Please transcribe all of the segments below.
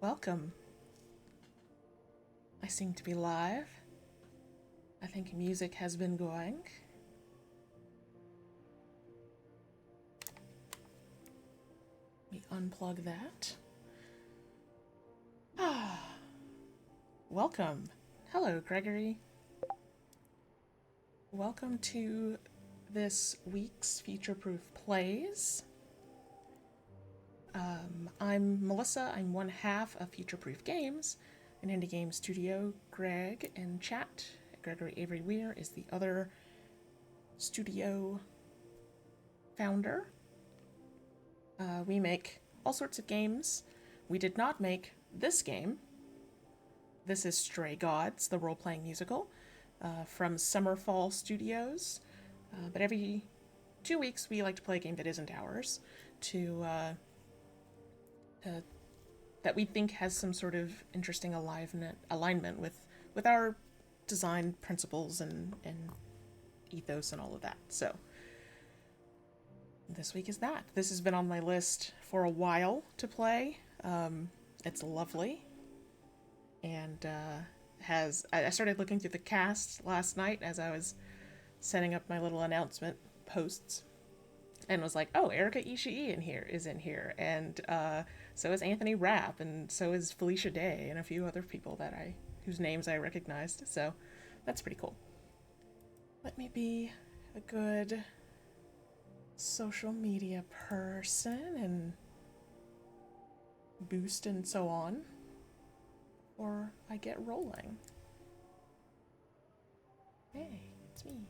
Welcome. I seem to be live. I think music has been going. Let me unplug that. Welcome. Hello, Gregory. Welcome to this week's Future Proof Plays. I'm Melissa. I'm one half of Future Proof Games, an indie game studio. Greg in chat. Gregory Avery Weir is the other studio founder. We make all sorts of games. We did not make this game. This is Stray Gods, the role-playing musical, from Summerfall Studios. But every 2 weeks we like to play a game that isn't ours, that we think has some sort of interesting alignment with our design principles and ethos and all of that. So this week is that. This has been on my list for a while to play. It's lovely, and I started looking through the cast last night as I was setting up my little announcement posts, and was like, oh, Erica Ishii is in here, and so is Anthony Rapp, and so is Felicia Day, and a few other people whose names I recognized. So that's pretty cool. Let me be a good social media person and boost and so on, or I get rolling. Hey, it's me.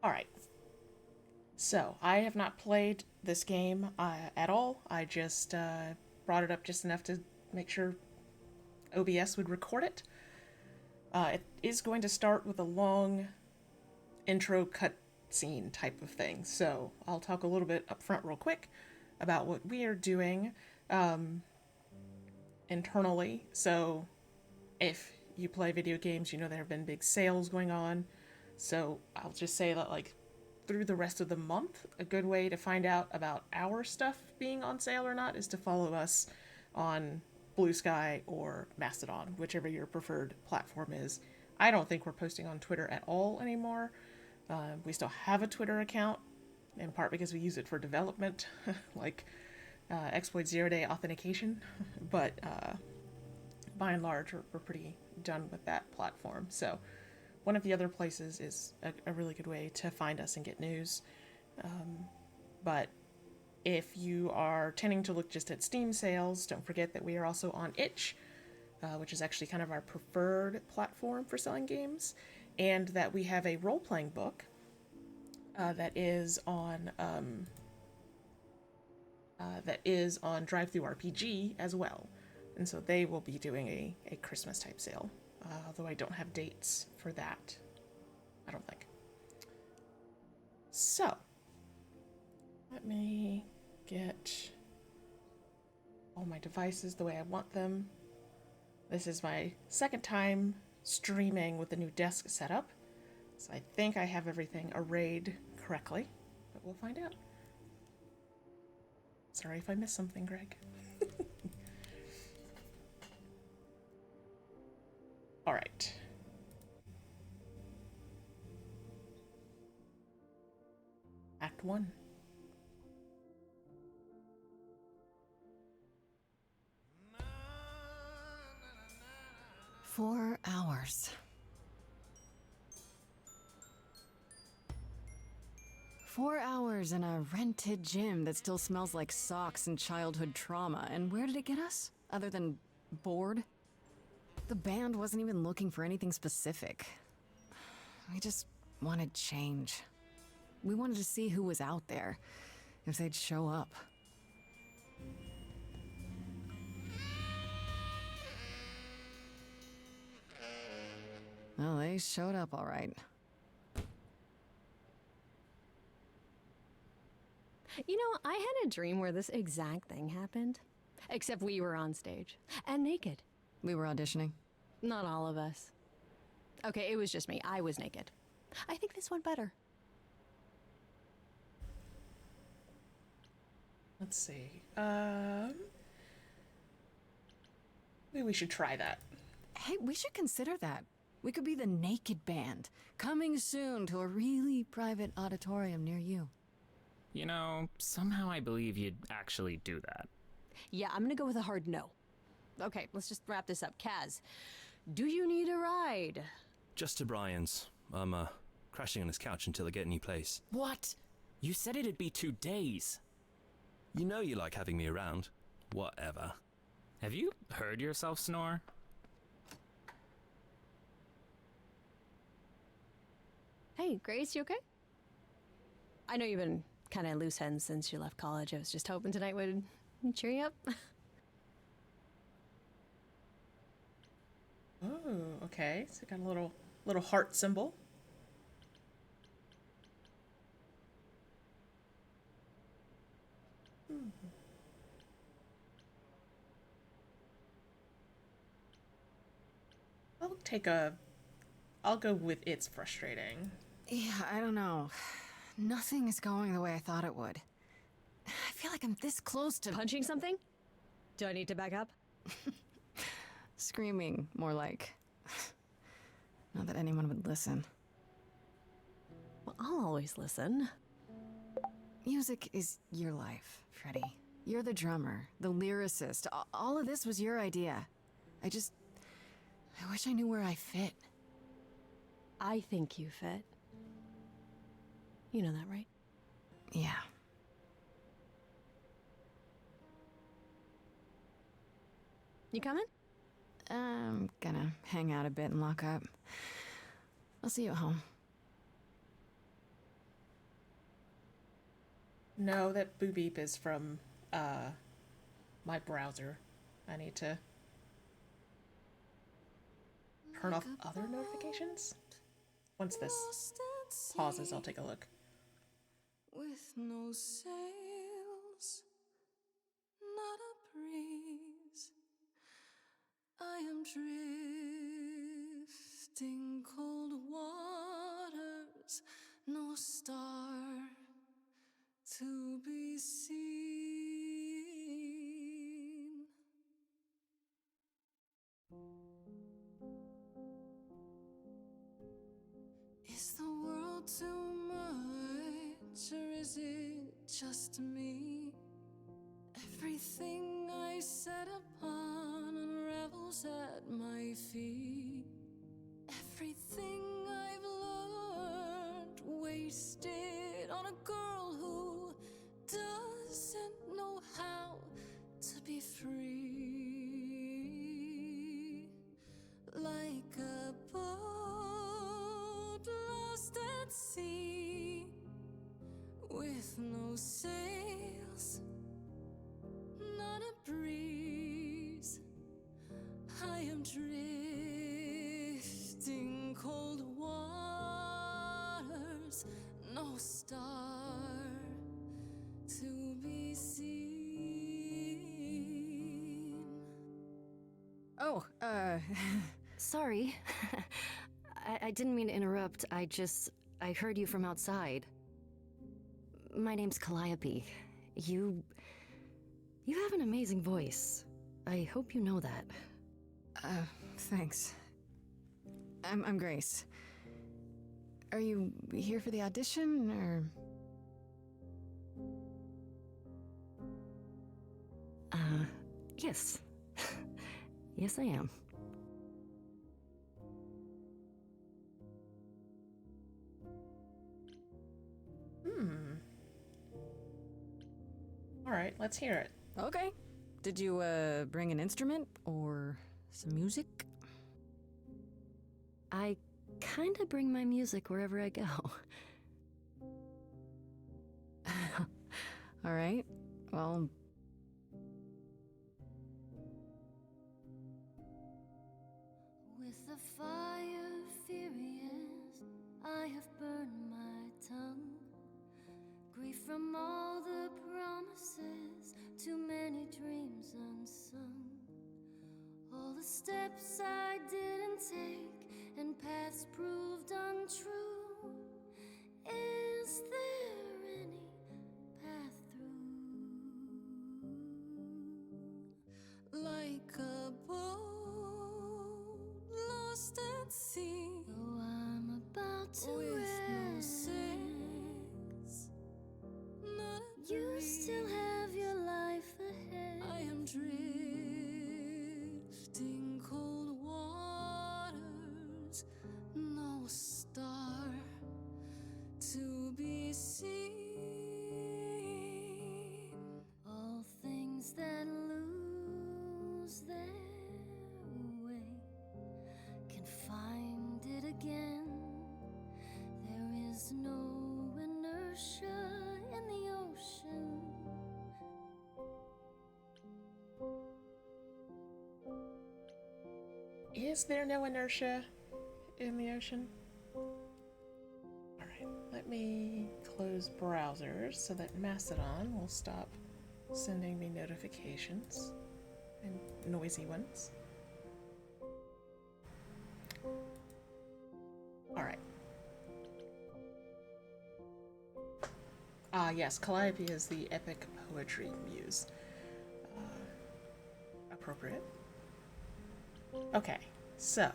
Alright, so I have not played this game at all. I just brought it up just enough to make sure OBS would record it. It is going to start with a long intro cutscene type of thing, so I'll talk a little bit up front real quick about what we are doing internally. So if you play video games, you know there have been big sales going on. So I'll just say that, like, through the rest of the month, a good way to find out about our stuff being on sale or not is to follow us on Blue Sky or Mastodon, whichever your preferred platform is. I don't think we're posting on Twitter at all anymore. We still have a Twitter account, in part because we use it for development, like exploit zero-day authentication, but by and large, we're pretty done with that platform. So one of the other places is a really good way to find us and get news. But if you are tending to look just at Steam sales, don't forget that we are also on itch, which is actually kind of our preferred platform for selling games, and that we have a role-playing book that is on DriveThruRPG as well. And so they will be doing a Christmas type sale. Although I don't have dates for that, I don't think. So, let me get all my devices the way I want them. This is my second time streaming with the new desk setup, so I think I have everything arrayed correctly, but we'll find out. Sorry if I missed something, Greg. All right. Act 1. Four hours. 4 hours in a rented gym that still smells like socks and childhood trauma. And where did it get us? Other than bored? The band wasn't even looking for anything specific. We just wanted change. We wanted to see who was out there, if they'd show up. Well, they showed up all right. You know, I had a dream where this exact thing happened. Except we were on stage. And naked. We were auditioning. Not all of us. Okay, it was just me. I was naked. I think this went better. let's see. Maybe we should try that. Hey, we should consider that. We could be the Naked Band, coming soon to a really private auditorium near you. You know, somehow I believe you'd actually do that. Yeah, I'm gonna go with a hard no. Okay, let's just wrap this up. Kaz, do you need a ride? Just to Brian's. I'm, crashing on his couch until I get a new place. What? You said it'd be 2 days. You know you like having me around. Whatever. Have you heard yourself snore? Hey, Grace, you okay? I know you've been kind of loose ends since you left college. I was just hoping tonight would cheer you up. Oh, okay. So got a little heart symbol. I'll go with it's frustrating. Yeah, I don't know. Nothing is going the way I thought it would. I feel like I'm this close to Punching something? Do I need to back up? screaming, more like. Not that anyone would listen. Well, I'll always listen. Music is your life, Freddie. You're the drummer, the lyricist. All of this was your idea. I wish I knew where I fit. I think you fit. You know that, right? Yeah. You coming? I'm gonna hang out a bit and lock up. I'll see you at home. No, that boo beep is from my browser. I need to turn off other notifications. Once this pauses, I'll take a look. With no sails, not a breeze, I am drifting cold waters, no star to be seen. Is the world too much, or is it just me? Everything I set upon unravels at my feet. Everything I've learned wasted on a girl who doesn't know how to be free. Like a boat lost at sea, with no sails, not a breeze. I am drifting cold waters, no star to be seen. Oh, Sorry. I didn't mean to interrupt. I heard you from outside. My name's Calliope. You have an amazing voice. I hope you know that. Thanks. I'm Grace. Are you here for the audition, or? Yes. Yes, I am. All right, let's hear it. Okay. Did you, bring an instrument, or some music? I kinda bring my music wherever I go. All right. Well, With the fire furious, I have burned my tongue. Grief from all the promises, too many dreams unsung. All the steps I didn't take and paths proved untrue. Is there any path through? to be seen. All things that lose their way can find it again. There is no inertia in the ocean. Is there no inertia in the ocean? Alright, let me close browsers so that Mastodon will stop sending me notifications and noisy ones. Alright. Ah, yes, Calliope is the epic poetry muse. Appropriate. Okay, so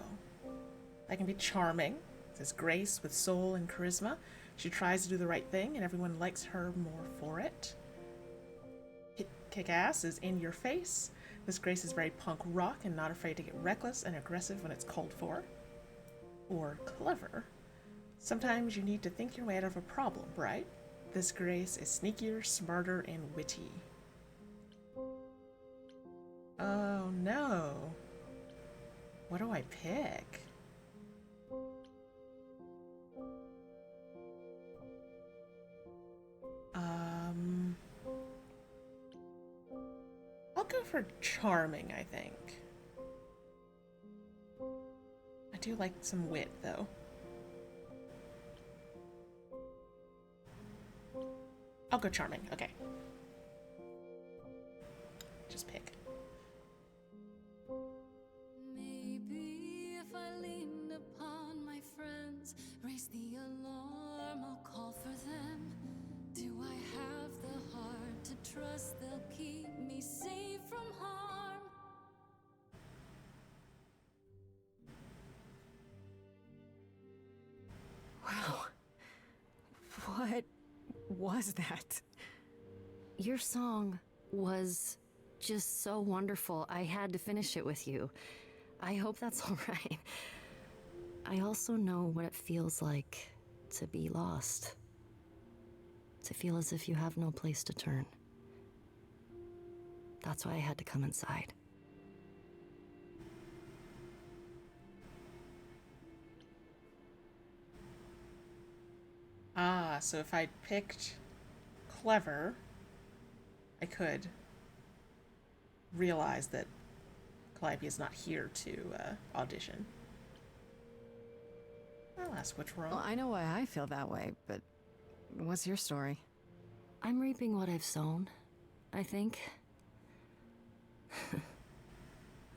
I can be charming. Says Grace with soul and charisma. She tries to do the right thing, and everyone likes her more for it. Kick-ass is in your face. This Grace is very punk rock and not afraid to get reckless and aggressive when it's called for. Or clever. Sometimes you need to think your way out of a problem, right? This Grace is sneakier, smarter, and witty. Oh no. What do I pick? I'll go for charming, I think. I do like some wit, though. I'll go charming, okay. Just pick. Maybe if I leaned upon my friends, raise the alarm, I'll call for them. Do I have the heart to trust they'll keep me safe from harm? Wow. What was that? Your song was just so wonderful. I had to finish it with you. I hope that's all right. I also know what it feels like to be lost. To feel as if you have no place to turn. That's why I had to come inside. Ah, so if I picked clever, I could realize that Calliope is not here to audition. I'll ask what's wrong. Well, I know why I feel that way, but what's your story? I'm reaping what I've sown, I think.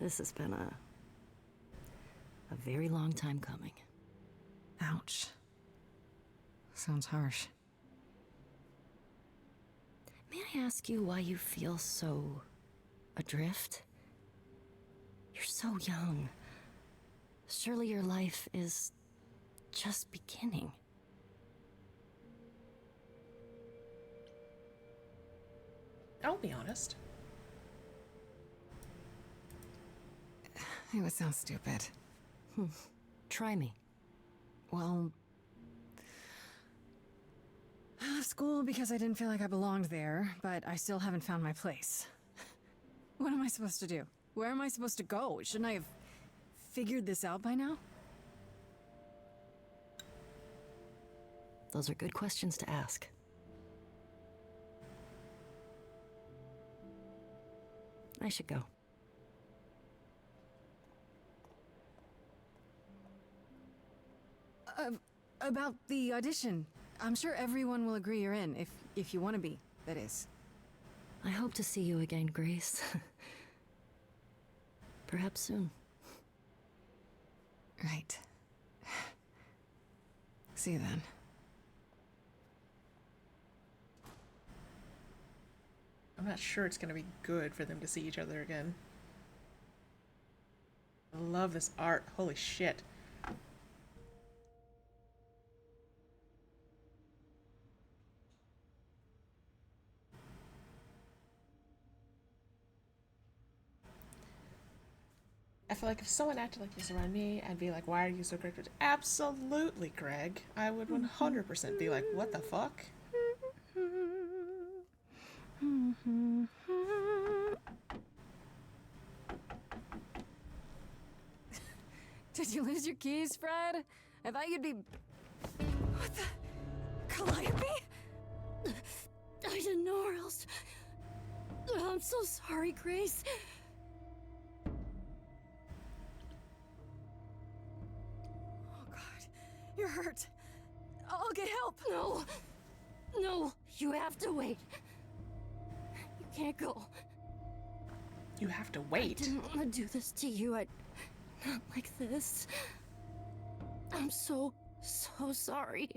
This has been a very long time coming. Ouch. Sounds harsh. May I ask you why you feel so adrift? You're so young. Surely your life is just beginning. I'll be honest. It would sound stupid. Try me. Well, I left school because I didn't feel like I belonged there, but I still haven't found my place. What am I supposed to do? Where am I supposed to go? Shouldn't I have figured this out by now? Those are good questions to ask. I should go. About the audition. I'm sure everyone will agree you're in, if you want to be, that is. I hope to see you again, Grace. Perhaps soon. Right. See you then. I'm not sure it's going to be good for them to see each other again. I love this art. Holy shit. I feel like if someone acted like this around me, I'd be like, why are you so great? Absolutely, Greg. I would 100% be like, what the fuck? Did you lose your keys, Fred? I thought you'd be... What the... Calliope? I didn't know or else. I'm so sorry, Grace. Oh, God. You're hurt. I'll get help. No. No, you have to wait. You can't go. You have to I wait. didn't want to do this to you. Not like this. I'm so sorry.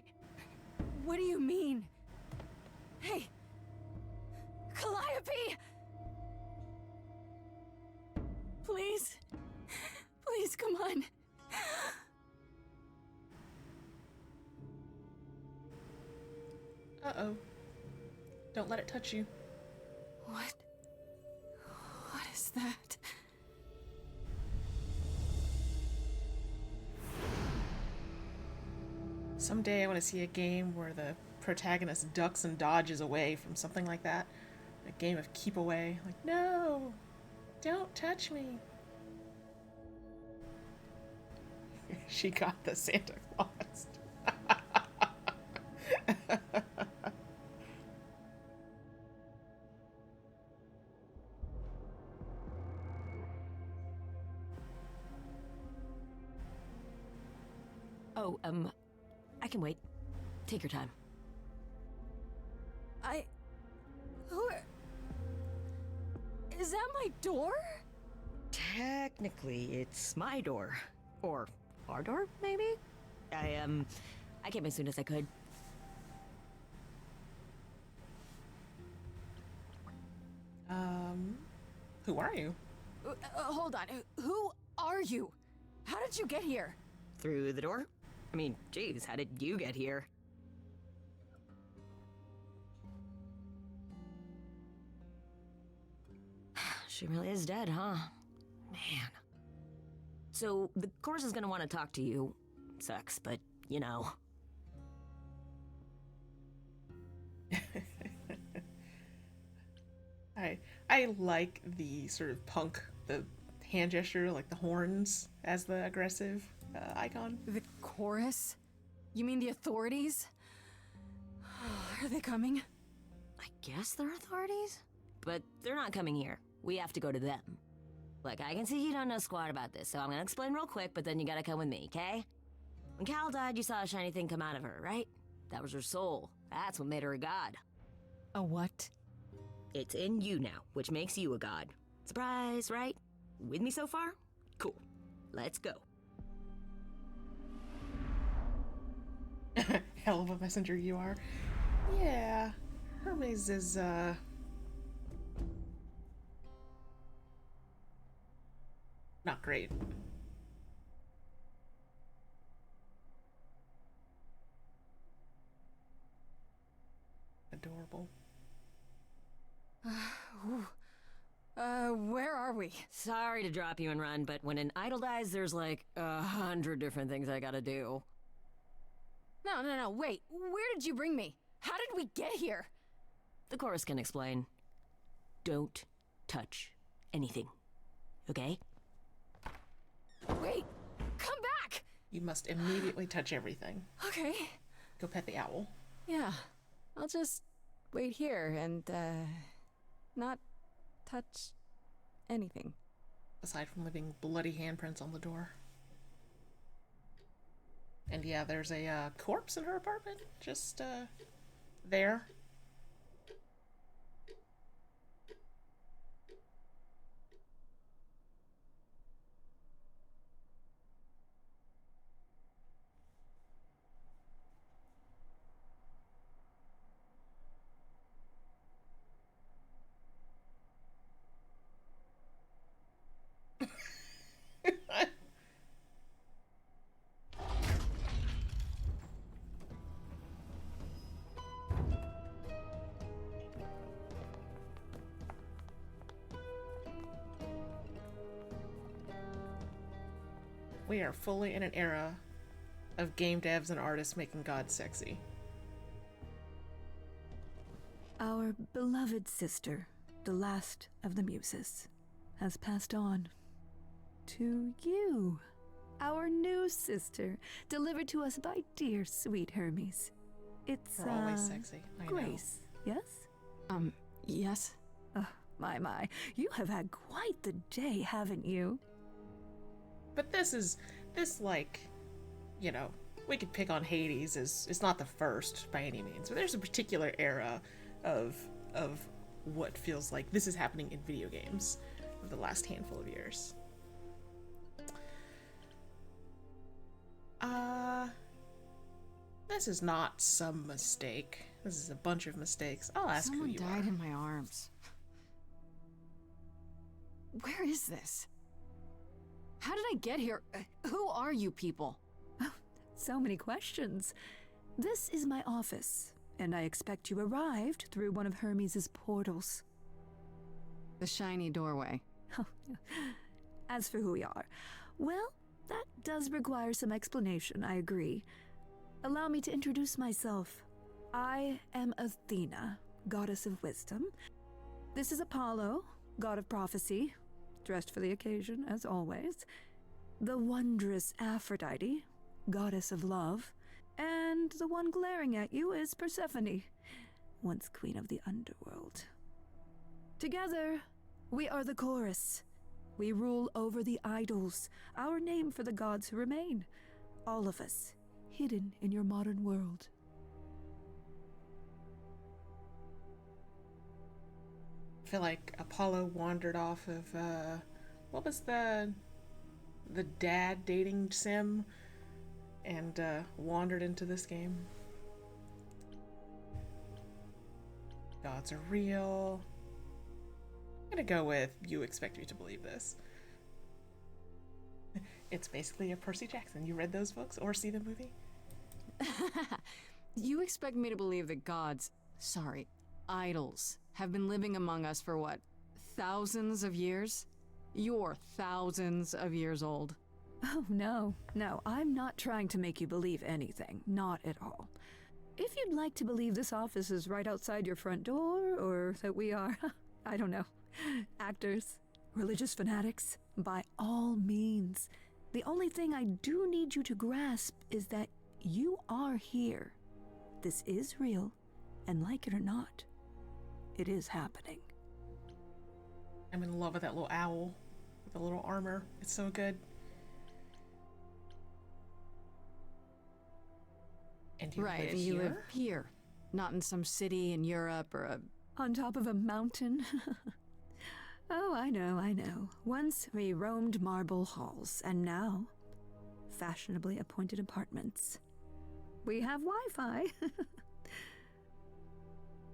What do you mean? Hey! Calliope! Please? Please, come on. Uh-oh. Don't let it touch you. What? What is that? Someday I want to see a game where the protagonist ducks and dodges away from something like that. A game of keep away. Like, no! Don't touch me! She got the Santa Claus. Oh, I can wait. Take your time. Is that my door? Technically, it's my door. Or our door, maybe? I came as soon as I could. Who are you? Hold on. Who are you? How did you get here? Through the door? I mean, geez, how did you get here? She really is dead, huh? Man. So, the course is gonna want to talk to you. Sucks, but, you know. I like the sort of punk, the hand gesture, like the horns as the aggressive icon. The chorus? You mean the authorities? Are they coming? I guess they're authorities? But they're not coming here. We have to go to them. Look, I can see you don't know squat about this, so I'm gonna explain real quick, but then you gotta come with me, okay? When Cal died, you saw a shiny thing come out of her, right? That was her soul. That's what made her a god. A what? It's in you now, which makes you a god. Surprise, right? With me so far? Cool. Let's go. Hell of a messenger you are. Yeah, Hermes is, not great. Adorable. Where are we? Sorry to drop you and run, but when an idol dies, there's like 100 different things I gotta do. No, wait. Where did you bring me? How did we get here? The chorus can explain. Don't touch anything. Okay? Wait! Come back! You must immediately touch everything. Okay. Go pet the owl. Yeah. I'll just wait here and, not touch anything. Aside from leaving bloody handprints on the door. And yeah, there's a corpse in her apartment. Just, there. We are fully in an era of game devs and artists making God sexy. Our beloved sister, the last of the muses, has passed on. To you, our new sister, delivered to us by dear sweet Hermes. It's, We're always sexy. I know. Grace, yes? Yes? My, you have had quite the day, haven't you? But this like, you know, we could pick on Hades as it's not the first by any means, but there's a particular era of what feels like this is happening in video games of the last handful of years. This is not some mistake. This is a bunch of mistakes. I'll ask Someone who you died are. in my arms. Where is this? How did I get here? Who are you people? So many questions. This is my office, and I expect you arrived through one of Hermes' portals. The shiny doorway. As for who we are, well, that does require some explanation, I agree. Allow me to introduce myself. I am Athena, goddess of wisdom. This is Apollo, god of prophecy, dressed for the occasion, as always. The wondrous Aphrodite, goddess of love. And the one glaring at you is Persephone, once queen of the underworld. Together, we are the chorus. We rule over the idols, our name for the gods who remain. All of us, hidden in your modern world. I feel like Apollo wandered off of what was the dad dating sim and wandered into this game. Gods are real. I'm gonna go with you expect me to believe this. It's basically a Percy Jackson. You read those books or see the movie? You expect me to believe that gods, sorry, idols, have been living among us for what, thousands of years? You're thousands of years old. Oh, no, I'm not trying to make you believe anything, not at all. If you'd like to believe this office is right outside your front door, or that we are, I don't know, actors, religious fanatics, by all means. The only thing I do need you to grasp is that you are here. This is real, and like it or not, it is happening. I'm in love with that little owl with the little armor. It's so good. And you Right, live and you here? live here, not in some city in Europe or a... On top of a mountain? Oh, I know. Once we roamed marble halls, and now fashionably appointed apartments. We have Wi-Fi.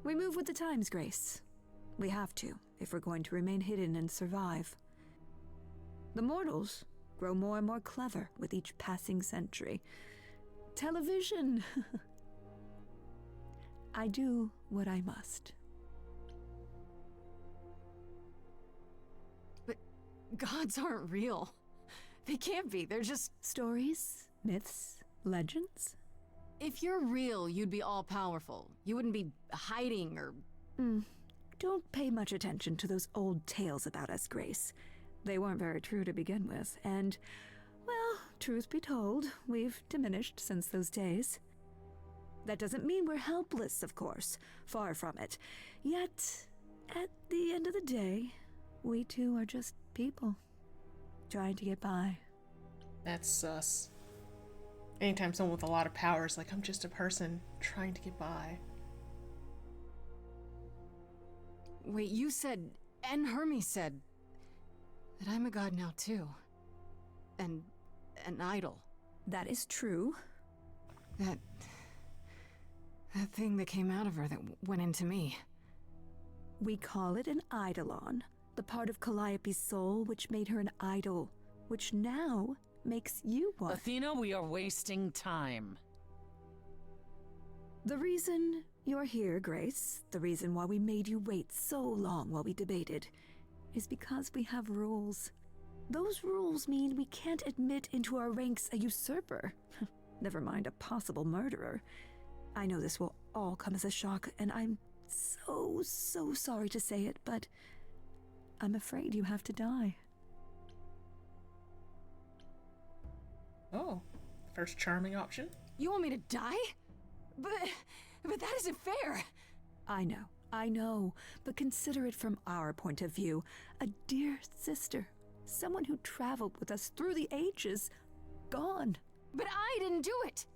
We move with the times, Grace. We have to, if we're going to remain hidden and survive. The mortals grow more and more clever with each passing century. Television! I do what I must. But gods aren't real. They can't be, they're just... Stories, myths, legends. If you're real, you'd be all-powerful. You wouldn't be hiding or... Don't pay much attention to those old tales about us, Grace. They weren't very true to begin with, and, well, truth be told, we've diminished since those days. That doesn't mean we're helpless, of course. Far from it. Yet, at the end of the day, we too are just people, trying to get by. That's sus. Anytime someone with a lot of power is like, I'm just a person trying to get by. Wait, you said, and Hermes said, that I'm a god now too. And an idol. That is true. That thing that came out of her that went into me. We call it an eidolon, the part of Calliope's soul which made her an idol, which now makes you one. Athena, we are wasting time. The reason you're here, Grace, the reason why we made you wait so long while we debated, is because we have rules. Those rules mean we can't admit into our ranks a usurper. Never mind a possible murderer. I know this will all come as a shock, and I'm so sorry to say it, but I'm afraid you have to die. Oh, first charming option. You want me to die? But that isn't fair. I know, but consider it from our point of view. A dear sister, someone who traveled with us through the ages, gone. But I didn't do it.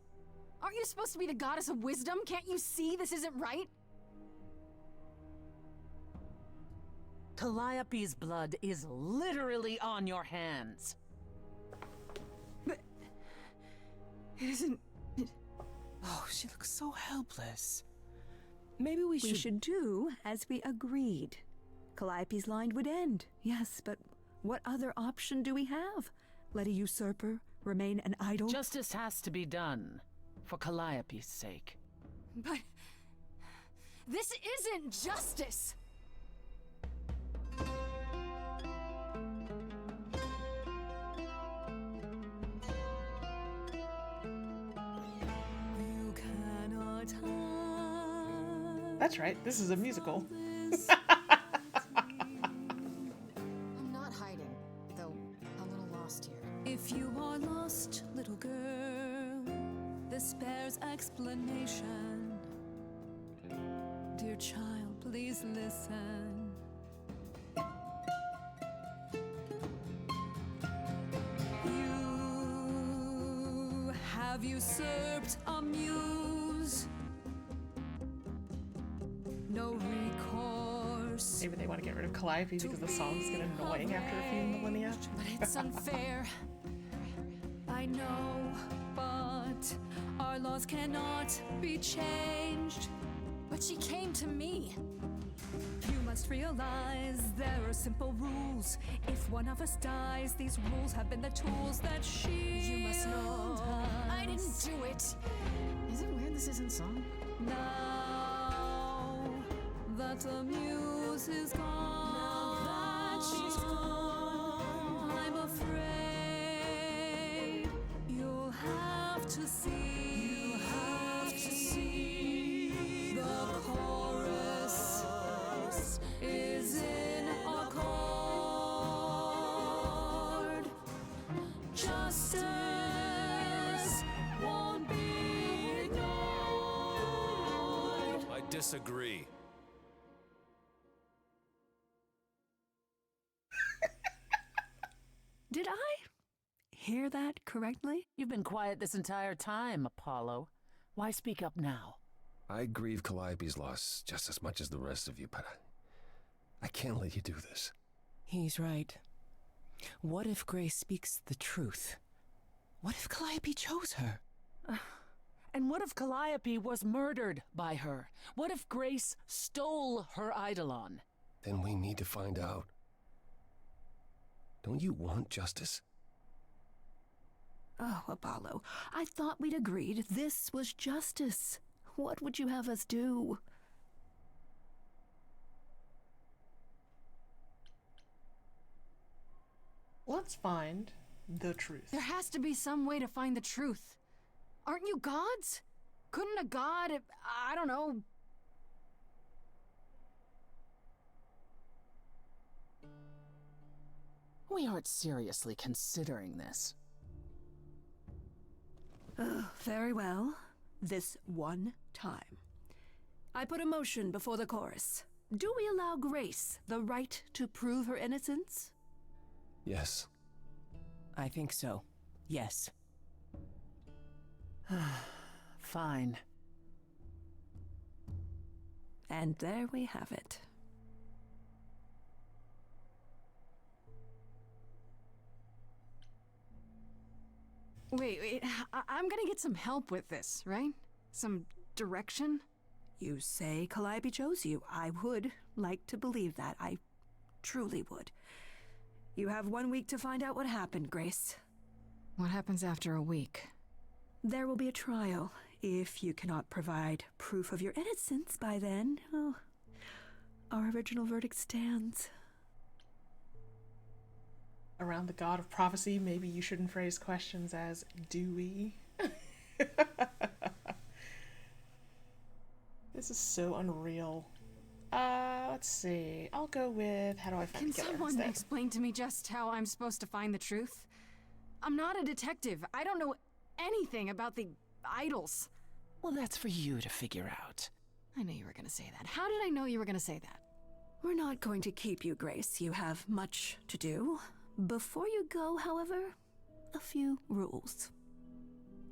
Aren't you supposed to be the goddess of wisdom? Can't you see this isn't right? Calliope's blood is literally on your hands. But it isn't... Oh, she looks so helpless. Maybe we We should do as we agreed. Calliope's line would end, yes, but what other option do we have? Let a usurper remain an idol? Justice has to be done, for Calliope's sake. But... this isn't justice! You cannot hide. That's right, this is a musical. I'm not hiding, though a little lost here. If you are lost, little girl, this bears explanation. Dear child, please listen. You have usurped a muse. No recourse. Maybe they want to get rid of Calliope because the songs get annoying after a few millennia. But it's unfair. I know, but our laws cannot be changed. But she came to me. You must realize there are simple rules. If one of us dies, these rules have been the tools that You must know I didn't us. do it. Is it weird this isn't song? Now that the muse is gone, I'm afraid you'll have to see. The chorus is in accord. Justice won't be ignored. I disagree. Did I hear that correctly? You've been quiet this entire time, Apollo. Why speak up now? I grieve Calliope's loss just as much as the rest of you, but I can't let you do this. He's right. What if Grace speaks the truth? What if Calliope chose her? And what if Calliope was murdered by her? What if Grace stole her Eidolon? Then we need to find out. Don't you want justice? Oh, Apollo, I thought we'd agreed this was justice. What would you have us do? Let's find the truth. There has to be some way to find the truth. Aren't you gods? Couldn't a god, I don't know... We aren't seriously considering this. Very well. This one time. I put a motion before the chorus. Do we allow Grace the right to prove her innocence? Yes. I think so. Yes. Fine. And there we have it. Wait, I'm gonna get some help with this, right? Some direction? You say Calliope chose you. I would like to believe that. I truly would. You have 1 week to find out what happened, Grace. What happens after a week? There will be a trial. If you cannot provide proof of your innocence by then, oh, our original verdict stands. around the god of prophecy, maybe you shouldn't phrase questions as "do we?" This is so unreal. Let's see. I'll go with how do I find Can the killer someone instead. explain to me just how I'm supposed to find the truth? I'm not a detective. I don't know anything about the idols. Well, that's for you to figure out. I knew you were gonna say that. How did I know you were gonna say that? We're not going to keep you, Grace. You have much to do. Before you go, however, a few rules.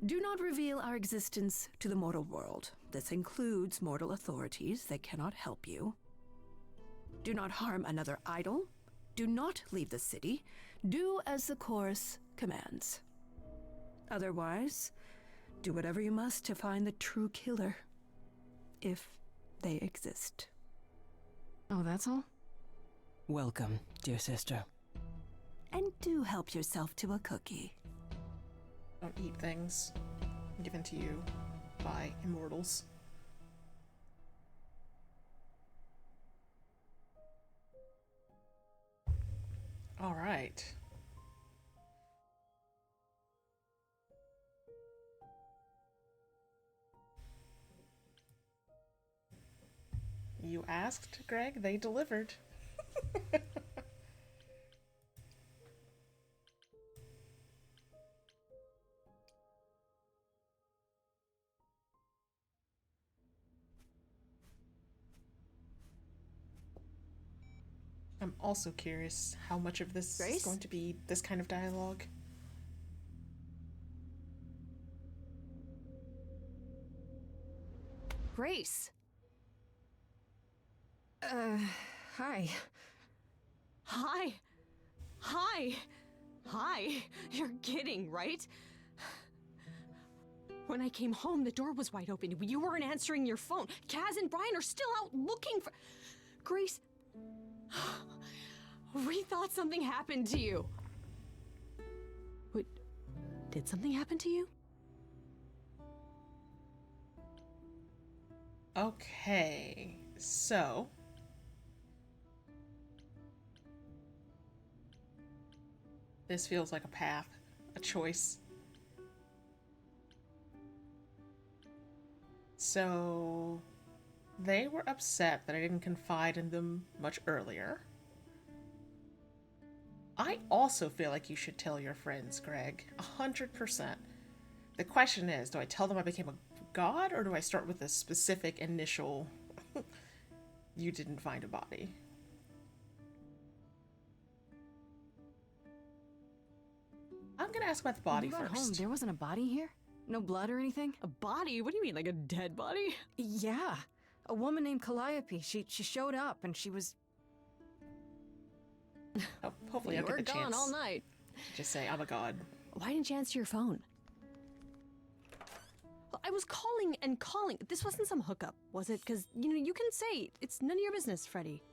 Do not reveal our existence to the mortal world. This includes mortal authorities that cannot help you. Do not harm another idol. Do not leave the city. Do as the chorus commands. Otherwise, do whatever you must to find the true killer, if they exist. Oh, that's all? Welcome, dear sister. And do help yourself to a cookie. Don't eat things given to you by immortals. All right. You asked, Greg. They delivered. I'm also curious how much of this is going to be this kind of dialogue. Grace! Hi. Hi! Hi! Hi! You're kidding, right? When I came home, the door was wide open. You weren't answering your phone. Kaz and Brian are still out looking for... Grace... We thought something happened to you. What? Did something happen to you? Okay, so... This feels like a path, a choice. So... They were upset that I didn't confide in them much earlier. I also feel like you should tell your friends, Greg. 100%. The question is, do I tell them I became a god, or do I start with a specific initial you didn't find a body? I'm gonna ask about the body When you got first. home, there wasn't a body here? No blood or anything? A body? What do you mean, like a dead body? Yeah. A woman named Calliope. She showed up and she was... Oh, hopefully I'll You get were the gone chance all night. to just say I'm a god. Why didn't you answer your phone? I was calling and calling. This wasn't some hookup, was it? Because, you know, you can say it's none of your business, Freddy.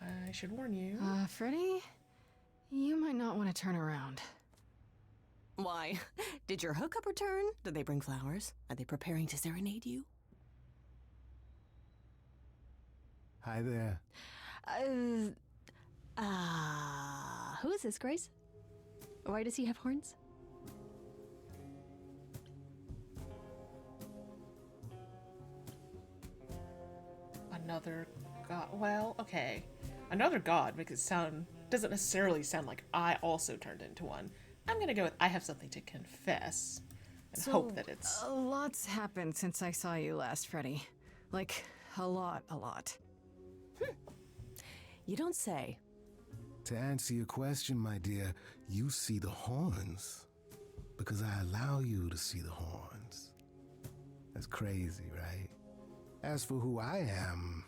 I should warn you. Freddy? You might not want to turn around. Why? Did your hookup return? Did they bring flowers? Are they preparing to serenade you? Hi there. Who is this, Grace? Why does he have horns? Another god. Well, okay. Another god makes it sound... doesn't necessarily sound like I also turned into one. I'm gonna go with I have something to confess and hope that it's... A lot's happened since I saw you last, Freddy. Like, a lot. You don't say. To answer your question, my dear, you see the horns. Because I allow you to see the horns. That's crazy, right? As for who I am,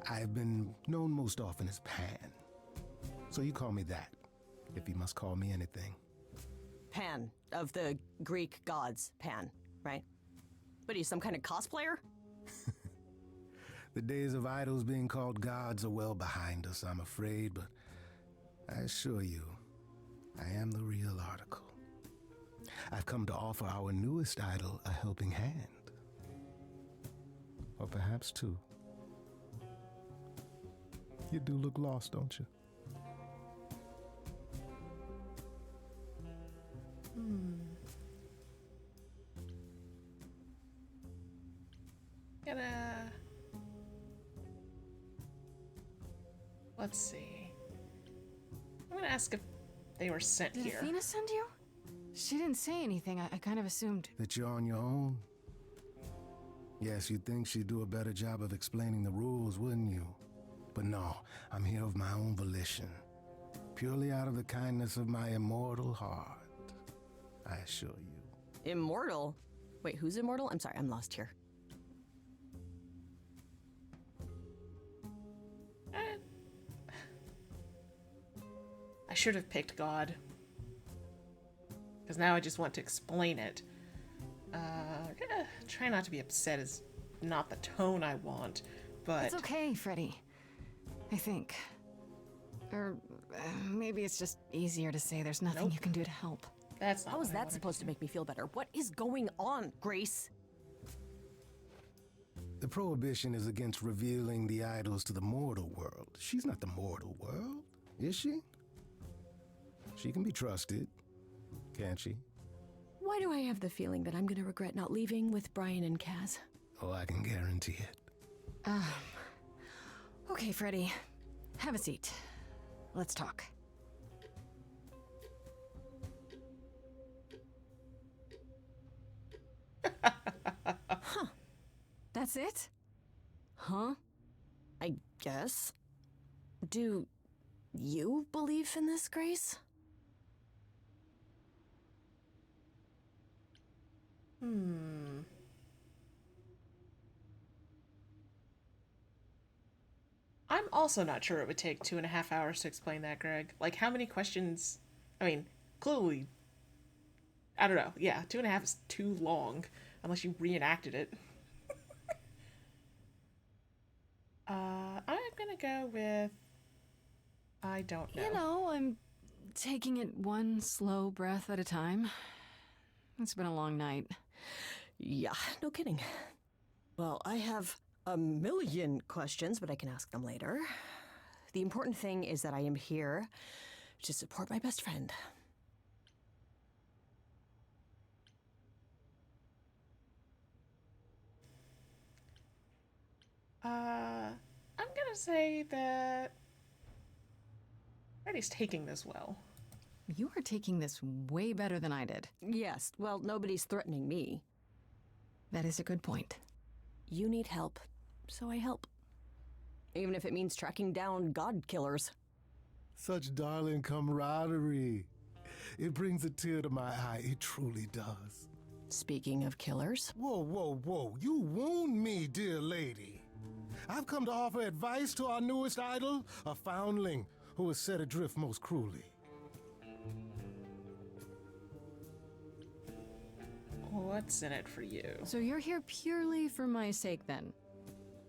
I've been known most often as Pan. So you call me that, if you must call me anything. Pan, of the Greek gods, Pan, right? What are you, some kind of cosplayer? The days of idols being called gods are well behind us, I'm afraid, but I assure you, I am the real article. I've come to offer our newest idol a helping hand. Or perhaps 2. You do look lost, don't you? Let's see. I'm gonna ask if they were sent Did here. Athena send you? She didn't say anything. I kind of assumed. That you're on your own? Yes, you'd think she'd do a better job of explaining the rules, wouldn't you? But no, I'm here of my own volition. Purely out of the kindness of my immortal heart. I assure you. Immortal? Wait, who's immortal? I'm sorry, I'm lost here. I should have picked God. Because now I just want to explain it. Try not to be upset is not the tone I want, but... It's okay, Freddy. I think. Or maybe it's just easier to say there's nothing you can do to help. That's not How is what I that wanted supposed to make me feel better? What is going on, Grace? The prohibition is against revealing the idols to the mortal world. She's not the mortal world, is she? She can be trusted, can't she? Why do I have the feeling that I'm gonna regret not leaving with Brian and Kaz? Oh, I can guarantee it. Okay, Freddy. Have a seat. Let's talk. Huh. That's it? Huh? I guess. Do you believe in this, Grace? I'm also not sure it would take 2.5 hours to explain that, Greg. Like, how many questions... I mean, clearly... I don't know. Yeah, 2.5 is too long, unless you reenacted it. I'm gonna go with... I don't know. You know, I'm taking it one slow breath at a time. It's been a long night. Yeah, no kidding. Well, I have a million questions, but I can ask them later. The important thing is that I am here to support my best friend. I'm gonna say that Freddy's taking this well. You are taking this way better than I did. Yes, well, nobody's threatening me. That is a good point. You need help, so I help. Even if it means tracking down god killers. Such darling camaraderie. It brings a tear to my eye. It truly does. Speaking of killers. Whoa, whoa, whoa. You wound me, dear lady. I've come to offer advice to our newest idol, a foundling who was set adrift most cruelly. What's in it for you? So you're here purely for my sake, then?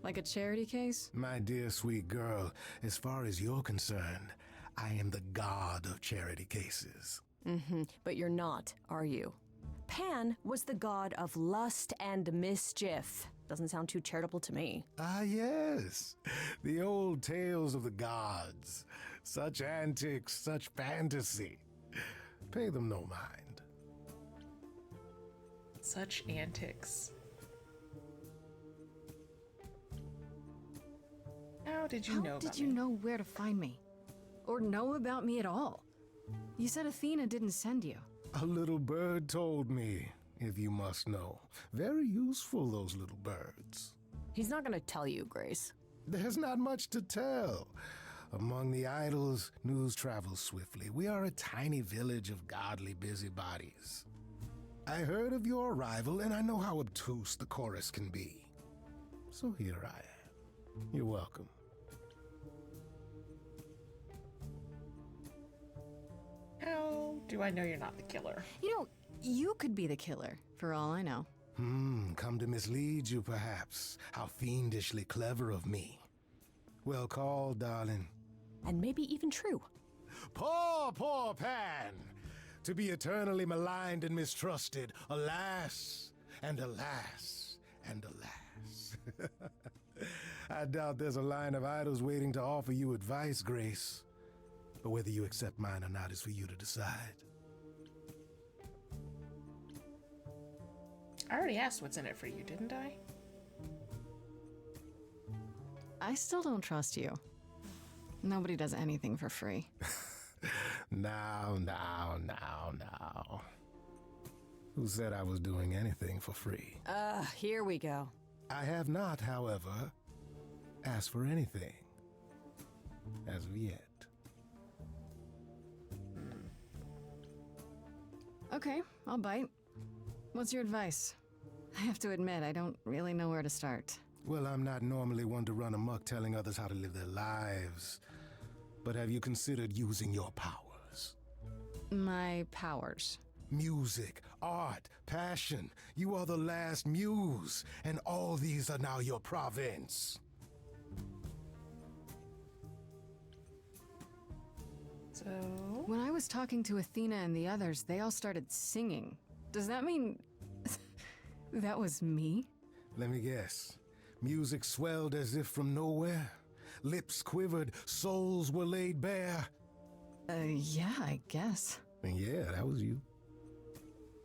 Like a charity case? My dear sweet girl, as far as you're concerned, I am the god of charity cases. But you're not, are you? Pan was the god of lust and mischief. Doesn't sound too charitable to me. Ah, yes. The old tales of the gods. Such antics, such fantasy. Pay them no mind. Such antics. How did you know How about did you me? know where to find me? Or know about me at all? You said Athena didn't send you. A little bird told me, if you must know. Very useful, those little birds. He's not gonna tell you, Grace. There's not much to tell. Among the idols, news travels swiftly. We are a tiny village of godly busybodies. I heard of your arrival, and I know how obtuse the chorus can be. So here I am. You're welcome. How do I know you're not the killer? You know, you could be the killer, for all I know. Come to mislead you, perhaps. How fiendishly clever of me. Well called, darling. And maybe even true. Poor, poor Pan! To be eternally maligned and mistrusted. Alas, and alas, and alas. I doubt there's a line of idols waiting to offer you advice, Grace. But whether you accept mine or not is for you to decide. I already asked what's in it for you, didn't I? I still don't trust you. Nobody does anything for free. Now. Who said I was doing anything for free? Here we go. I have not, however, asked for anything. As of yet. Okay, I'll bite. What's your advice? I have to admit, I don't really know where to start. Well, I'm not normally one to run amok telling others how to live their lives. But have you considered using your powers? My powers? Music, art, passion. You are the last muse, and all these are now your province. So... When I was talking to Athena and the others, they all started singing. Does that mean... that was me? Let me guess. Music swelled as if from nowhere. Lips quivered, souls were laid bare. Yeah, I guess. And yeah, that was you.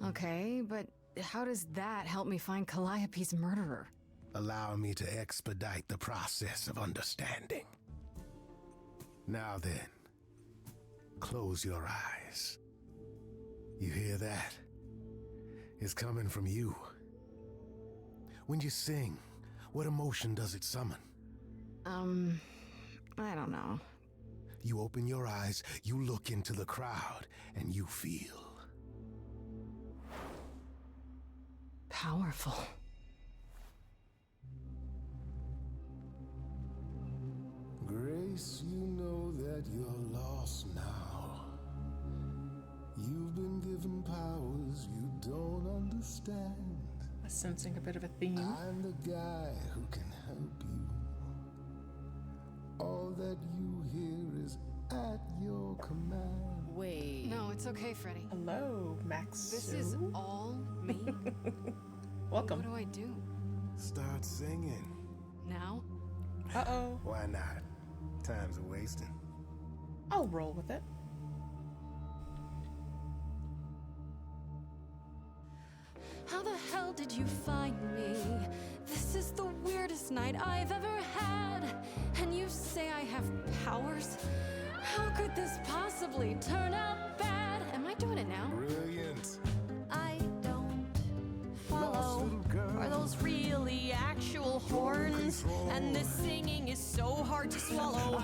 Okay, but how does that help me find Calliope's murderer? Allow me to expedite the process of understanding. Now then, close your eyes. You hear that? It's coming from you. When you sing, what emotion does it summon? I don't know. You open your eyes, you look into the crowd, and you feel... powerful. Grace, you know that you're lost now. You've been given powers you don't understand. I'm sensing a bit of a theme. I'm the guy who can help you. All that you hear is at your command. Wait. No, it's okay, Freddy. Hello, Max. This is all me? Welcome. What do I do? Start singing. Now? Uh-oh. Why not? Time's a wasting. I'll roll with it. How the hell did you find me? This is the weirdest night I've ever had. And you say I have powers? How could this possibly turn out bad? Am I doing it now? Brilliant. I don't follow. Are those really actual horns? And this singing is so hard to swallow.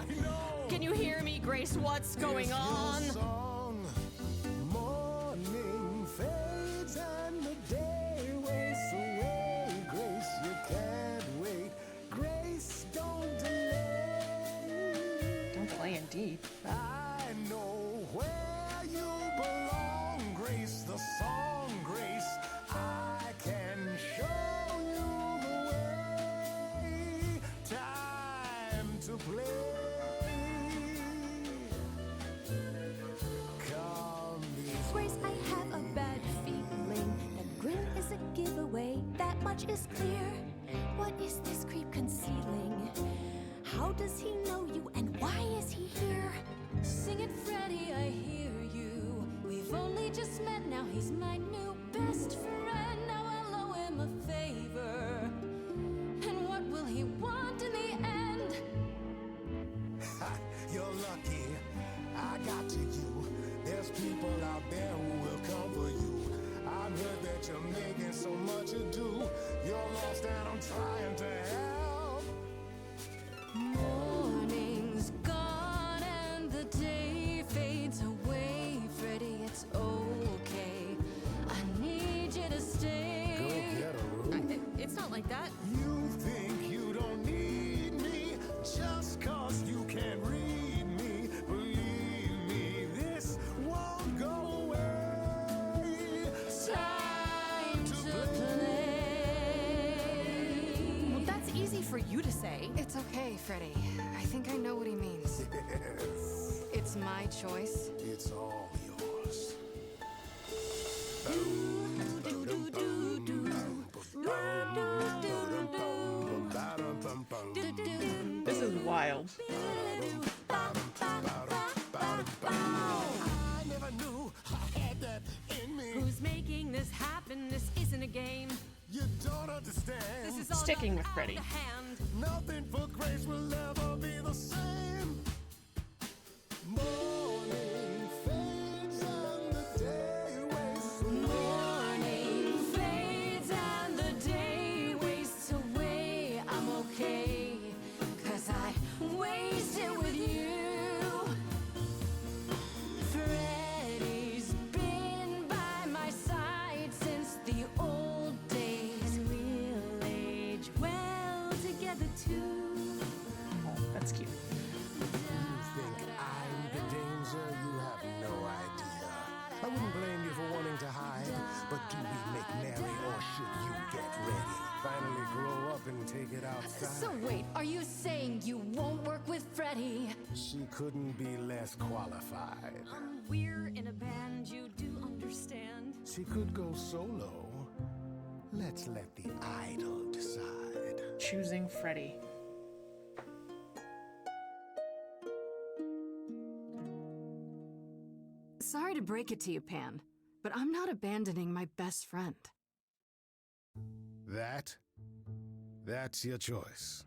Can you hear me, Grace? What's going on? Song. Morning fades and the day wastes away. Grace, you can't wait. Grace, don't delay. Don't play in deep. I know where you belong, Grace, the song, Grace. I can show you the way. Time to play. Come this Grace, I have a bad feeling that Grim is a giveaway. That much is clear. What is this creep concealing? How does he know you and why is he here? Sing it, Freddy, I hear you. We've only just met, now he's my new best friend. Now I'll owe him a favor. And what will he want in the end? You're lucky. I got to you. There's people out there who will come for you. I've heard that you're making so much ado. You're lost and I'm trying to help. Morning's gone and the day fades away. Freddy, it's okay. I need you to stay. Go get a room. It's not like that. You think you don't need me just 'cause you can't read me. Believe me, this won't go away. Time to play. Well, that's easy for you to say. It's okay, Freddy. I think I know what he means. Yes, It's my choice. it's all yours. is making this happen. This isn't a game. You don't understand. This is all Sticking done with out Freddy. of hand. Nothing for Grace will ever be the same. Morning fades and the day wastes Morning fades and the day wastes away. I'm okay, 'cause I waste it with you. Freddy's been by my side since the old days. We'll age well together too. Oh, that's cute. think I'm the danger? You have no idea. I wouldn't blame you for wanting to hide, but do we make merry or should you get ready? Finally grow up and take it outside. So wait, are you saying you won't work with Freddy? She couldn't be less qualified. We're in a band, you do understand. She could go solo. Let's let the idol decide. Choosing Freddy. Sorry to break it to you, Pan, but I'm not abandoning my best friend. That's your choice.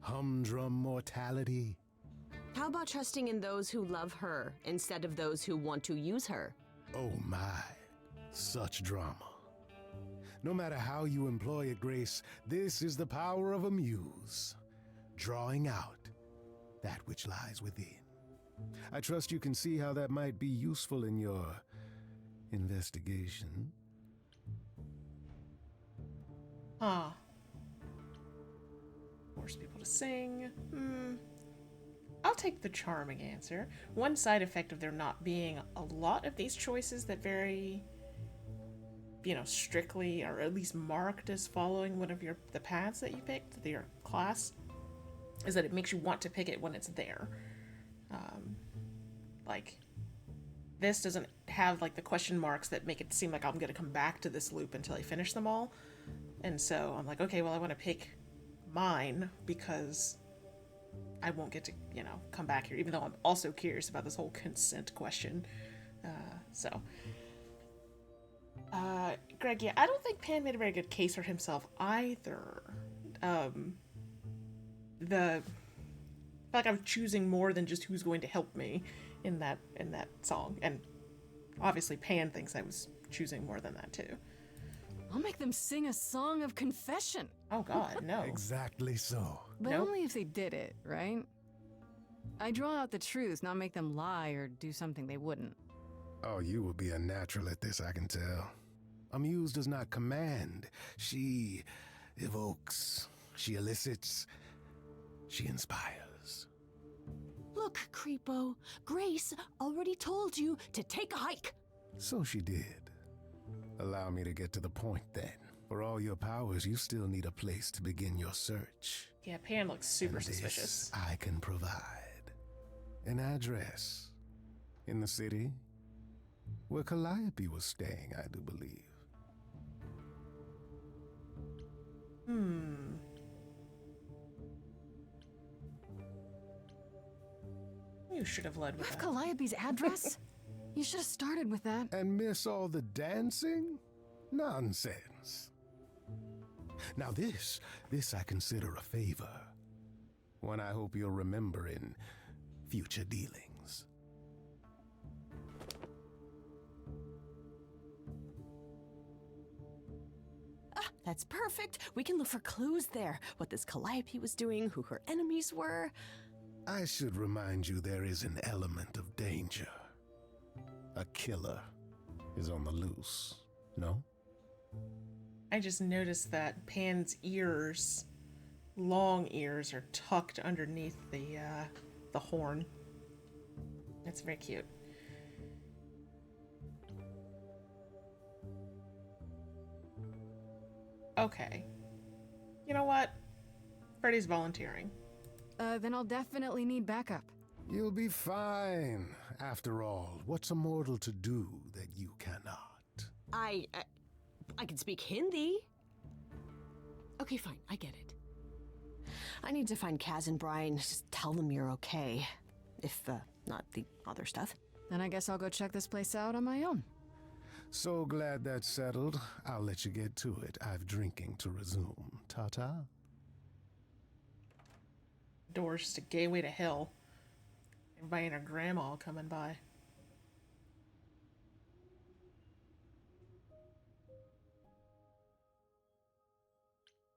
Humdrum mortality. How about trusting in those who love her instead of those who want to use her? Oh my, such drama. No matter how you employ it, Grace, this is the power of a muse, drawing out that which lies within. I trust you can see how that might be useful in your investigation. Ah. Force people to sing. I'll take the charming answer. One side effect of there not being a lot of these choices that very, strictly or at least marked as following one of the paths that you picked, your class, is that it makes you want to pick it when it's there. Like, this doesn't have the question marks that make it seem like I'm gonna come back to this loop until I finish them all. And so I'm like, okay, well, I want to pick mine because I won't get to, come back here, even though I'm also curious about this whole consent question. Greg, yeah, I don't think Pan made a very good case for himself either. I feel like I'm choosing more than just who's going to help me in that song. And obviously Pan thinks I was choosing more than that too. I'll make them sing a song of confession. Oh God, no. Exactly so. But Nope. only if they did it, right? I draw out the truth, not make them lie or do something they wouldn't. Oh, you will be a natural at this, I can tell. A muse does not command. She evokes. She elicits. She inspires. Look, Creepo, Grace already told you to take a hike. So she did. Allow me to get to the point then. For all your powers, you still need a place to begin your search. Yeah, Pan looks super And this suspicious. I can provide. An address. In the city. Where Calliope was staying, I do believe. You should have led with Have that. Calliope's address? You should have started with that. And miss all the dancing? Nonsense. Now this I consider a favor. One I hope you'll remember in future dealings. That's perfect. We can look for clues there. What this Calliope was doing, who her enemies were. I should remind you there is an element of danger. A killer is on the loose, no? I just noticed that Pan's ears, long ears, are tucked underneath the horn. That's very cute. Okay. You know what? Freddy's volunteering. Then I'll definitely need backup. You'll be fine. After all, what's a mortal to do that you cannot? I can speak Hindi. Okay, fine, I get it. I need to find Kaz and Brian. Just tell them you're okay. If, not the other stuff. Then I guess I'll go check this place out on my own. So glad that's settled. I'll let you get to it. I've drinking to resume. Ta-ta. Door's just a gateway to hell. Everybody and her grandma coming by.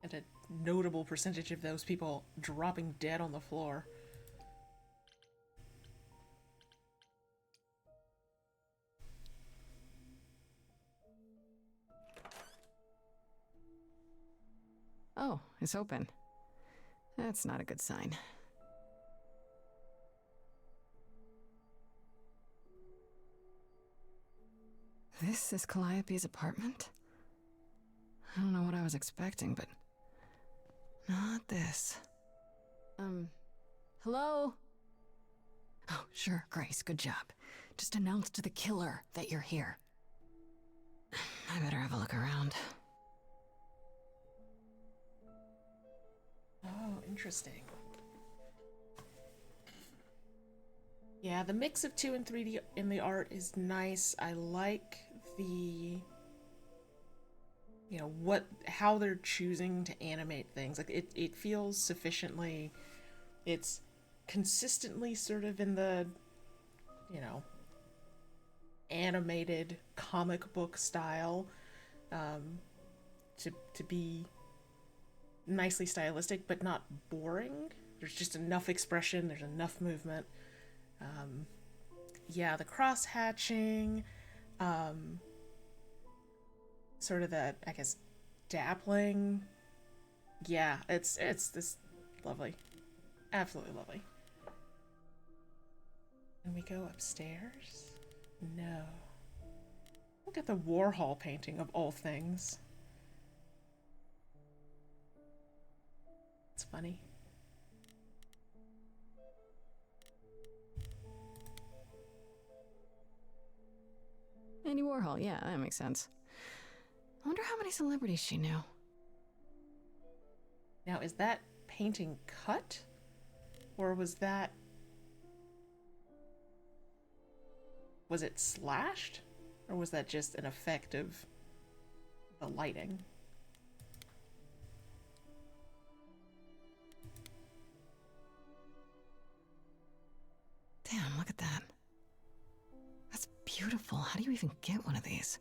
And a notable percentage of those people dropping dead on the floor. Oh, it's open. That's not a good sign. This is Calliope's apartment? I don't know what I was expecting, but not this. Hello? Oh, sure, Grace, good job. Just announce to the killer that you're here. I better have a look around. Oh, interesting. Yeah, the mix of 2 and 3D in the art is nice. I like the, you know, how they're choosing to animate things. Like it feels sufficiently, it's consistently sort of in the, you know, animated comic book style, to be nicely stylistic, but not boring. There's just enough expression, there's enough movement. Yeah, the cross hatching, sort of the, I guess, dappling. Yeah, it's this lovely. Absolutely lovely. And we go upstairs? No. Look at the Warhol painting of all things. It's funny. Andy Warhol, yeah, that makes sense. I wonder how many celebrities she knew. Now, is that painting cut? Or was it slashed? Or was that just an effect of the lighting? Damn, look at that. That's beautiful. How do you even get one of these?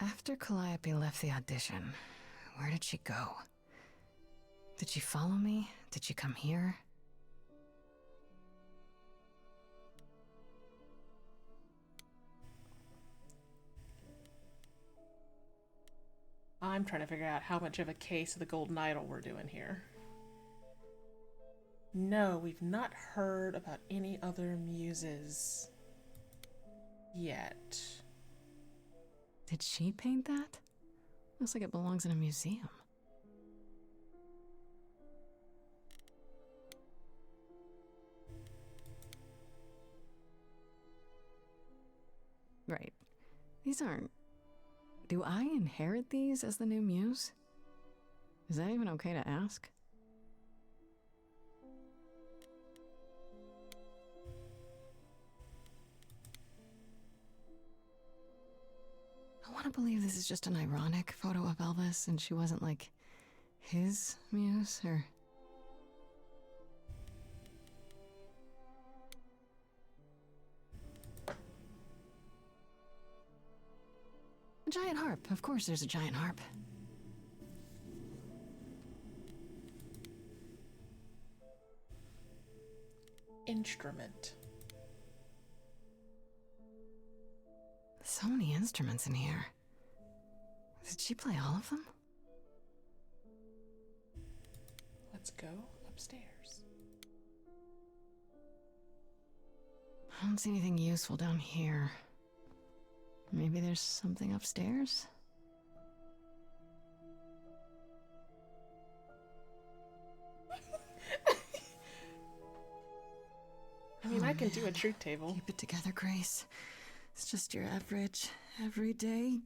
After Calliope left the audition, where did she go? Did she follow me? Did she come here? I'm trying to figure out how much of a case of the Golden Idol we're doing here. No, we've not heard about any other muses yet. Did she paint that? Looks like it belongs in a museum. Right. These aren't... Do I inherit these as the new muse? Is that even okay to ask? I want to believe this is just an ironic photo of Elvis and she wasn't like his muse or... A giant harp. Of course there's a giant harp. Instrument. So many instruments in here. Did she play all of them? Let's go upstairs. I don't see anything useful down here. Maybe there's something upstairs? I mean, I can do a truth table. Keep it together, Grace. It's just your average, everyday...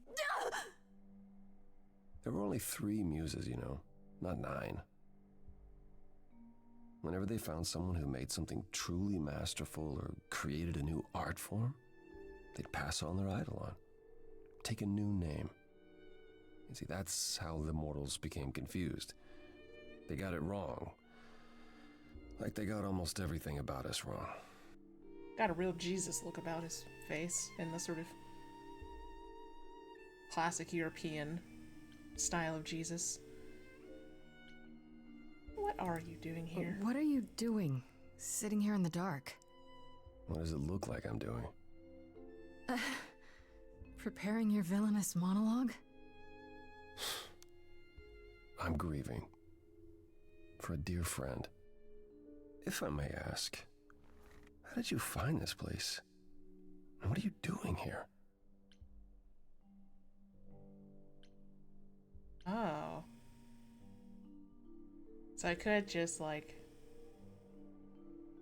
There were only 3 muses, you know, not 9. Whenever they found someone who made something truly masterful or created a new art form, they'd pass on their eidolon, take a new name. You see, that's how the mortals became confused. They got it wrong. Like they got almost everything about us wrong. Got a real Jesus look about his face in the sort of classic European style of Jesus. What are you doing here? What are you doing? Sitting here in the dark? What does it look like I'm doing? Preparing your villainous monologue? I'm grieving. For a dear friend. If I may ask, how did you find this place? And what are you doing here? Oh. So I could just, like,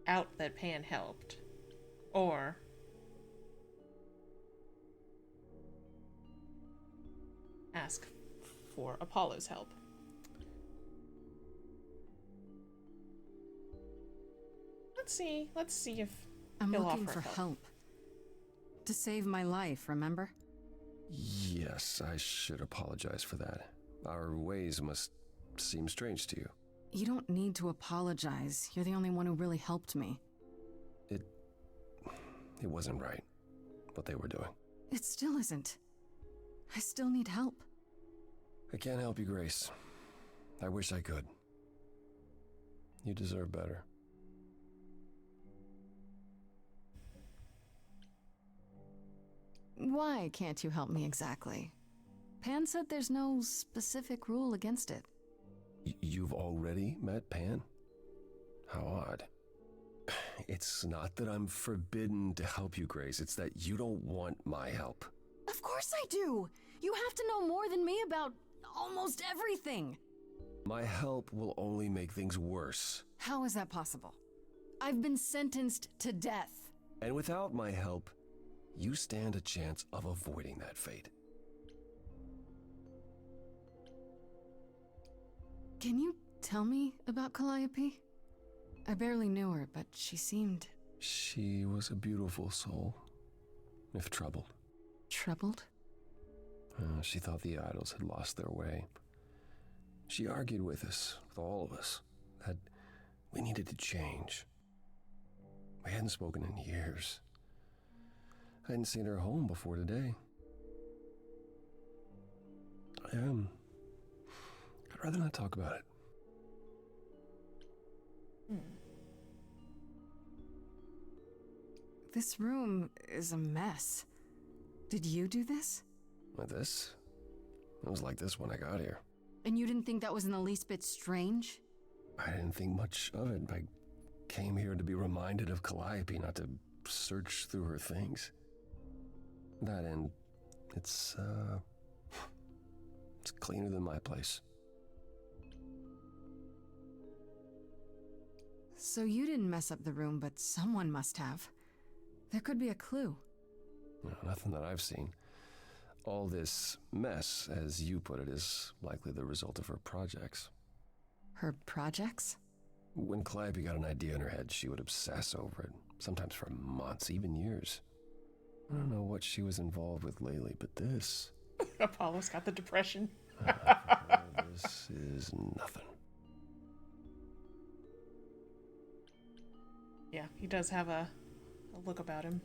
out that Pan helped. Or ask for Apollo's help. Let's see if I'm he'll looking offer for help. To save my life, remember? Yes, I should apologize for that. Our ways must seem strange to you. You don't need to apologize. You're the only one who really helped me. It wasn't right, what they were doing. It still isn't. I still need help. I can't help you, Grace. I wish I could. You deserve better. Why can't you help me exactly? Pan said there's no specific rule against it. You've already met Pan? How odd. It's not that I'm forbidden to help you, Grace. It's that you don't want my help. Of course I do! You have to know more than me about almost everything! My help will only make things worse. How is that possible? I've been sentenced to death. And without my help, you stand a chance of avoiding that fate. Can you tell me about Calliope? I barely knew her, but she seemed... She was a beautiful soul, if troubled. Troubled? She thought the idols had lost their way. She argued with us, with all of us, that we needed to change. We hadn't spoken in years. I hadn't seen her home before today. I'd rather not talk about it. This room is a mess. Did you do this? With this? It was like this when I got here. And you didn't think that was in the least bit strange? I didn't think much of it. I came here to be reminded of Calliope, not to search through her things. That and it's cleaner than my place. So you didn't mess up the room, but someone must have. There could be a clue. No, nothing that I've seen. All this mess, as you put it, is likely the result of her projects. Her projects? When Calliope got an idea in her head, she would obsess over it, sometimes for months, even years. I don't know what she was involved with lately, but this... Apollo's got the depression. This is nothing. Yeah, he does have a look about him.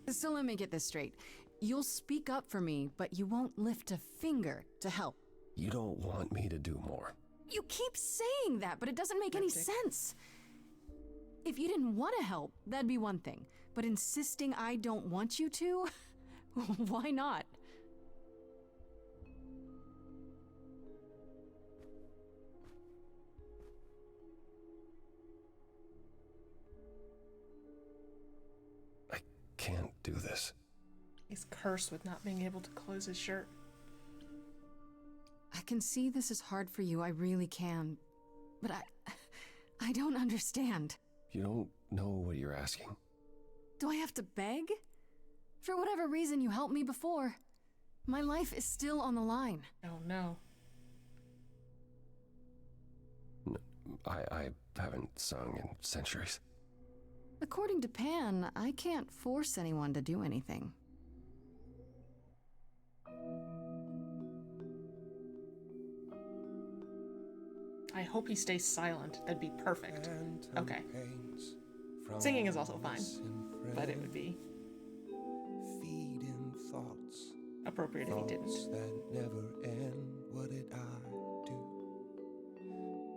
So let me get this straight. You'll speak up for me, but you won't lift a finger to help. You don't want me to do more. You keep saying that, but it doesn't make any sense. If you didn't want to help, that'd be one thing. But insisting I don't want you to? Why not? I can't do this. He's cursed with not being able to close his shirt. I can see this is hard for you, I really can. But I don't understand. You don't know what you're asking. Do I have to beg? For whatever reason you helped me before. My life is still on the line. Oh no. I haven't sung in centuries. According to Pan, I can't force anyone to do anything. I hope he stays silent. That'd be perfect. Okay. Singing is also fine, but it would be appropriate if he didn't. That never end. What did I do?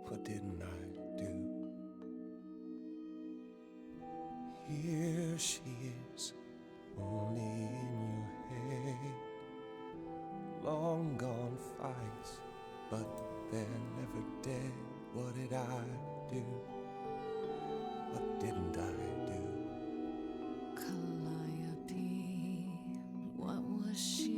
What didn't I do? Here she is, only in your head. Long gone fights, but they're never dead. What did I do? What didn't I do? Calliope, what was she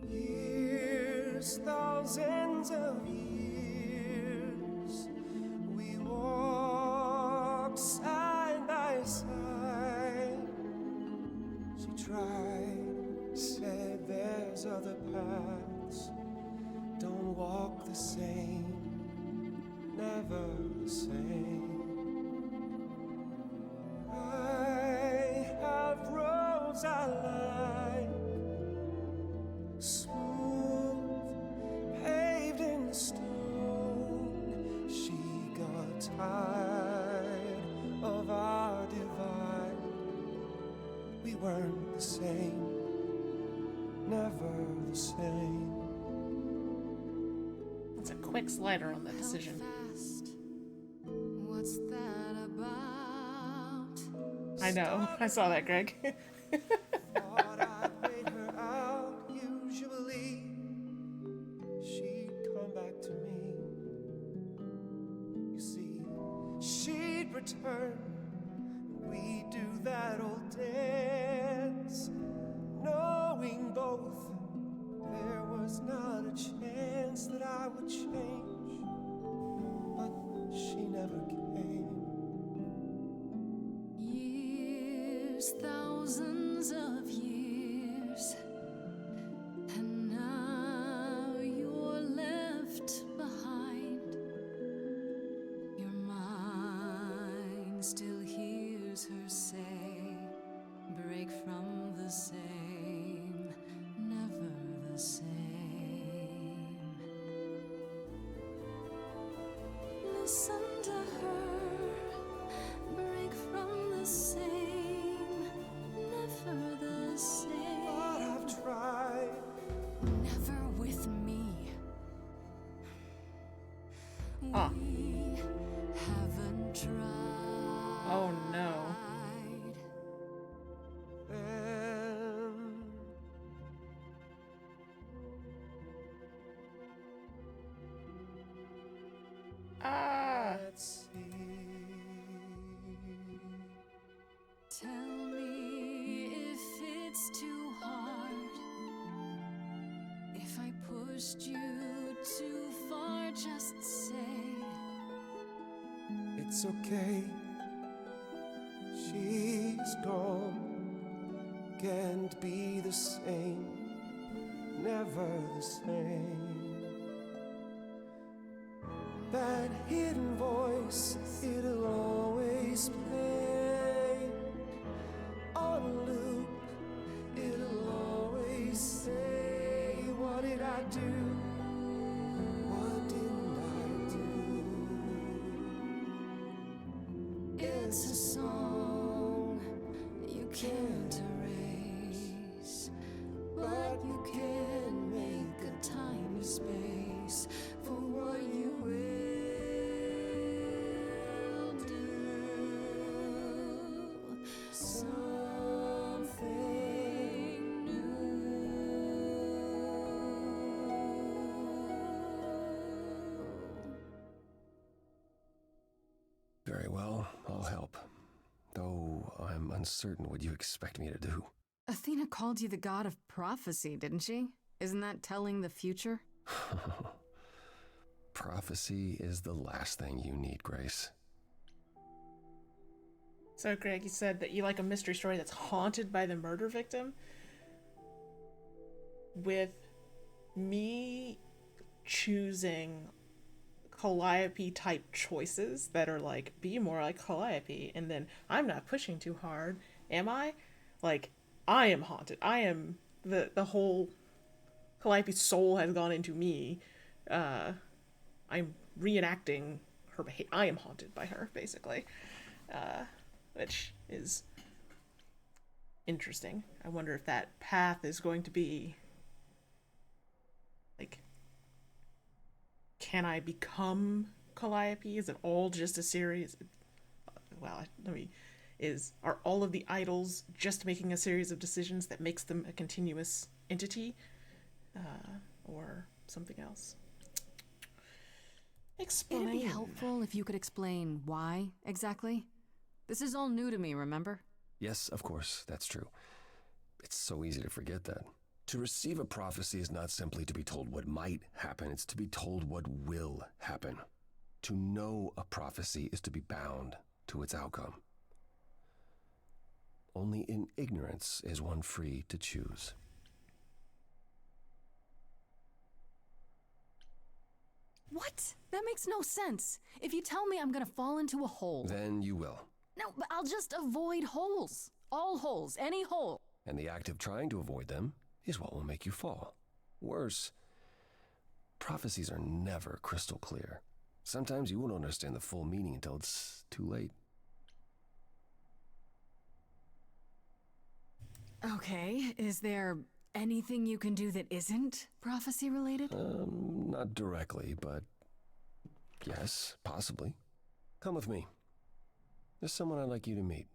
to you? Years, thousands of years, we walked side by side. She tried, said there's other paths. Don't walk the same, never the same. I have roads I like, smooth, paved in stone. She got tired of our divide. We weren't the same, never the same. It's a quick slider on the decision. What's that about? I know. I saw that, Greg. Thought I'd wait her out. Usually, she'd come back to me. You see, she'd return. We'd do that old dance, knowing both there was not a chance that I would change. But she never came. Years, thousands of years, and now you're left behind. Your mind still hears her say, break from the same, never the same. Listen to her, break from the same, never the same. But I've tried. Never with me. Ah. We haven't tried. Oh no. Ah. Let's see. Tell me if it's too hard. If I pushed you too far, just say It's okay. She's gone. Can't be the same. Never the same. That hidden voice, it'll always play on a loop. It'll always say, what did I do? What didn't I do? it's a song you can't erase, but you can make a tiny space for what you will do. Something new. Very well, I'll help. Though I'm uncertain what you expect me to do. Athena called you the god of prophecy, didn't she? Isn't that telling the future? Prophecy is the last thing you need, Grace. So, Greg, you said that you like a mystery story that's haunted by the murder victim. With me choosing Calliope type choices that are like, be more like Calliope, and then I'm not pushing too hard, am I? Like, I am haunted. I am the whole Calliope's soul has gone into me. I'm reenacting her behavior. I am haunted by her, basically, which is interesting. I wonder if that path is going to be like, can I become Calliope? Is it all just a series? Well, are all of the idols just making a series of decisions that makes them a continuous entity, or something else? Explain. It'd be helpful if you could explain why exactly. This is all new to me, remember? Yes, of course, that's true. It's so easy to forget that. To receive a prophecy is not simply to be told what might happen, it's to be told what will happen. To know a prophecy is to be bound to its outcome. Only in ignorance is one free to choose. What? That makes no sense. If you tell me I'm gonna fall into a hole... Then you will. No, but I'll just avoid holes. All holes, any hole. And the act of trying to avoid them is what will make you fall. Worse, prophecies are never crystal clear. Sometimes you won't understand the full meaning until it's too late. Okay, is there anything you can do that isn't prophecy related? Not directly, but yes, possibly. Come with me. There's someone I'd like you to meet.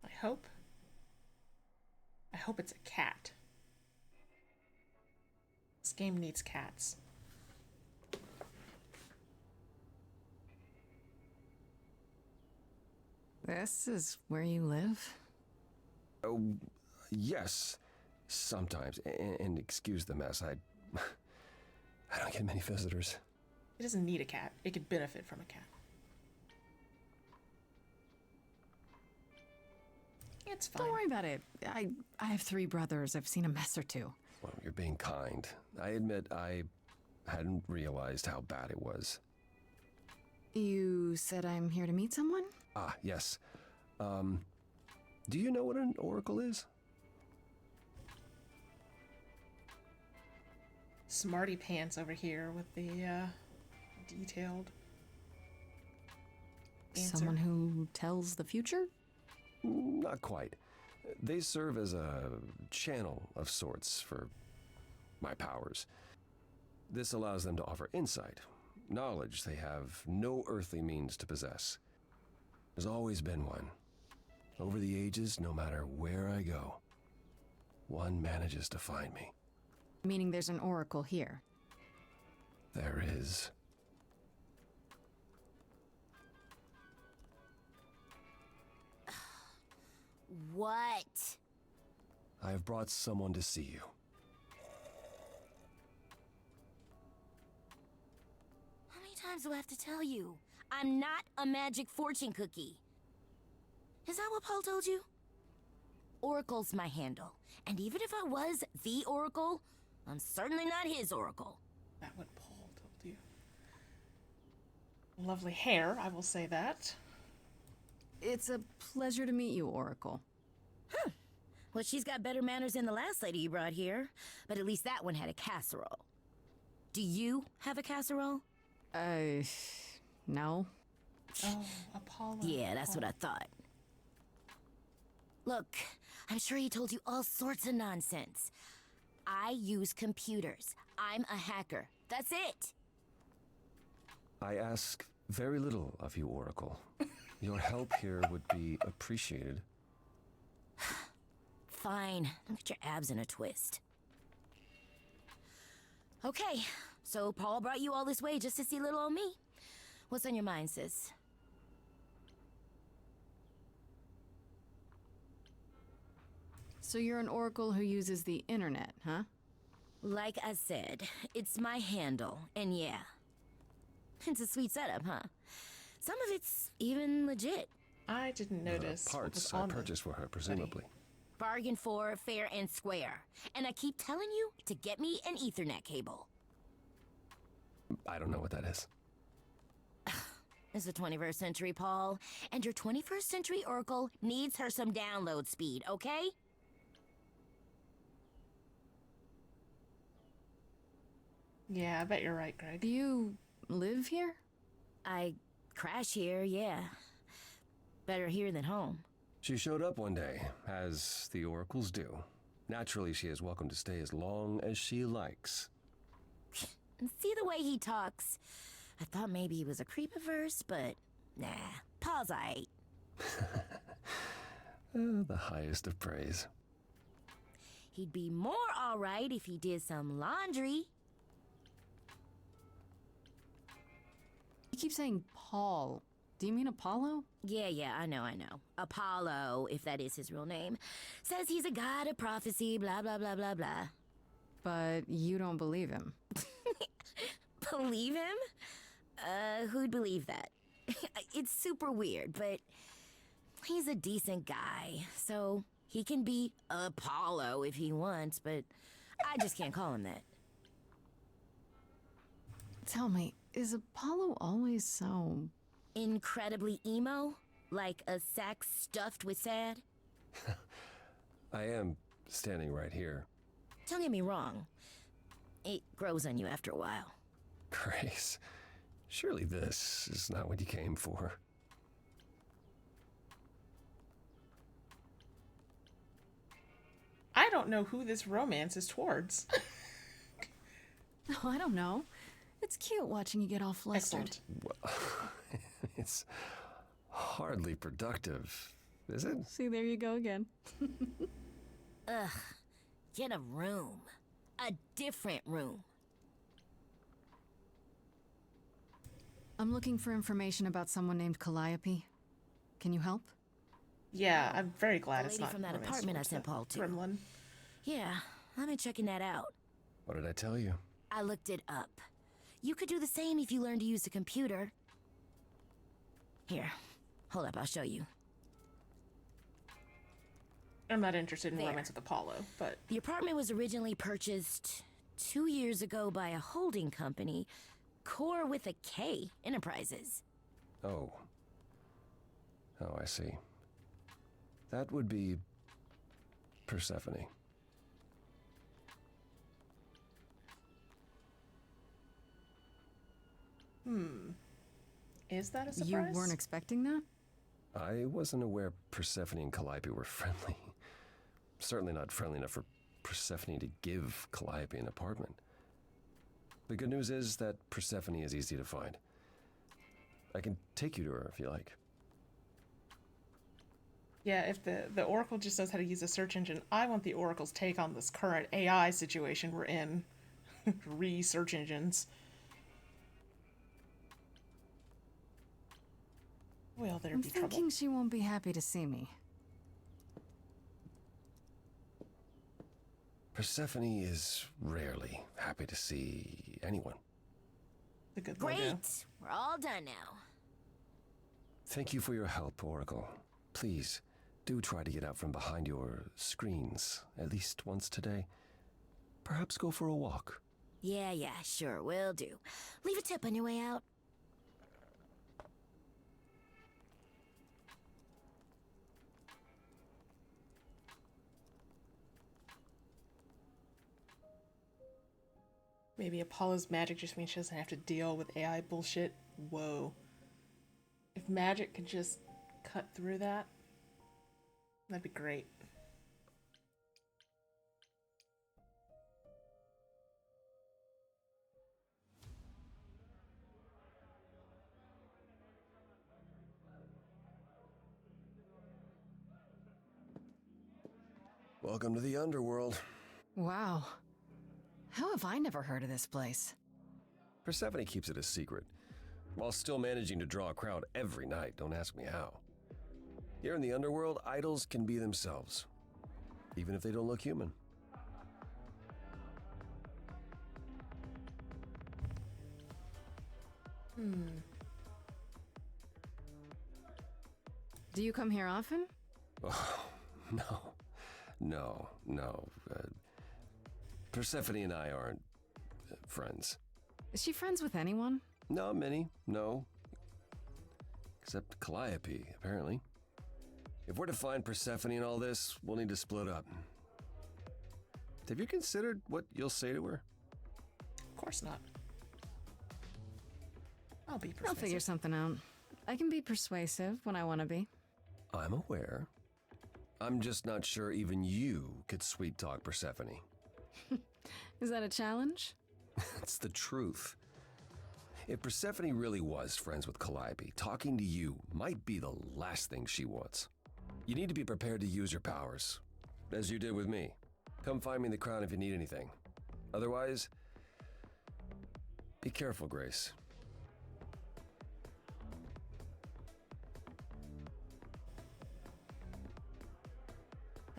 I hope it's a cat. This game needs cats. This is where you live? Oh, yes, sometimes. And excuse the mess, I don't get many visitors. It doesn't need a cat. It could benefit from a cat. It's fine. Don't worry about it. I have 3 brothers. I've seen a mess or two. Well, you're being kind. I admit I hadn't realized how bad it was. You said I'm here to meet someone? Ah, yes. Do you know what an oracle is? Smarty pants over here with the detailed answer. Someone who tells the future? Not quite. They serve as a channel of sorts for my powers. This allows them to offer insight, knowledge they have no earthly means to possess. There's always been one. Over the ages, no matter where I go, one manages to find me. Meaning there's an oracle here. There is. What? I have brought someone to see you. How many times do I have to tell you? I'm not a magic fortune cookie. Is that what Paul told you? Oracle's my handle. And even if I was the Oracle, I'm certainly not his Oracle. That what Paul told you. Lovely hair, I will say that. It's a pleasure to meet you, Oracle. Huh. Well, she's got better manners than the last lady you brought here. But at least that one had a casserole. Do you have a casserole? No. Oh, Apollo. Yeah, that's what I thought. Look, I'm sure he told you all sorts of nonsense. I use computers. I'm a hacker. That's it. I ask very little of you, Oracle. Your help here would be appreciated. Fine. Don't get your abs in a twist. Okay, so Paul brought you all this way just to see little old me. What's on your mind, sis? So you're an oracle who uses the internet, huh? Like I said, it's my handle, and yeah. It's a sweet setup, huh? Some of it's even legit. I didn't notice. Parts I purchased for her, presumably. Bargain for, fair and square. And I keep telling you to get me an Ethernet cable. I don't know what that is. It's the 21st century, Paul. And your 21st century Oracle needs her some download speed, okay? Yeah, I bet you're right, Greg. Do you live here? I crash here, yeah. Better here than home. She showed up one day, as the oracles do. Naturally, she is welcome to stay as long as she likes. And see the way he talks. I thought maybe he was a creepiverse, but nah, Paul's aight. The highest of praise. He'd be more alright if he did some laundry. You keep saying Paul. Do you mean Apollo? Yeah, I know. Apollo, if that is his real name, says he's a god of prophecy, blah, blah, blah, blah, blah. But you don't believe him. Believe him? Who'd believe that? It's super weird, but he's a decent guy, so he can be Apollo if he wants, but I just can't call him that. Tell me, is Apollo always so... incredibly emo? Like a sack stuffed with sad? I am standing right here. Don't get me wrong. It grows on you after a while. Grace, surely this is not what you came for. I don't know who this romance is towards. Oh, I don't know. It's cute watching you get all flustered. Excellent. Well, it's hardly productive, is it? See, there you go again. Ugh. Get a room. A different room. I'm looking for information about someone named Calliope. Can you help? Yeah, I'm very glad The it's lady not from that romance apartment I towards sent that Paul to. Gremlin. Yeah, I've been checking that out. What did I tell you? I looked it up. You could do the same if you learned to use the computer. Here, hold up, I'll show you. I'm not interested in There. romance with Apollo, but The apartment was originally purchased 2 years ago by a holding company, Core with a K Enterprises. Oh, I see. That would be Persephone. is that a You surprise? weren't expecting that? I wasn't aware Persephone and Calliope were friendly. Certainly not friendly enough for Persephone to give Calliope an apartment. The good news is that Persephone is easy to find. I can take you to her if you like. Yeah, if the Oracle just knows how to use a search engine, I want the Oracle's take on this current AI situation we're in. Re-search engines. Will there I'm be thinking trouble? she won't be happy to see me. Persephone is rarely happy to see anyone. The good Great! logo. We're all done now. Thank you for your help, Oracle. Please, do try to get out from behind your screens at least once today. Perhaps go for a walk. Yeah, sure, will do. Leave a tip on your way out. Maybe Apollo's magic just means she doesn't have to deal with AI bullshit. Whoa. If magic could just cut through that, that'd be great. Welcome to the underworld. Wow. How have I never heard of this place? Persephone keeps it a secret, while still managing to draw a crowd every night. Don't ask me how. Here in the underworld, idols can be themselves, even if they don't look human. Do you come here often? Oh, no. No. Persephone and I aren't friends. Is she friends with anyone? No, Minnie, no. Except Calliope, apparently. If we're to find Persephone in all this, we'll need to split up. Have you considered what you'll say to her? Of course not. I'll be persuasive. I'll figure something out. I can be persuasive when I want to be. I'm aware. I'm just not sure even you could sweet talk Persephone. Is that a challenge? It's the truth. If Persephone really was friends with Calliope, talking to you might be the last thing she wants. You need to be prepared to use your powers, as you did with me. Come find me in the crown if you need anything. Otherwise, be careful, Grace.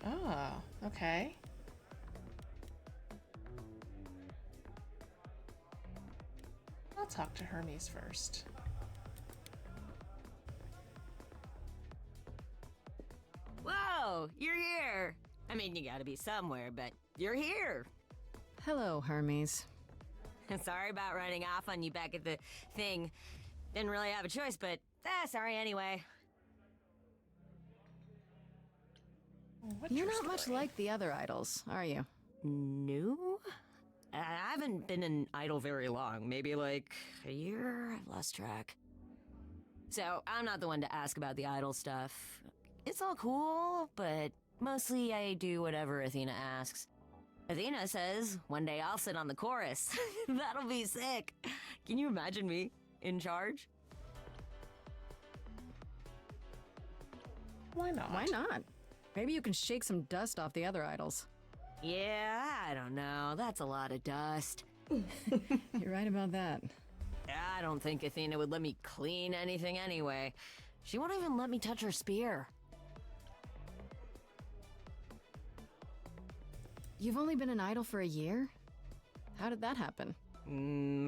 Oh, okay. I'll talk to Hermes first. Whoa, you're here. I mean, you gotta be somewhere, but you're here. Hello, Hermes. Sorry about running off on you back at the thing. Didn't really have a choice, but sorry anyway. You're not much like the other idols, are you? No? I haven't been an idol very long. Maybe like a year? I've lost track. So, I'm not the one to ask about the idol stuff. It's all cool, but mostly I do whatever Athena asks. Athena says one day I'll sit on the chorus. That'll be sick. Can you imagine me in charge? Why not? Why not? Maybe you can shake some dust off the other idols. Yeah, I don't know. That's a lot of dust. You're right about that. I don't think Athena would let me clean anything anyway. She won't even let me touch her spear. You've only been an idol for a year? How did that happen?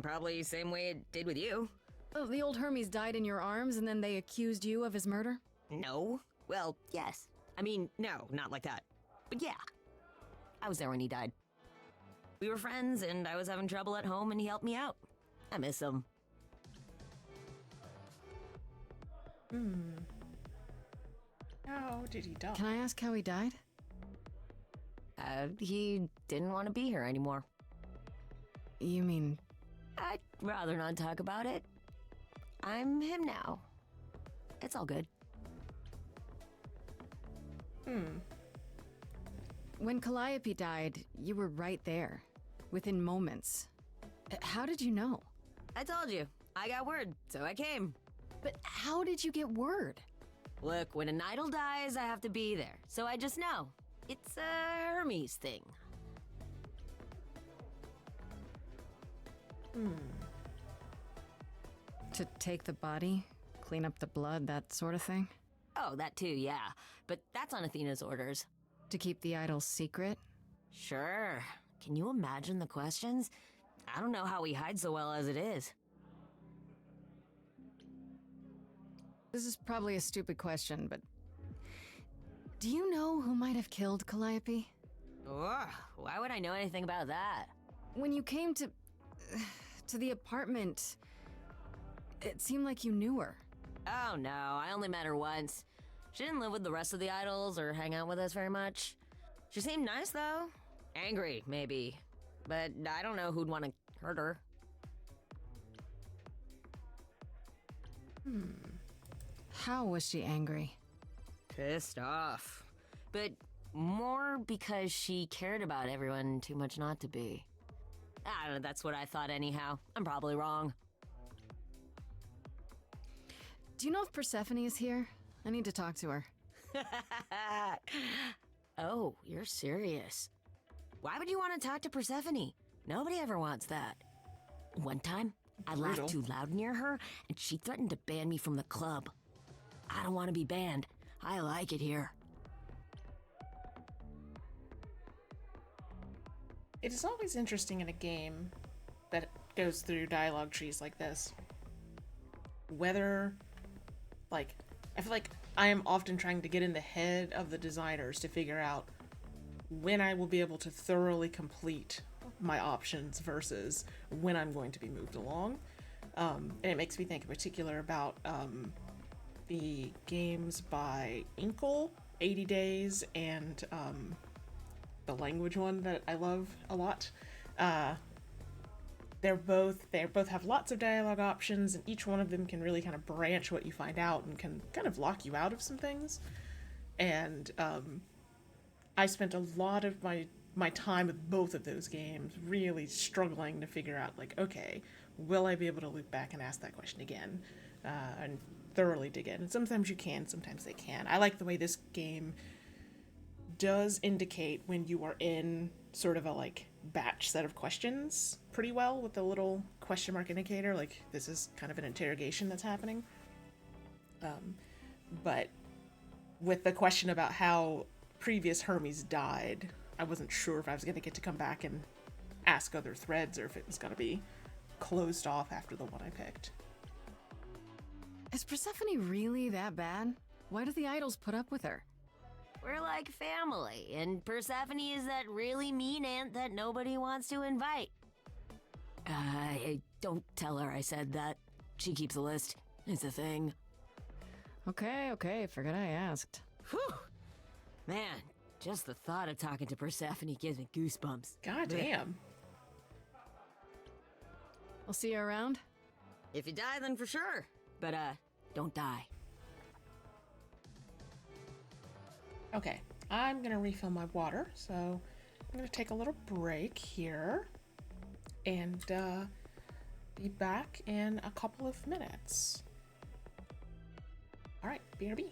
Probably same way it did with you. Oh, the old Hermes died in your arms and then they accused you of his murder? No. Well, yes. I mean, no, not like that. But yeah. I was there when he died. We were friends and I was having trouble at home and he helped me out. I miss him. How did he die? Can I ask how he died? He didn't want to be here anymore. You mean... I'd rather not talk about it. I'm him now. It's all good. When Calliope died, you were right there. Within moments. How did you know? I told you. I got word, so I came. But how did you get word? Look, when an idol dies, I have to be there. So I just know. It's a Hermes thing. To take the body, clean up the blood, that sort of thing? Oh, that too, yeah. But that's on Athena's orders. To keep the idol secret? Sure. Can you imagine the questions? I don't know how we hide so well as it is. This is probably a stupid question, but... do you know who might have killed Calliope? Ugh, why would I know anything about that? When you came to the apartment, it seemed like you knew her. Oh no, I only met her once. She didn't live with the rest of the idols or hang out with us very much. She seemed nice though. Angry, maybe. But I don't know who'd want to hurt her. How was she angry? Pissed off. But more because she cared about everyone too much not to be. I don't know, that's what I thought anyhow. I'm probably wrong. Do you know if Persephone is here? I need to talk to her. Oh, you're serious. Why would you want to talk to Persephone? Nobody ever wants that. One time, I laughed too loud near her, and she threatened to ban me from the club. I don't want to be banned. I like it here. It is always interesting in a game that goes through dialogue trees like this. Whether, like, I feel like I am often trying to get in the head of the designers to figure out when I will be able to thoroughly complete my options versus when I'm going to be moved along. And it makes me think in particular about the games by Inkle, 80 Days, and the language one that I love a lot. They both have lots of dialogue options, and each one of them can really kind of branch what you find out and can kind of lock you out of some things. And I spent a lot of my time with both of those games really struggling to figure out, like, okay, will I be able to loop back and ask that question again and thoroughly dig in? And sometimes you can, sometimes they can. I like the way this game does indicate when you are in sort of a like batch set of questions pretty well with the little question mark indicator, like this is kind of an interrogation that's happening. But with the question about how previous Hermes died, I wasn't sure if I was going to get to come back and ask other threads or if it was going to be closed off after the one I picked. Is Persephone really that bad? Why do the idols put up with her? We're like family, and Persephone is that really mean aunt that nobody wants to invite. Don't tell her I said that. She keeps a list. It's a thing. Okay, forgot I asked. Whew! Man, just the thought of talking to Persephone gives me goosebumps. God damn. I'll see you around. If you die, then for sure. But, don't die. Okay, I'm gonna refill my water, so I'm gonna take a little break here and be back in a couple of minutes. All right, BRB.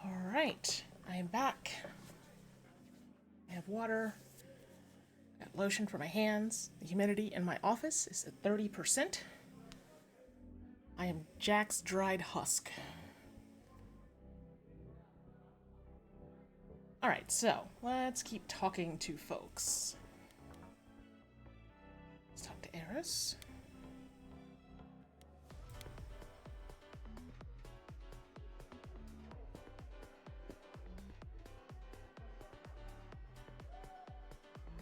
Alright, I am back. I have water. I got lotion for my hands. The humidity in my office is at 30%. I am Jack's dried husk. Alright, so let's keep talking to folks. Let's talk to Eris.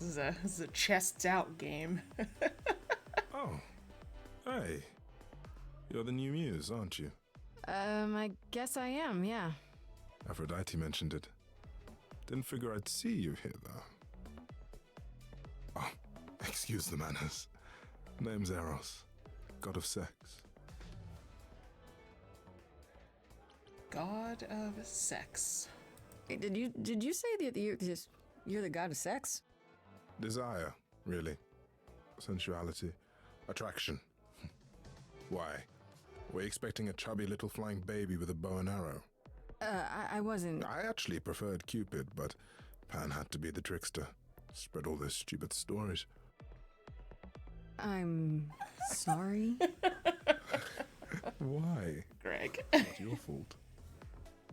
This is a chests out game. Oh, hey. You're the new muse, aren't you? I guess I am, yeah. Aphrodite mentioned it. Didn't figure I'd see you here, though. Oh, excuse the manners. Name's Eros, god of sex. God of sex. Hey, did you say that you're the god of sex? Desire, really. Sensuality. Attraction. Why? Were you expecting a chubby little flying baby with a bow and arrow? I wasn't... I actually preferred Cupid, but Pan had to be the trickster. Spread all those stupid stories. I'm sorry. Why? Greg. Not your fault.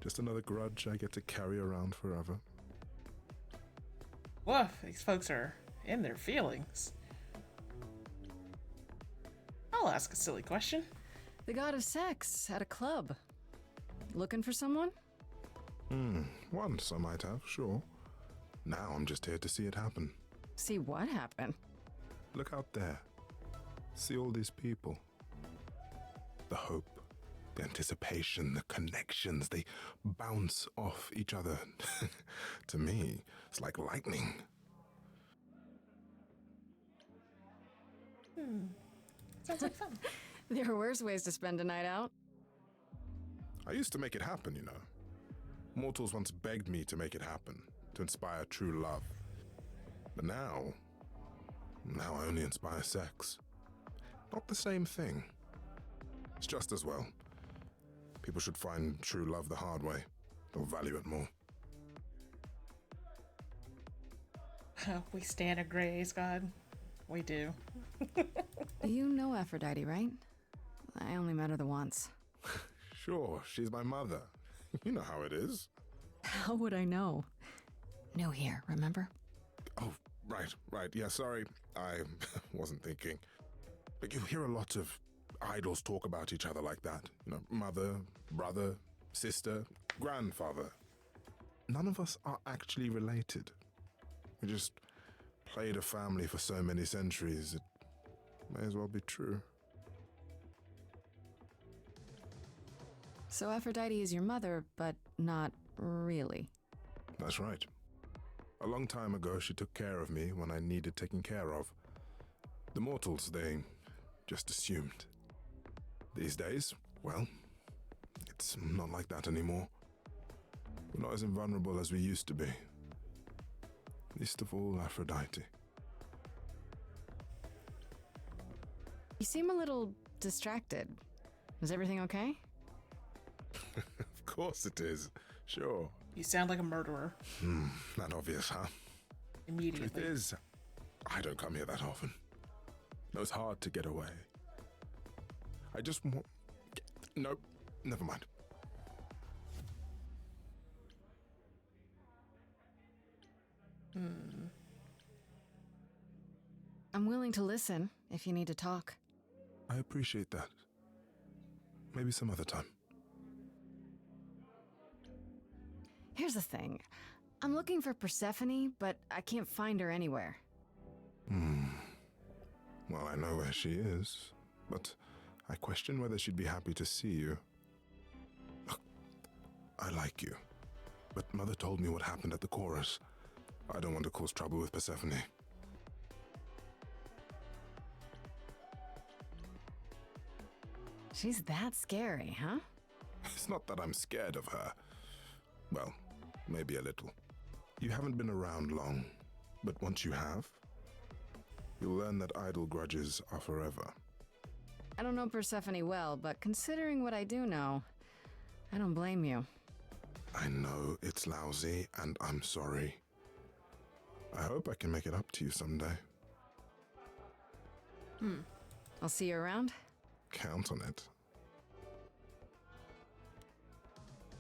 Just another grudge I get to carry around forever. Woof, these folks are in their feelings. I'll ask a silly question. The god of sex at a club. Looking for someone? Once I might have, sure. Now I'm just here to see it happen. See what happen? Look out there. See all these people. The hope, the anticipation, the connections, they bounce off each other. To me, it's like lightning. Sounds like fun. There are worse ways to spend a night out. I used to make it happen, you know. Mortals once begged me to make it happen, to inspire true love. But now I only inspire sex. Not the same thing. It's just as well. People should find true love the hard way. They'll value it more. We stand a grace, God. We do. You know Aphrodite, right? I only met her the once. Sure, she's my mother. You know how it is. How would I know? New here, remember? Oh, right. Yeah, sorry. I wasn't thinking. But you hear a lot of idols talk about each other like that. You know, mother, brother, sister, grandfather. None of us are actually related. We just played a family for so many centuries, it may as well be true. So Aphrodite is your mother, but not really. That's right. A long time ago, she took care of me when I needed taking care of. The mortals, they just assumed. These days, well, it's not like that anymore. We're not as invulnerable as we used to be. Least of all, Aphrodite. You seem a little distracted. Is everything okay? Of course it is. Sure. You sound like a murderer. That obvious, huh? Immediately. Truth is, I don't come here that often. No, it's hard to get away. I just want... Nope, never mind. I'm willing to listen if you need to talk. I appreciate that. Maybe some other time. Here's the thing. I'm looking for Persephone, but I can't find her anywhere. Well, I know where she is, but I question whether she'd be happy to see you. Look, I like you, but Mother told me what happened at the chorus. I don't want to cause trouble with Persephone. She's that scary, huh? It's not that I'm scared of her. Well, maybe a little. You haven't been around long, but once you have, you'll learn that idle grudges are forever. I don't know Persephone well, but considering what I do know, I don't blame you. I know it's lousy, and I'm sorry. I hope I can make it up to you someday. I'll see you around. Count on it.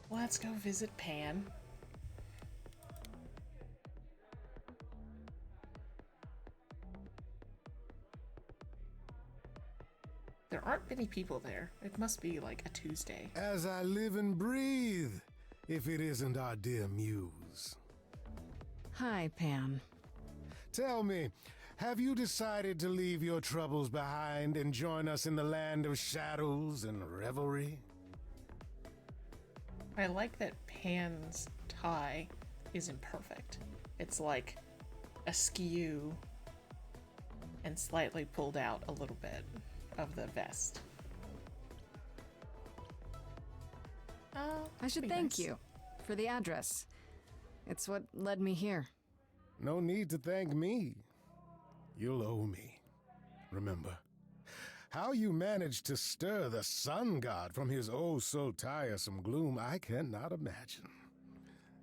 Let's go visit Pan. There aren't many people there. It must be like a Tuesday. As I live and breathe, if it isn't our dear muse. Hi, Pan. Tell me, have you decided to leave your troubles behind and join us in the land of shadows and revelry? I like that Pan's tie is imperfect. It's like askew and slightly pulled out a little bit of the vest. I should thank you for the address. It's what led me here. No need to thank me. You'll owe me. Remember, how you managed to stir the sun god from his oh so tiresome gloom, I cannot imagine.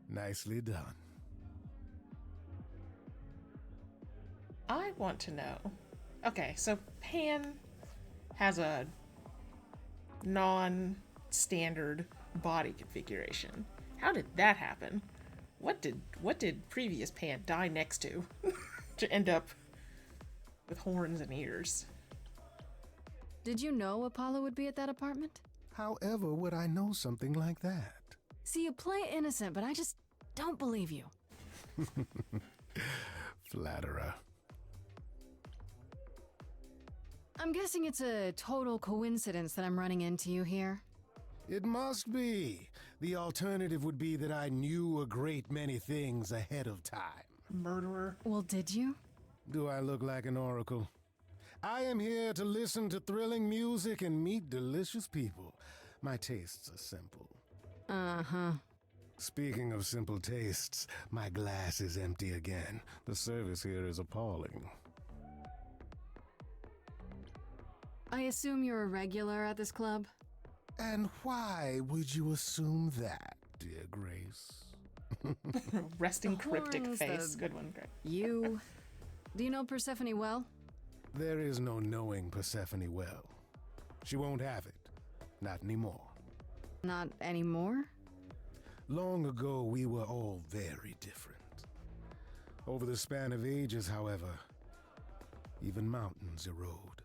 Nicely done. I want to know. Okay, so Pan has a non-standard body configuration. How did that happen? What did previous Pan die next to to end up with horns and ears? Did you know Apollo would be at that apartment? However would I know something like that? See, you play innocent, but I just don't believe you. Flatterer. I'm guessing it's a total coincidence that I'm running into you here. It must be. The alternative would be that I knew a great many things ahead of time. Murderer. Well, did you? Do I look like an oracle? I am here to listen to thrilling music and meet delicious people. My tastes are simple. Uh-huh. Speaking of simple tastes, my glass is empty again. The service here is appalling. I assume you're a regular at this club? And why would you assume that, dear Grace? Resting cryptic horns, face. Good one, Greg. You... Do you know Persephone well? There is no knowing Persephone well. She won't have it. Not anymore. Not anymore? Long ago, we were all very different. Over the span of ages, however, even mountains erode.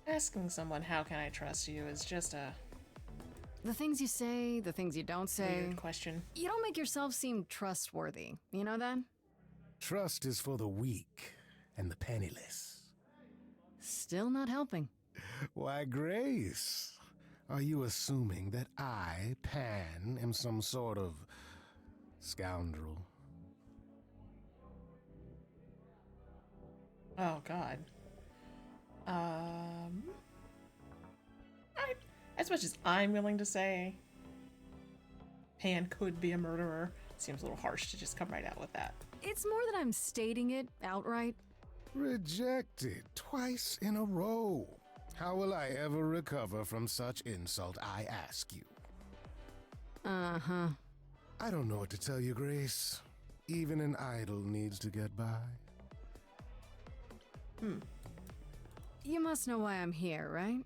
Asking someone how can I trust you is just a The things you say, the things you don't say. weird question. You don't make yourself seem trustworthy. You know that? Trust is for the weak and the penniless. Still not helping. Why, Grace, are you assuming that I, Pan, am some sort of scoundrel? Oh God. As much as I'm willing to say Pan could be a murderer, it seems a little harsh to just come right out with that. It's more that I'm stating it outright. Rejected twice in a row. How will I ever recover from such insult, I ask you? Uh-huh. I don't know what to tell you, Grace. Even an idol needs to get by. You must know why I'm here, right?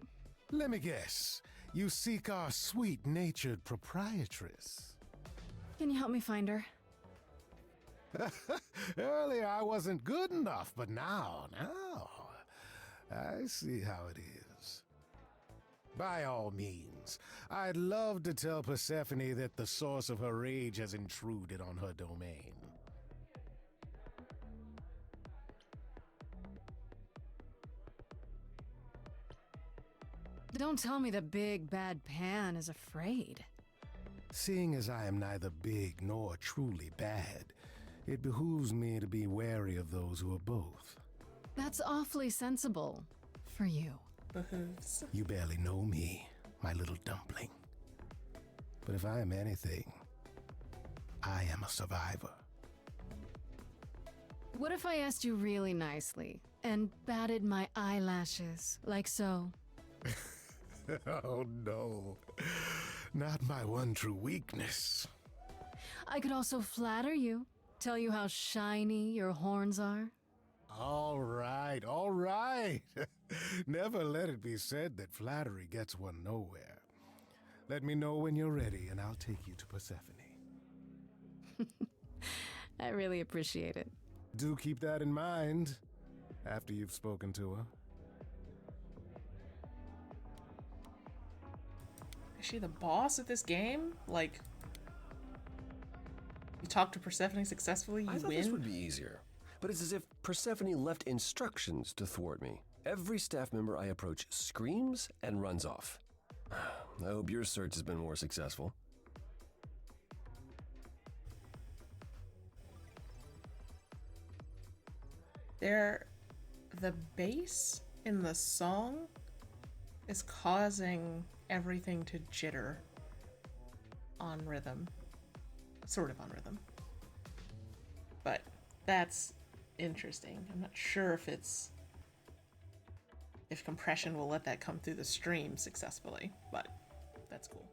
Let me guess. You seek our sweet-natured proprietress. Can you help me find her? Earlier I wasn't good enough, but now, I see how it is. By all means, I'd love to tell Persephone that the source of her rage has intruded on her domain. Don't tell me the big bad Pan is afraid. Seeing as I am neither big nor truly bad, it behooves me to be wary of those who are both. That's awfully sensible. For you. Behooves. You barely know me, my little dumpling. But if I am anything, I am a survivor. What if I asked you really nicely and batted my eyelashes, like so? Oh no, not my one true weakness. I could also flatter you, tell you how shiny your horns are. All right, all right. Never let it be said that flattery gets one nowhere. Let me know when you're ready and I'll take you to Persephone. I really appreciate it. Do keep that in mind after you've spoken to her. Is she the boss of this game? Like, talk to Persephone successfully, you I thought win. this would be easier, but it's as if Persephone left instructions to thwart me. Every staff member I approach screams and runs off. I hope your search has been more successful. The bass in the song is causing everything to jitter on rhythm. Sort of on rhythm. But that's interesting. I'm not sure if compression will let that come through the stream successfully, but that's cool.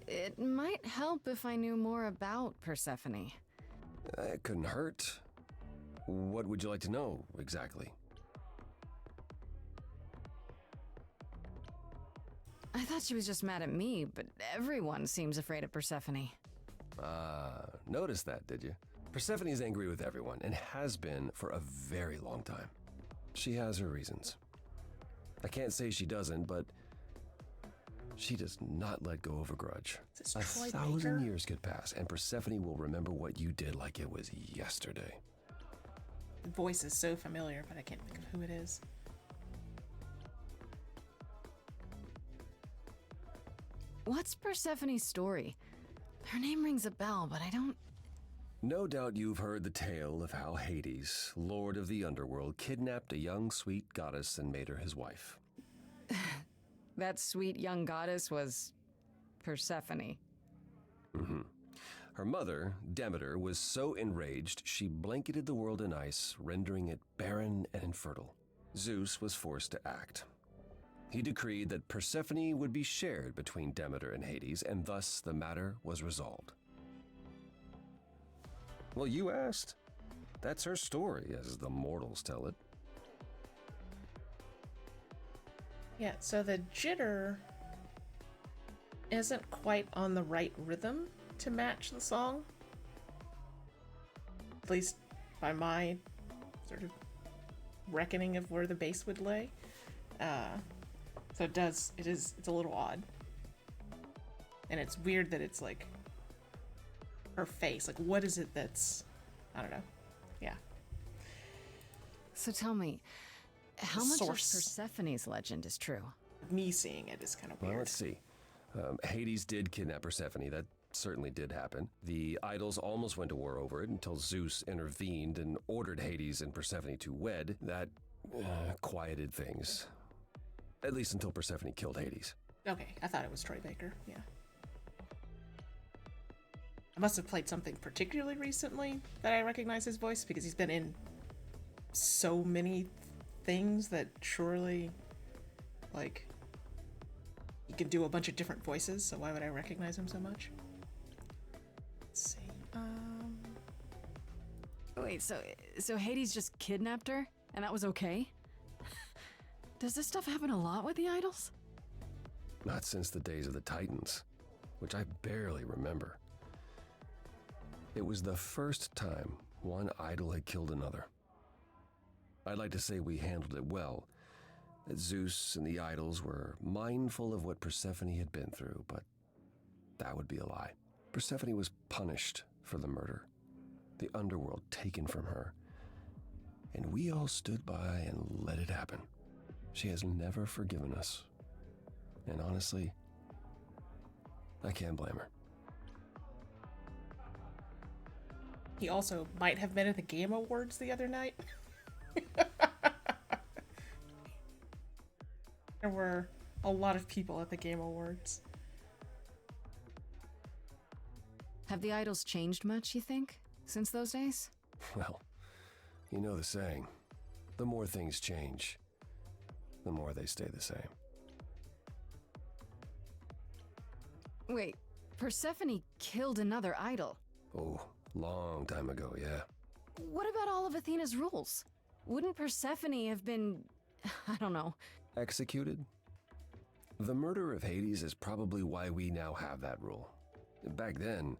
It might help if I knew more about Persephone. It couldn't hurt. What would you like to know, exactly? I thought she was just mad at me, but everyone seems afraid of Persephone. Noticed that, did you? Persephone's angry with everyone, and has been for a very long time. She has her reasons. I can't say she doesn't, but she does not let go of a grudge. Is this 1,000 Baker? years could pass, and Persephone will remember what you did like it was yesterday. The voice is so familiar, but I can't think of who it is. What's Persephone's story? Her name rings a bell, but I don't... No doubt you've heard the tale of how Hades, lord of the underworld, kidnapped a young sweet goddess and made her his wife. That sweet young goddess was Persephone. Mm-hmm. Her mother, Demeter, was so enraged she blanketed the world in ice, rendering it barren and infertile. Zeus was forced to act. He decreed that Persephone would be shared between Demeter and Hades, and thus the matter was resolved. Well, you asked. That's her story, as the mortals tell it. Yeah, so the jitter isn't quite on the right rhythm to match the song. At least by my sort of reckoning of where the bass would lay. So it's a little odd. And it's weird that it's like her face. Like, what is it that's, I don't know. Yeah. So tell me, how much of Source. Persephone's legend is true? Me seeing it is kind of weird. Well, let's see. Hades did kidnap Persephone. That certainly did happen. The idols almost went to war over it until Zeus intervened and ordered Hades and Persephone to wed. That quieted things. At least until Persephone killed Hades. Okay, I thought it was Troy Baker. Yeah. I must have played something particularly recently that I recognize his voice, because he's been in so many things that surely, like, he can do a bunch of different voices, so why would I recognize him so much? Let's see. Wait, so Hades just kidnapped her, and that was okay? Does this stuff happen a lot with the idols? Not since the days of the Titans, which I barely remember. It was the first time one idol had killed another. I'd like to say we handled it well, that Zeus and the idols were mindful of what Persephone had been through, but that would be a lie. Persephone was punished for the murder, the underworld taken from her, and we all stood by and let it happen. She has never forgiven us, and honestly, I can't blame her. He also might have been at the Game Awards the other night. There were a lot of people at the Game Awards. Have the idols changed much, you think, since those days? Well, you know the saying, the more things change, the more they stay the same. Wait, Persephone killed another idol. Oh, long time ago, yeah. What about all of Athena's rules? Wouldn't Persephone have been, I don't know, Executed? The murder of Hades is probably why we now have that rule. Back then,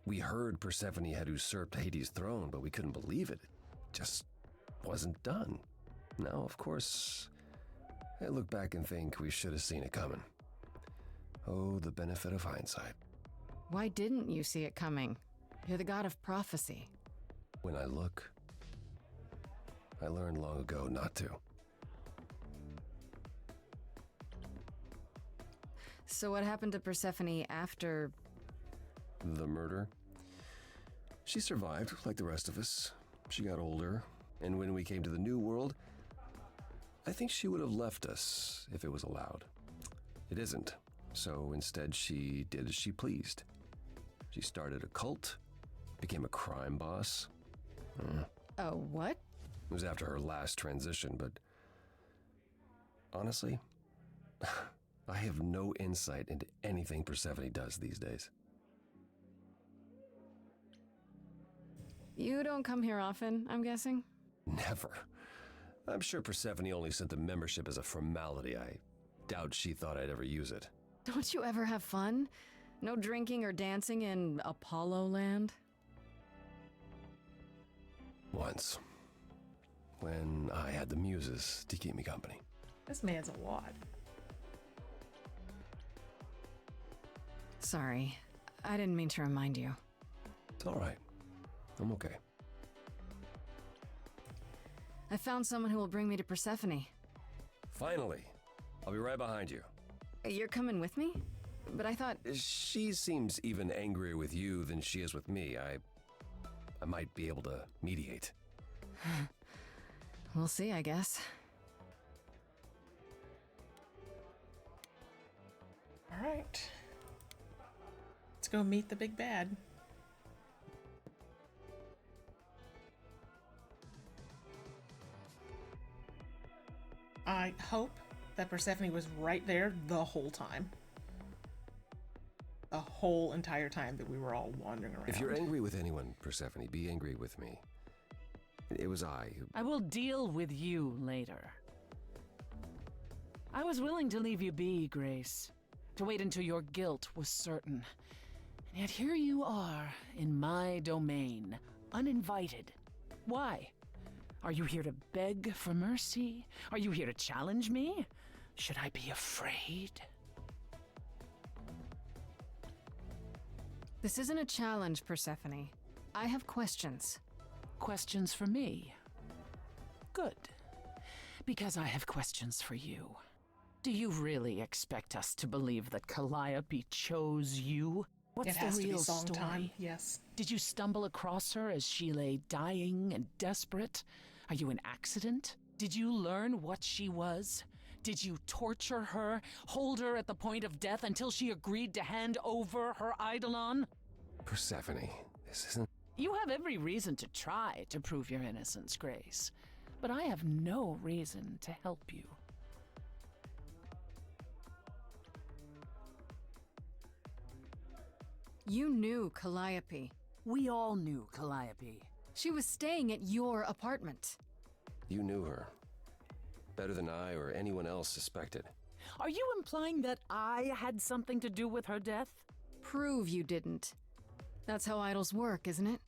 we heard Persephone had usurped Hades' throne, but we couldn't believe it. It just wasn't done. Now, of course, I look back and think we should have seen it coming. Oh, the benefit of hindsight. Why didn't you see it coming? You're the god of prophecy. When I look, I learned long ago not to. So what happened to Persephone after... The murder? She survived, like the rest of us. She got older, and when we came to the New World, I think she would have left us if it was allowed. It isn't, so instead she did as she pleased. She started a cult, became a crime boss. Oh, what? It was after her last transition, but honestly, I have no insight into anything Persephone does these days. You don't come here often, I'm guessing? Never. I'm sure Persephone only sent the membership as a formality. I doubt she thought I'd ever use it. Don't you ever have fun? No drinking or dancing in Apollo Land? Once. When I had the muses to keep me company. This man's a wad. Sorry. I didn't mean to remind you. It's all right. I'm okay. I found someone who will bring me to Persephone. Finally. I'll be right behind you. You're coming with me? But I thought... She seems even angrier with you than she is with me. I might be able to mediate. We'll see, I guess. All right. Let's go meet the big bad. I hope that Persephone was right there the whole time. The whole entire time that we were all wandering around. If you're angry with anyone, Persephone, be angry with me. It was I who... I will deal with you later. I was willing to leave you be, Grace. To wait until your guilt was certain. And yet here you are, in my domain, uninvited. Why? Are you here to beg for mercy? Are you here to challenge me? Should I be afraid? This isn't a challenge, Persephone. I have questions. Questions for me? Good. Because I have questions for you. Do you really expect us to believe that Calliope chose you? What's it has the real to be song story? Time. Yes. Did you stumble across her as she lay dying and desperate? Are you an accident? Did you learn what she was? Did you torture her, hold her at the point of death until she agreed to hand over her eidolon? Persephone, this isn't... You have every reason to try to prove your innocence, Grace. But I have no reason to help you. You knew Calliope. We all knew Calliope. She was staying at your apartment. You knew her. Better than I or anyone else suspected. Are you implying that I had something to do with her death? Prove you didn't. That's how idols work, isn't it?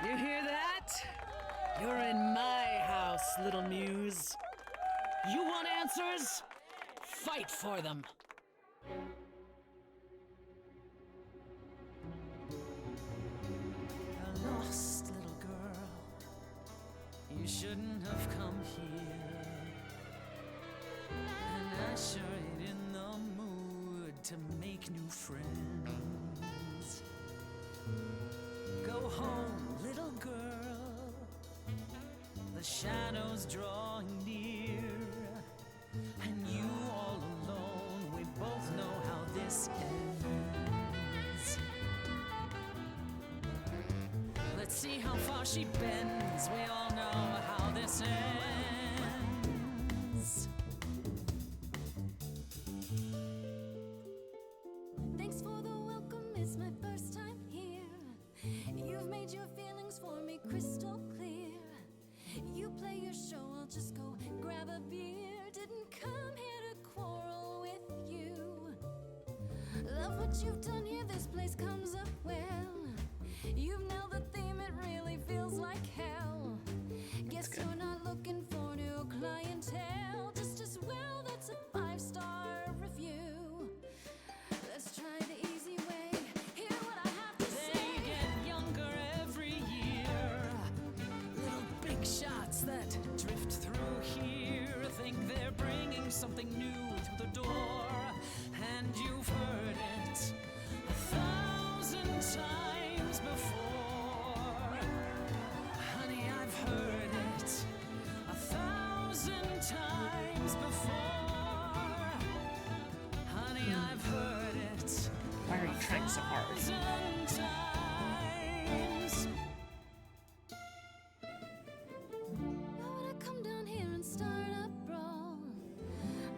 You hear that? You're in my house, little muse. You want answers? Fight for them. A lost little girl. You shouldn't have come here. And I sure ain't in the mood to make new friends. Go home, little girl. The shadows drawing near, and you all alone. We both know how this ends. Let's see how far she bends. We all know how this ends. Thanks for the welcome, it's my first time here. You've made your feelings for me crystal clear. You play your show, I'll just go grab a beer. Didn't come here to quarrel with what you've done here, this place comes up well. You've nailed the theme, it really feels like hell. Guess you're not looking for new clientele. Just as well, that's a 5-star review. Let's try the easy way. Hear what I have to say. They get younger every year. Little big shots that drift through here think they're bringing something new through the door. And you've heard it 1,000 times before. Honey, I've heard it 1,000 times before. Honey, I've heard it. Why are you trying so hard? 1,000 times. Why would I come down here and start a brawl?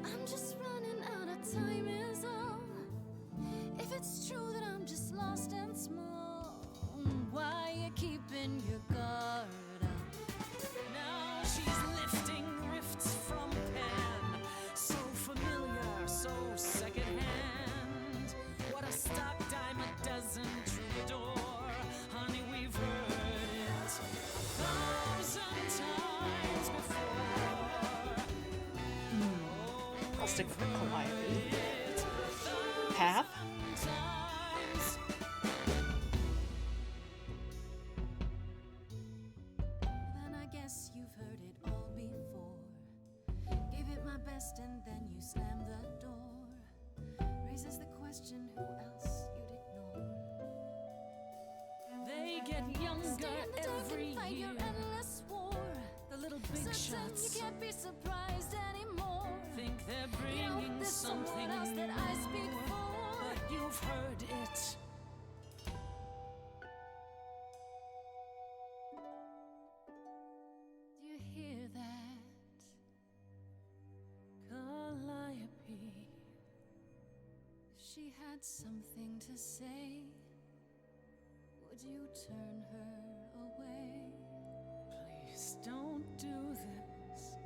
I'm just running out of time is all. If it's true that I'm just lost and small, why you keeping your guard up? Now she's lifting rifts from Pan. So familiar, so secondhand. What a stock dime a dozen troubadour. Honey, we've heard it 1,000 times before. I'll stick with the Calliope. Path? Times. Then I guess you've heard it all before. Gave it my best and then you slammed the door. Raises the question, who else you'd ignore? They get younger Stay in the dark every and fight year. your endless war. The little big Certain shots you can't be surprised anymore. think they're You know, bringing there's something someone else that I speak new. for. But you've heard it. Do you hear that? Calliope. If she had something to say, would you turn her away? Please don't do this.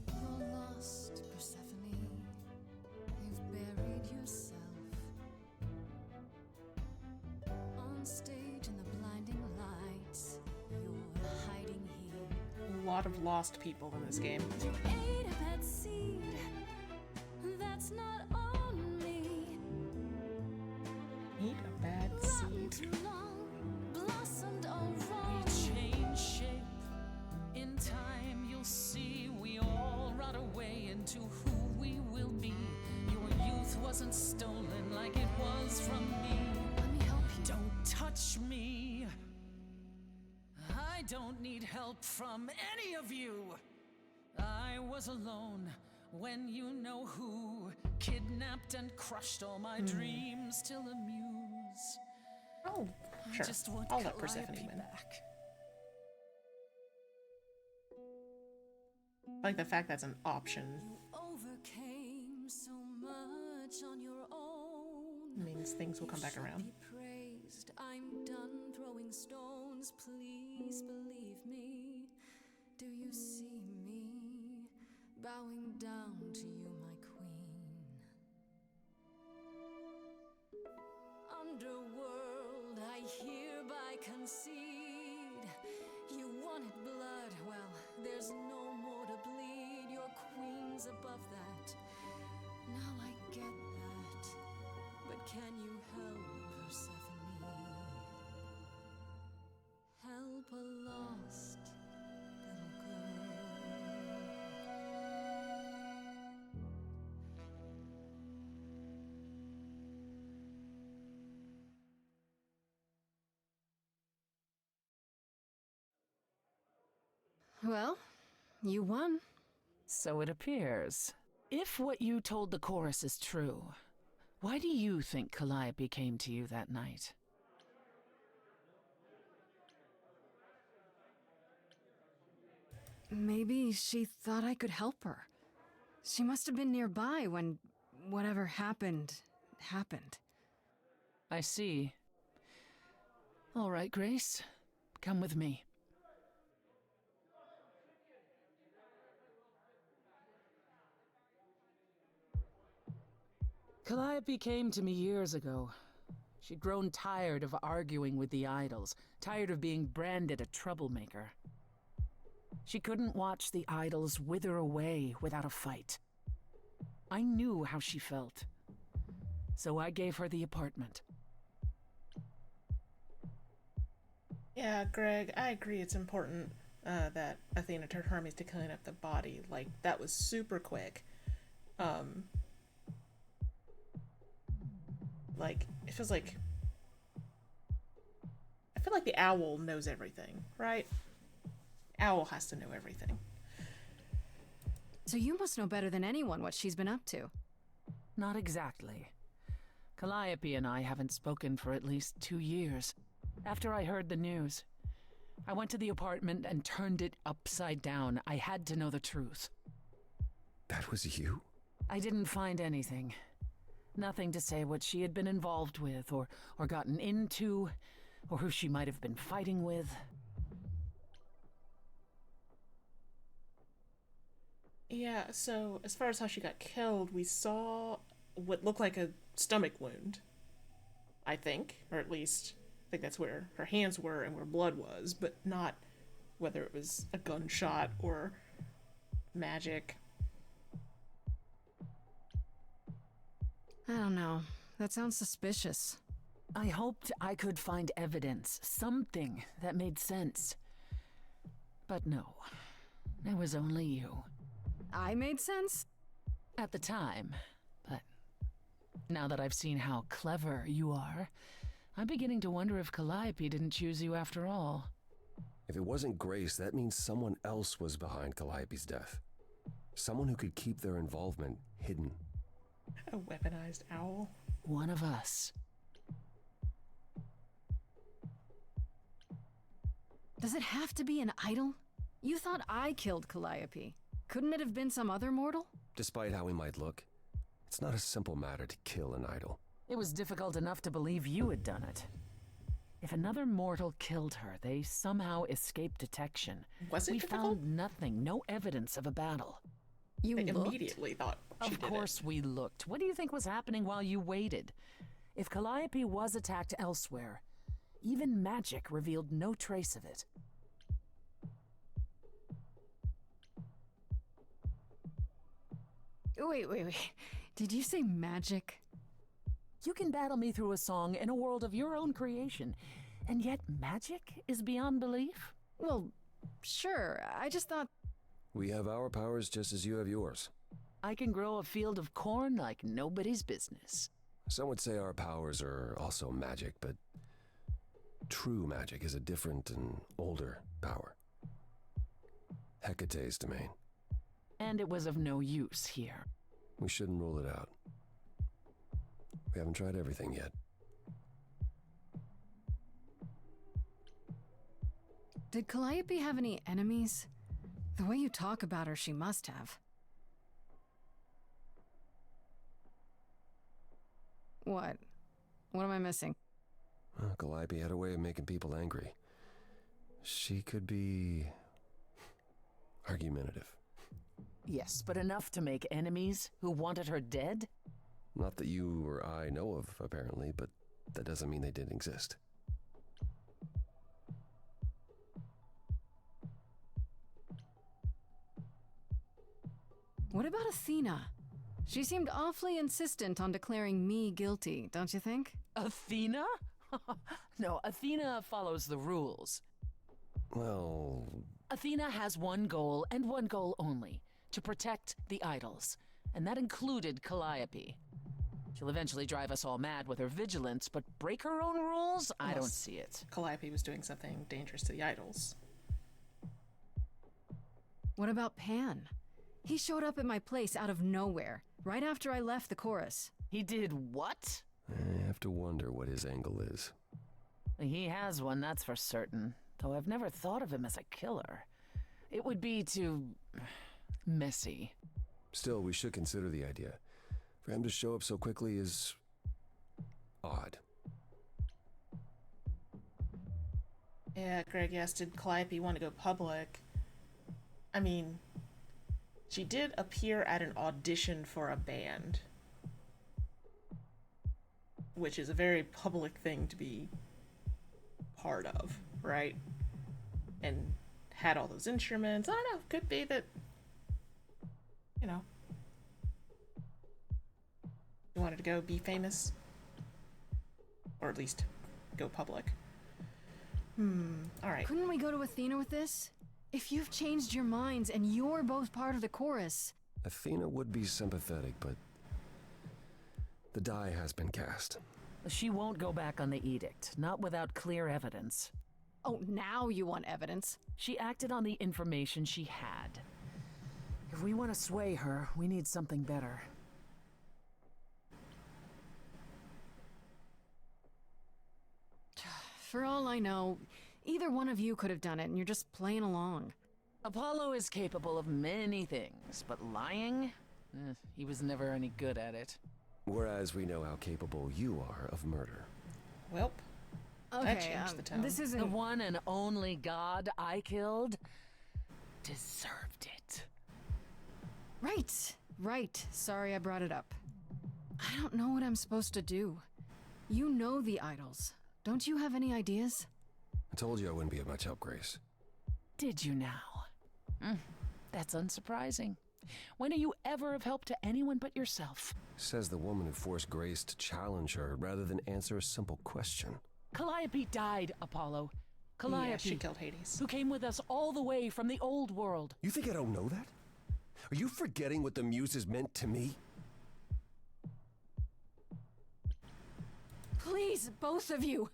You're lost, Persephone. You've buried yourself on stage in the blinding lights. You're hiding here. A lot of lost people in this game. You ate a bad seed. That's not on me. Eat a bad Rotten seed. too long, blossomed all We wrong. change shape. In time, you'll see we all rot away into who we will be. Your youth wasn't stolen like it was from me. Let me help you. Don't touch me. I don't need help from any of you. I was alone when you know who kidnapped and crushed all my dreams till amuse. Oh, sure. Just want I'll let Persephone Calliope win. back. I like the fact that's an option. Overcame so much on your own. Means things will come back You should around. be praised. I'm done throwing stones. Please believe me. Do you see me bowing down to you, my queen? Underworld, I hereby concede. You wanted blood, well, there's no more to bleed. Your queen's above that. Now I get that. But can you help, Persephone? Help a lost little girl. Well, you won. So it appears. If what you told the chorus is true, why do you think Calliope came to you that night? Maybe she thought I could help her. She must have been nearby when whatever happened. I see. All right, Grace. Come with me. Calliope came to me years ago. She'd grown tired of arguing with the idols, tired of being branded a troublemaker. She couldn't watch the idols wither away without a fight. I knew how she felt, so I gave her the apartment. Yeah, Greg, I agree it's important that Athena turned Hermes to clean up the body. Like, that was super quick. Like, it feels like... I feel like the owl knows everything, right? Owl has to know everything. So you must know better than anyone what she's been up to. Not exactly. Calliope and I haven't spoken for at least 2 years. After I heard the news, I went to the apartment and turned it upside down. I had to know the truth. That was you? I didn't find anything. Nothing to say what she had been involved with, or gotten into, or who she might have been fighting with. Yeah, so as far as how she got killed, we saw what looked like a stomach wound. I think, or at least I think that's where her hands were and where blood was, but not whether it was a gunshot or magic. I don't know. That sounds suspicious. I hoped I could find evidence, something that made sense. But no, there was only you. I made sense? At the time, but now that I've seen how clever you are, I'm beginning to wonder if Calliope didn't choose you after all. If it wasn't Grace, that means someone else was behind Calliope's death. Someone who could keep their involvement hidden. A weaponized owl? One of us. Does it have to be an idol? You thought I killed Calliope. Couldn't it have been some other mortal? Despite how he might look, it's not a simple matter to kill an idol. It was difficult enough to believe you had done it. If another mortal killed her, they somehow escaped detection. Was it we difficult? found nothing, no evidence of a battle. You looked? Immediately thought she Of did course it. we looked. What do you think was happening while you waited? If Calliope was attacked elsewhere, even magic revealed no trace of it. Wait. Did you say magic? You can battle me through a song in a world of your own creation, and yet magic is beyond belief? Well, sure. I just thought... We have our powers just as you have yours. I can grow a field of corn like nobody's business. Some would say our powers are also magic, but true magic is a different and older power. Hecate's domain. And it was of no use here. We shouldn't rule it out. We haven't tried everything yet. Did Calliope have any enemies? The way you talk about her, she must have. What? What am I missing? Calliope had a way of making people angry. She could be argumentative. Yes, but enough to make enemies who wanted her dead? Not that you or I know of, apparently, but that doesn't mean they didn't exist. What about Athena? She seemed awfully insistent on declaring me guilty, don't you think? Athena? No, Athena follows the rules. Well... Athena has one goal, and one goal only. To protect the idols. And that included Calliope. She'll eventually drive us all mad with her vigilance, but break her own rules? I don't see it. Calliope was doing something dangerous to the idols. What about Pan? He showed up at my place out of nowhere, right after I left the chorus. He did what? I have to wonder what his angle is. He has one, that's for certain. Though I've never thought of him as a killer. It would be too... messy. Still, we should consider the idea. For him to show up so quickly is... odd. Yeah, Greg asked, did Calliope want to go public? I mean, she did appear at an audition for a band. which is a very public thing to be part of, right? And had all those instruments. I don't know, could be that, you know, you wanted to go be famous, or at least go public. All right. Couldn't we go to Athena with this? If you've changed your minds and you're both part of the chorus. Athena would be sympathetic, but the die has been cast. She won't go back on the edict, not without clear evidence. Oh, now you want evidence? She acted on the information she had. If we want to sway her, we need something better. For all I know, either one of you could have done it and you're just playing along. Apollo is capable of many things, but lying? He was never any good at it. Whereas we know how capable you are of murder. Welp. Okay, That changed the tone. this isn't... The one and only god I killed deserved it. Right. Sorry I brought it up. I don't know what I'm supposed to do. You know the idols. Don't you have any ideas? I told you I wouldn't be of much help, Grace. Did you now? That's unsurprising. When are you ever of help to anyone but yourself? Says the woman who forced Grace to challenge her rather than answer a simple question. Calliope died, Apollo. Calliope, Yeah, she killed Hades. who came with us all the way from the old world. You think I don't know that? Are you forgetting what the Muses meant to me? Please, both of you.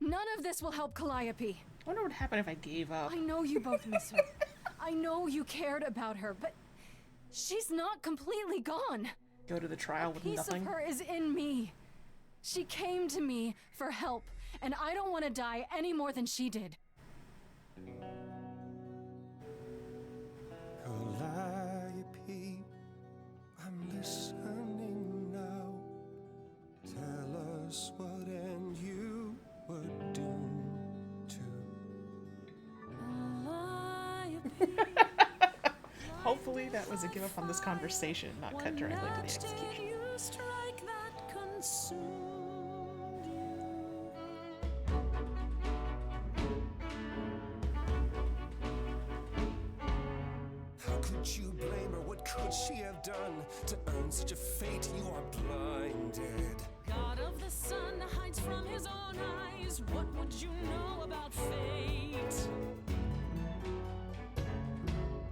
None of this will help Calliope. I wonder what happened if I gave up. I know you both miss her. I know you cared about her, but she's not completely gone. Go to the trial with Piece nothing. of her is in me. She came to me for help, and I don't want to die any more than she did. Calliope, I'm listening now. Tell us what and you were doomed to. Hopefully that was a give up on this conversation, not cut directly to the execution. How could you blame her? What could she have done to earn such a fate? You are blinded. God of the sun hides from his own eyes. What would you know about fate?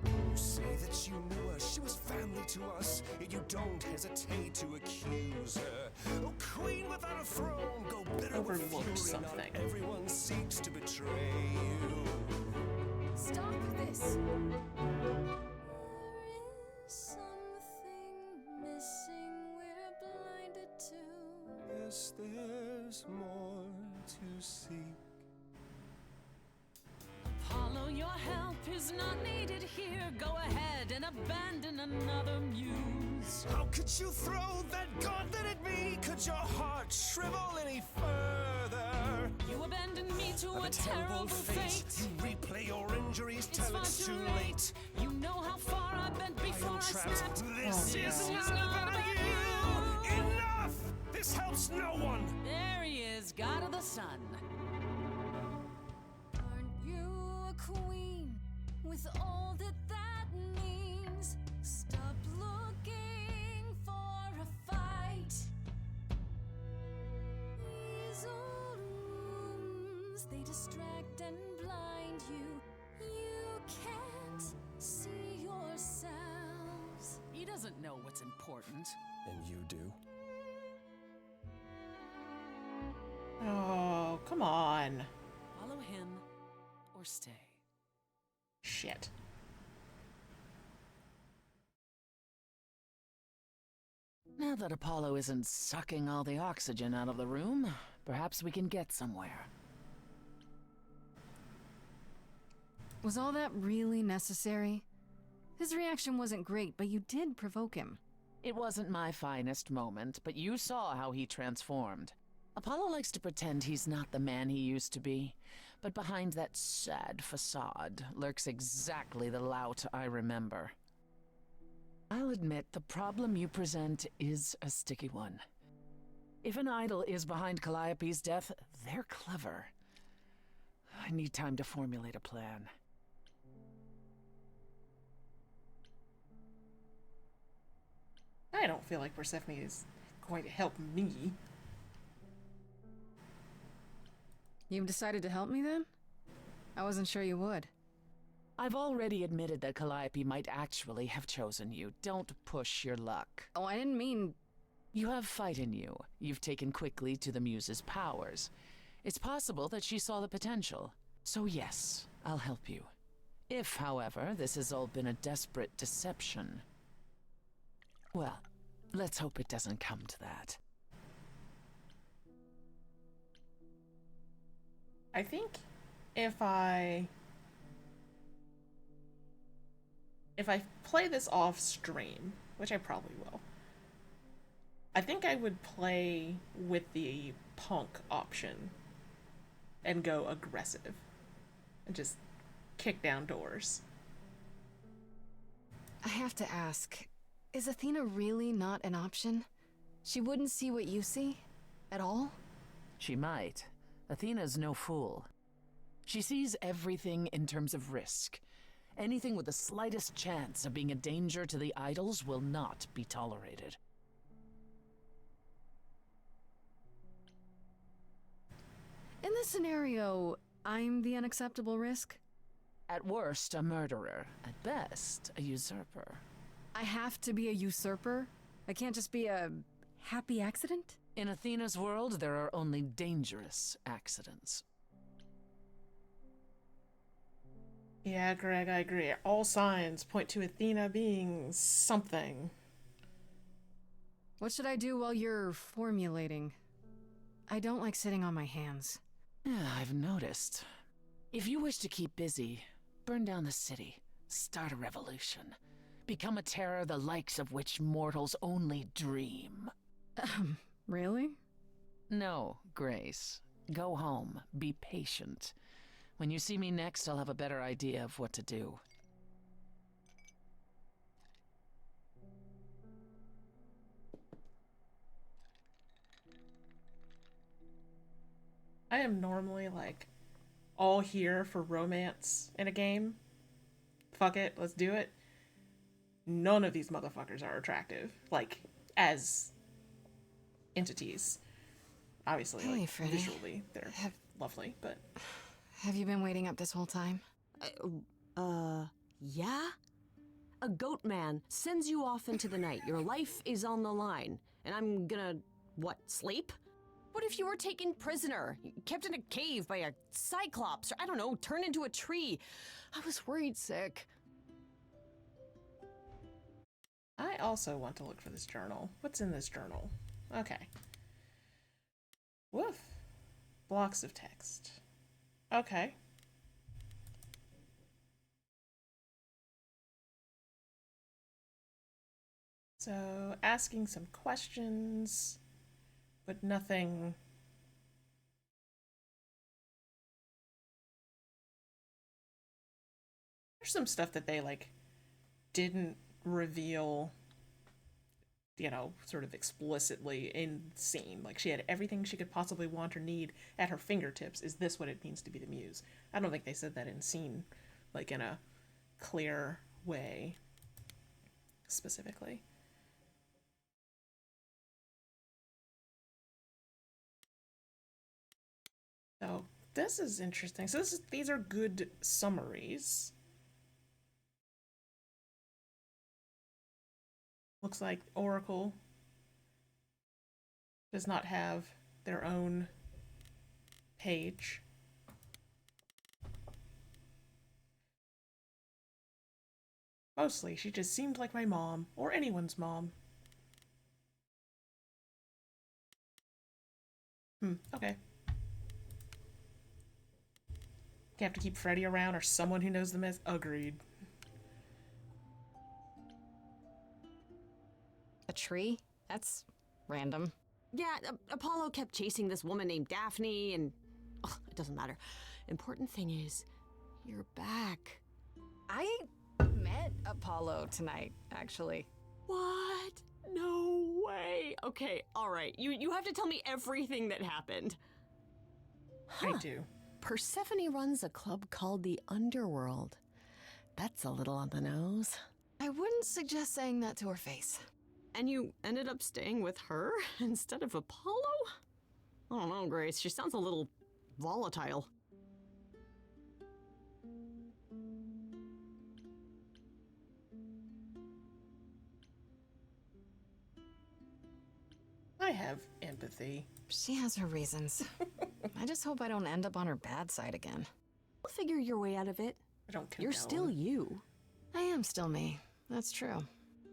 You say that you knew her, she was family to us, yet you don't hesitate to accuse her. Oh, queen without a throne, go bitter with Overlooked fury. something. Not everyone seeks to betray you. Stop this. There is something missing we're blinded to. Yes, there's more to seek. Apollo, your help is not needed here. Go ahead and abandon another muse. How could you throw that gauntlet at me? Could your heart shrivel any further? You abandoned me to Of a terrible fate. You replay your injuries It's till far it's too too late. late. You know how far I bent before I trapped. snapped. This is not about you. Enough! This helps no one. There he is, God of the Sun. Aren't you a queen with all that that means? Stop looking for a fight. These old rooms, they distract and blind you. You can't see yourselves. He doesn't know what's important. And you do? Oh, come on. Follow him or stay. Shit. Now that Apollo isn't sucking all the oxygen out of the room, perhaps we can get somewhere. Was all that really necessary? His reaction wasn't great, but you did provoke him. It wasn't my finest moment, but you saw how he transformed. Apollo likes to pretend he's not the man he used to be, but behind that sad facade lurks exactly the lout I remember. I'll admit the problem you present is a sticky one. If an idol is behind Calliope's death, they're clever. I need time to formulate a plan. I don't feel like Persephone is going to help me. You've decided to help me then? I wasn't sure you would. I've already admitted that Calliope might actually have chosen you. Don't push your luck. Oh, I didn't mean... You have fight in you. You've taken quickly to the Muse's powers. It's possible that she saw the potential. So yes, I'll help you. If, however, this has all been a desperate deception, well, let's hope it doesn't come to that. I think if I play this off stream, which I probably will, I think I would play with the punk option and go aggressive and just kick down doors. I have to ask, is Athena really not an option? She wouldn't see what you see? At all? She might. Athena's no fool. She sees everything in terms of risk. Anything with the slightest chance of being a danger to the idols will not be tolerated. In this scenario, I'm the unacceptable risk? At worst, a murderer. At best, a usurper. I have to be a usurper? I can't just be a happy accident? In Athena's world, there are only dangerous accidents. Yeah, Greg, I agree. All signs point to Athena being something. What should I do while you're formulating? I don't like sitting on my hands. Yeah, I've noticed. If you wish to keep busy, burn down the city, start a revolution, become a terror the likes of which mortals only dream. Really? No, Grace. Go home. Be patient. When you see me next, I'll have a better idea of what to do. I am normally, like, all here for romance in a game. Fuck it, let's do it. None of these motherfuckers are attractive. Like, as entities. Obviously, Hey, like, Freddy. visually, they're lovely, but... Have you been waiting up this whole time? Yeah? A goat man sends you off into the night. Your life is on the line. And I'm gonna, what, sleep? What if you were taken prisoner, kept in a cave by a cyclops, or I don't know, turned into a tree? I was worried sick. I also want to look for this journal. What's in this journal? Okay. Woof. Blocks of text. Okay. So, asking some questions, but nothing... There's some stuff that they, like, didn't reveal, you know, sort of explicitly in scene. Like, she had everything she could possibly want or need at her fingertips. Is this what it means to be the muse? I don't think they said that in scene, like, in a clear way, specifically. So, this is interesting. So these are good summaries. Looks like Oracle does not have their own page. Mostly, she just seemed like my mom, or anyone's mom. Okay. You have to keep Freddy around or someone who knows the mess. Agreed. A tree? That's random. Yeah, Apollo kept chasing this woman named Daphne, and it doesn't matter. Important thing is, you're back. I met Apollo tonight, actually. What? No way. way. Okay, all right. You have to tell me everything that happened. I do. Persephone runs a club called the Underworld. That's a little on the nose. I wouldn't suggest saying that to her face. And you ended up staying with her instead of Apollo? I don't know, Grace. She sounds a little volatile. I have empathy. She has her reasons. I just hope I don't end up on her bad side again. You'll figure your way out of it. I don't condone. You're still you. I am still me. That's true.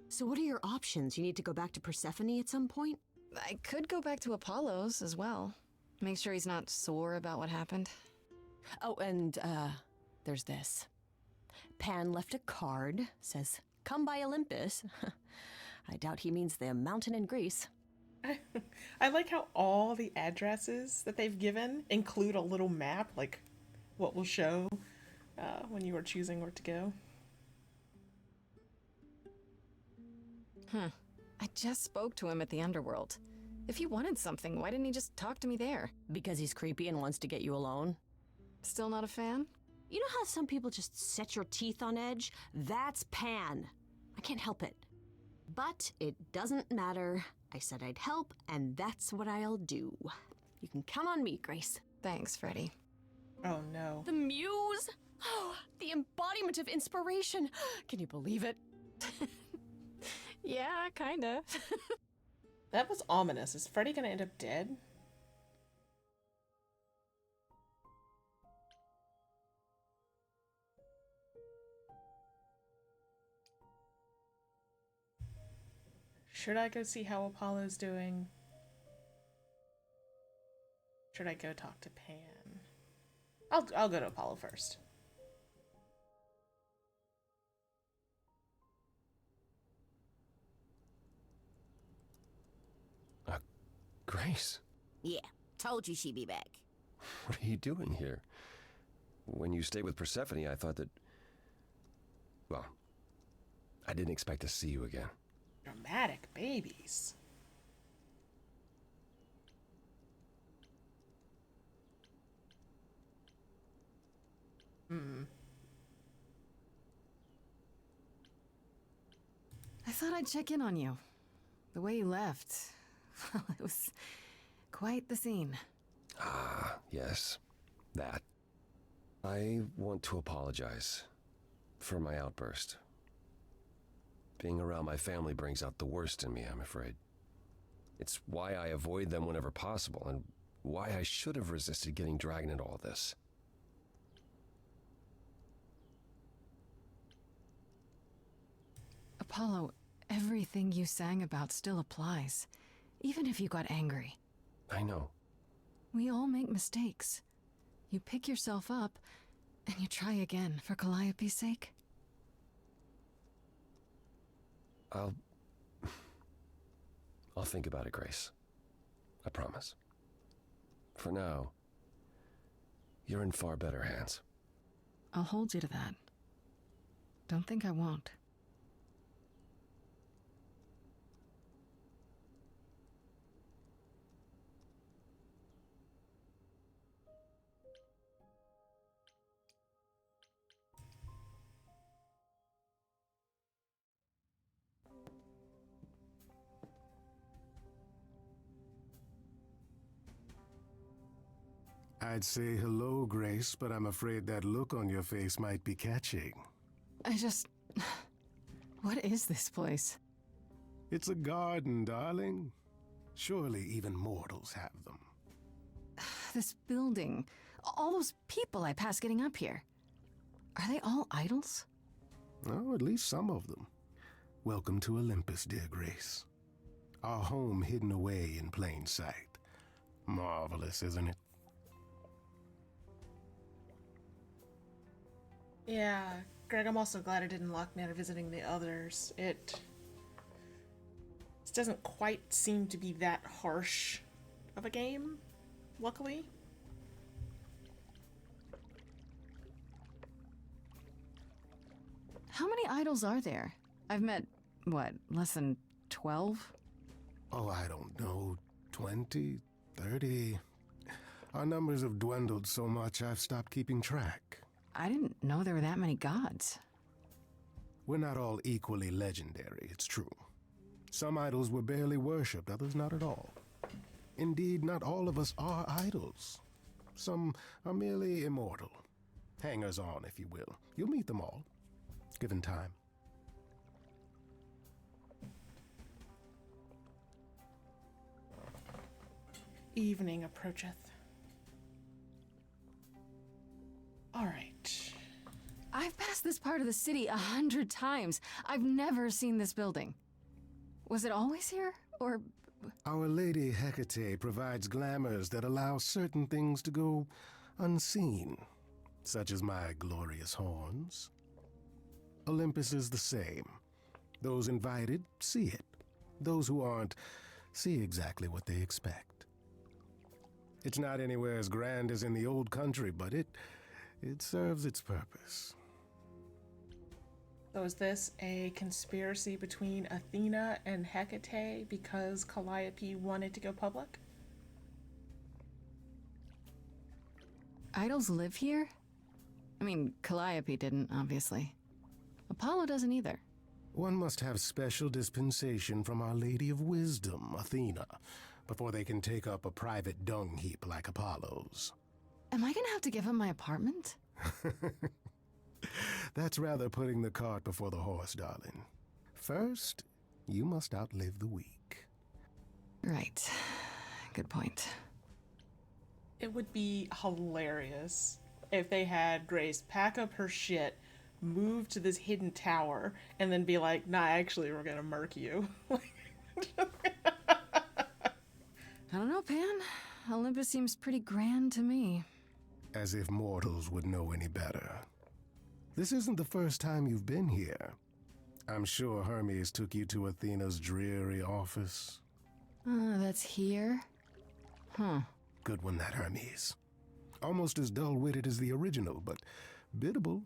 So what are your options? You need to go back to Persephone at some point? I could go back to Apollo's as well. Make sure he's not sore about what happened. Oh, and, there's this. Pan left a card, says, "Come by Olympus." I doubt he means the mountain in Greece. I like how all the addresses that they've given include a little map, like what will show when you are choosing where to go. I just spoke to him at the Underworld. If he wanted something, why didn't he just talk to me there? Because he's creepy and wants to get you alone. Still not a fan? You know how some people just set your teeth on edge? That's Pan. I can't help it. But it doesn't matter. I said I'd help, and that's what I'll do. You can count on me, Grace. Thanks, Freddie. Oh no. The muse? Oh, the embodiment of inspiration. Can you believe it? Yeah, kinda. That was ominous. Is Freddy gonna end up dead? Should I go see how Apollo's doing? Should I go talk to Pan? I'll go to Apollo first. Grace, Yeah, told you she'd be back. what are you doing here? When you stayed with Persephone, I thought that... Well, I didn't expect to see you again. Dramatic babies. I thought I'd check in on you. The way you left, well, it was quite the scene. Ah, yes, that. I want to apologize for my outburst. Being around my family brings out the worst in me, I'm afraid. It's why I avoid them whenever possible, and why I should have resisted getting dragged into all this. Apollo, everything you sang about still applies, even if you got angry. I know. We all make mistakes. You pick yourself up, and you try again for Calliope's sake. I'll think about it, Grace. I promise. For now, you're in far better hands. I'll hold you to that. Don't think I won't. I'd say hello, Grace, but I'm afraid that look on your face might be catching. What is this place? It's a garden, darling. Surely even mortals have them. This building, all those people I pass getting up here. Are they all idols? Oh, at least some of them. Welcome to Olympus, dear Grace. Our home hidden away in plain sight. Marvelous, isn't it? Yeah, Greg, I'm also glad I didn't lock me out of visiting the others. It doesn't quite seem to be that harsh of a game, luckily. How many idols are there? I've met, what, less than 12? Oh, I don't know, 20, 30. Our numbers have dwindled so much I've stopped keeping track. I didn't know there were that many gods. We're not all equally legendary, it's true. Some idols were barely worshipped, others not at all. Indeed, not all of us are idols. Some are merely immortal. Hangers-on, if you will. You'll meet them all, given time. Evening approacheth. All right. I've passed this part of the city 100 times. I've never seen this building. Was it always here, or...? Our Lady Hecate provides glamours that allow certain things to go unseen, such as my glorious horns. Olympus is the same. Those invited see it. Those who aren't see exactly what they expect. It's not anywhere as grand as in the old country, but it serves its purpose. So is this a conspiracy between Athena and Hecate because Calliope wanted to go public? Idols live here? I mean, Calliope didn't, obviously. Apollo doesn't either. One must have special dispensation from Our Lady of Wisdom, Athena, before they can take up a private dung heap like Apollo's. Am I gonna have to give him my apartment? That's rather putting the cart before the horse, darling. First, you must outlive the week. Right. Good point. It would be hilarious if they had Grace pack up her shit, move to this hidden tower, and then be like, nah, actually, we're gonna murk you. I don't know, Pan. Olympus seems pretty grand to me. As if mortals would know any better. This isn't the first time you've been here. I'm sure Hermes took you to Athena's dreary office. That's here? Huh. Good one, that Hermes. Almost as dull-witted as the original, but biddable.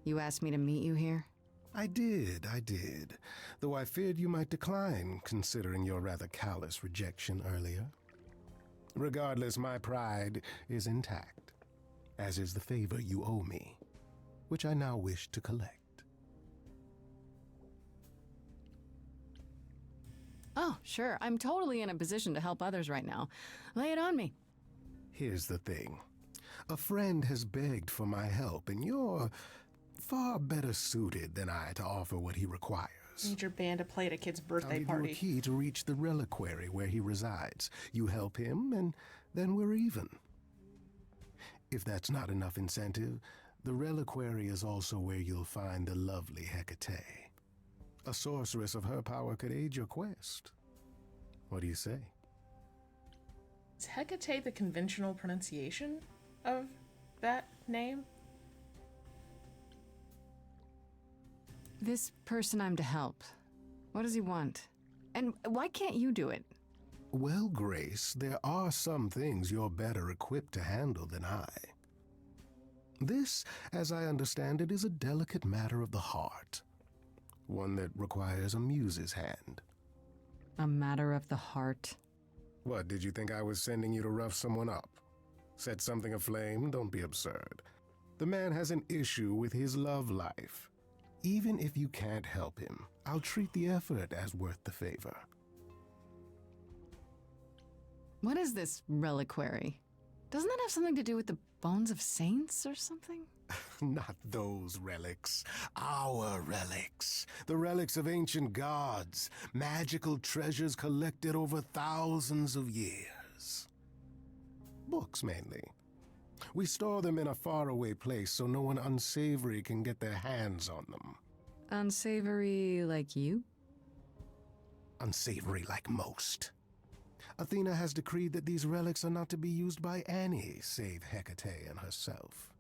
You asked me to meet you here? I did. Though I feared you might decline, considering your rather callous rejection earlier. Regardless, my pride is intact, as is the favor you owe me, which I now wish to collect. Oh, sure. I'm totally in a position to help others right now. Lay it on me. Here's the thing. A friend has begged for my help, and you're far better suited than I to offer what he requires. Need your band to play at a kid's I'll birthday give party. you a key to reach the reliquary where he resides. You help him, and then we're even. If that's not enough incentive, the reliquary is also where you'll find the lovely Hecate. A sorceress of her power could aid your quest. What do you say? Is Hecate the conventional pronunciation of that name? This person I'm to help. What does he want? And why can't you do it? Well, Grace, there are some things you're better equipped to handle than I. This, as I understand it, is a delicate matter of the heart. One that requires a muse's hand. A matter of the heart. What, did you think I was sending you to rough someone up? Set something aflame? Don't be absurd. The man has an issue with his love life. Even if you can't help him, I'll treat the effort as worth the favor. What is this reliquary? Doesn't that have something to do with the bones of saints or something? Not those relics. Our relics. The relics of ancient gods. Magical treasures collected over thousands of years. Books, mainly. We store them in a faraway place so no one unsavory can get their hands on them. Unsavory like you? Unsavory like most. Athena has decreed that these relics are not to be used by any save Hecate and herself.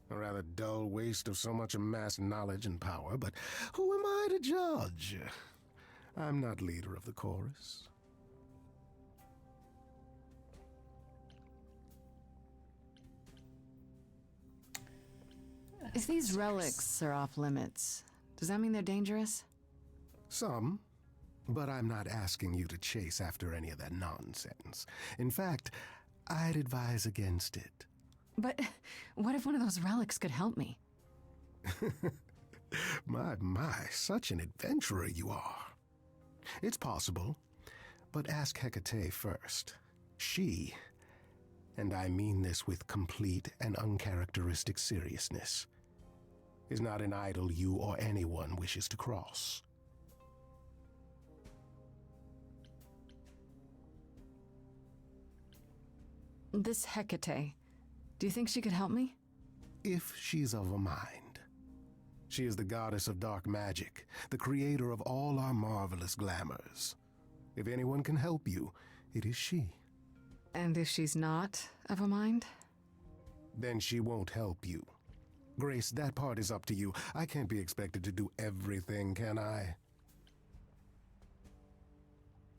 A rather dull waste of so much amassed knowledge and power, but who am I to judge? I'm not leader of the chorus. If these relics are off limits, does that mean they're dangerous? Some. But I'm not asking you to chase after any of that nonsense. In fact, I'd advise against it. But what if one of those relics could help me? My, such an adventurer you are. It's possible, but ask Hecate first. She, and I mean this with complete and uncharacteristic seriousness, is not an idol you or anyone wishes to cross. This Hecate, do you think she could help me? If she's of a mind. She is the goddess of dark magic, the creator of all our marvelous glamours. If anyone can help you, it is she. And if she's not of a mind? Then she won't help you. Grace, that part is up to you. I can't be expected to do everything, can I?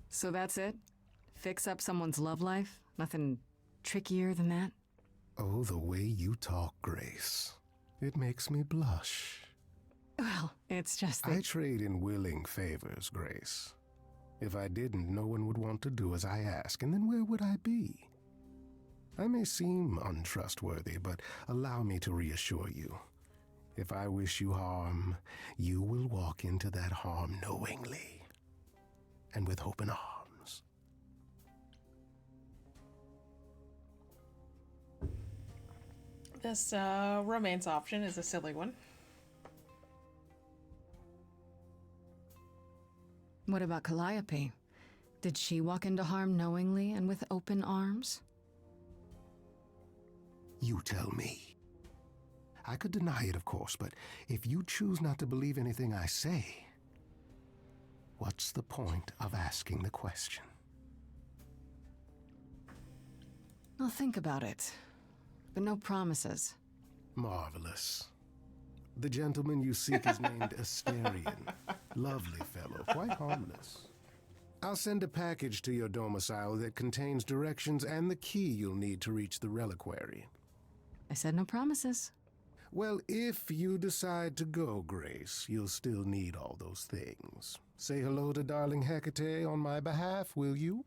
So that's it? Fix up someone's love life? Nothing trickier than that? Oh, the way you talk, Grace. It makes me blush. Well, it's just that... I trade in willing favors, Grace. If I didn't, no one would want to do as I ask, and then where would I be? I may seem untrustworthy, but allow me to reassure you. If I wish you harm, you will walk into that harm knowingly, and with open arms. This romance option is a silly one. What about Calliope? Did she walk into harm knowingly and with open arms? You tell me. I could deny it, of course, but if you choose not to believe anything I say, what's the point of asking the question? I'll think about it, but no promises. Marvelous. The gentleman you seek is named Asterion. Lovely fellow, quite harmless. I'll send a package to your domicile that contains directions and the key you'll need to reach the reliquary. I said no promises. Well, if you decide to go, Grace, you'll still need all those things. Say hello to darling Hecate on my behalf, will you?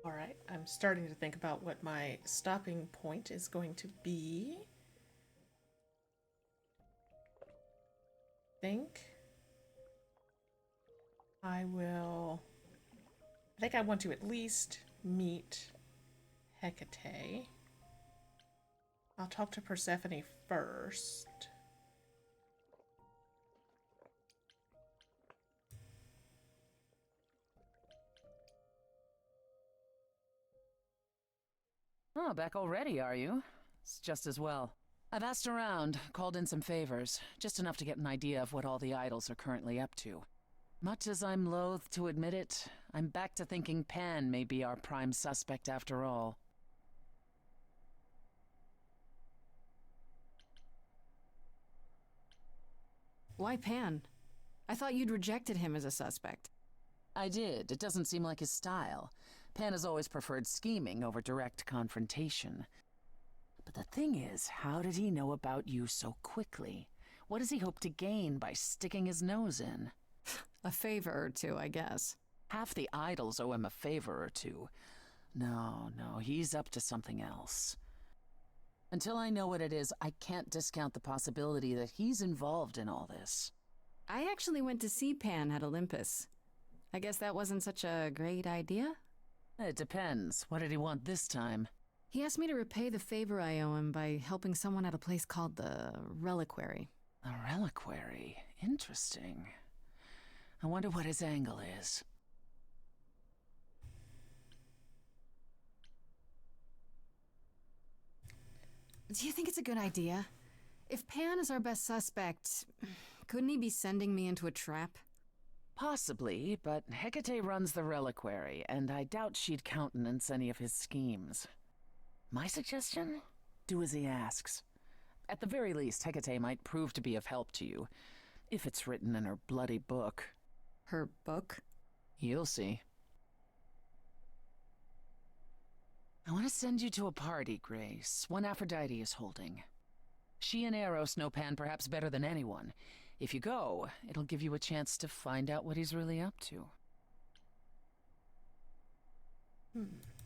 All right, I'm starting to think about what my stopping point is going to be. I think I want to at least meet Hecate. I'll talk to Persephone first. Oh, back already, are you? It's just as well. I've asked around, called in some favors, just enough to get an idea of what all the idols are currently up to. Much as I'm loath to admit it, I'm back to thinking Pan may be our prime suspect after all. Why Pan? I thought you'd rejected him as a suspect. I did. It doesn't seem like his style. Pan has always preferred scheming over direct confrontation. But the thing is, how did he know about you so quickly? What does he hope to gain by sticking his nose in? A favor or two, I guess. Half the idols owe him a favor or two. No, he's up to something else. Until I know what it is, I can't discount the possibility that he's involved in all this. I actually went to see Pan at Olympus. I guess that wasn't such a great idea? It depends. What did he want this time? He asked me to repay the favor I owe him by helping someone at a place called the Reliquary. A reliquary? Interesting. I wonder what his angle is. Do you think it's a good idea? If Pan is our best suspect, couldn't he be sending me into a trap? Possibly, but Hecate runs the reliquary, and I doubt she'd countenance any of his schemes. My suggestion? Do as he asks. At the very least, Hecate might prove to be of help to you, if it's written in her bloody book. Her book? You'll see. I want to send you to a party, Grace, one Aphrodite is holding. She and Eros know Pan perhaps better than anyone. If you go, it'll give you a chance to find out what he's really up to.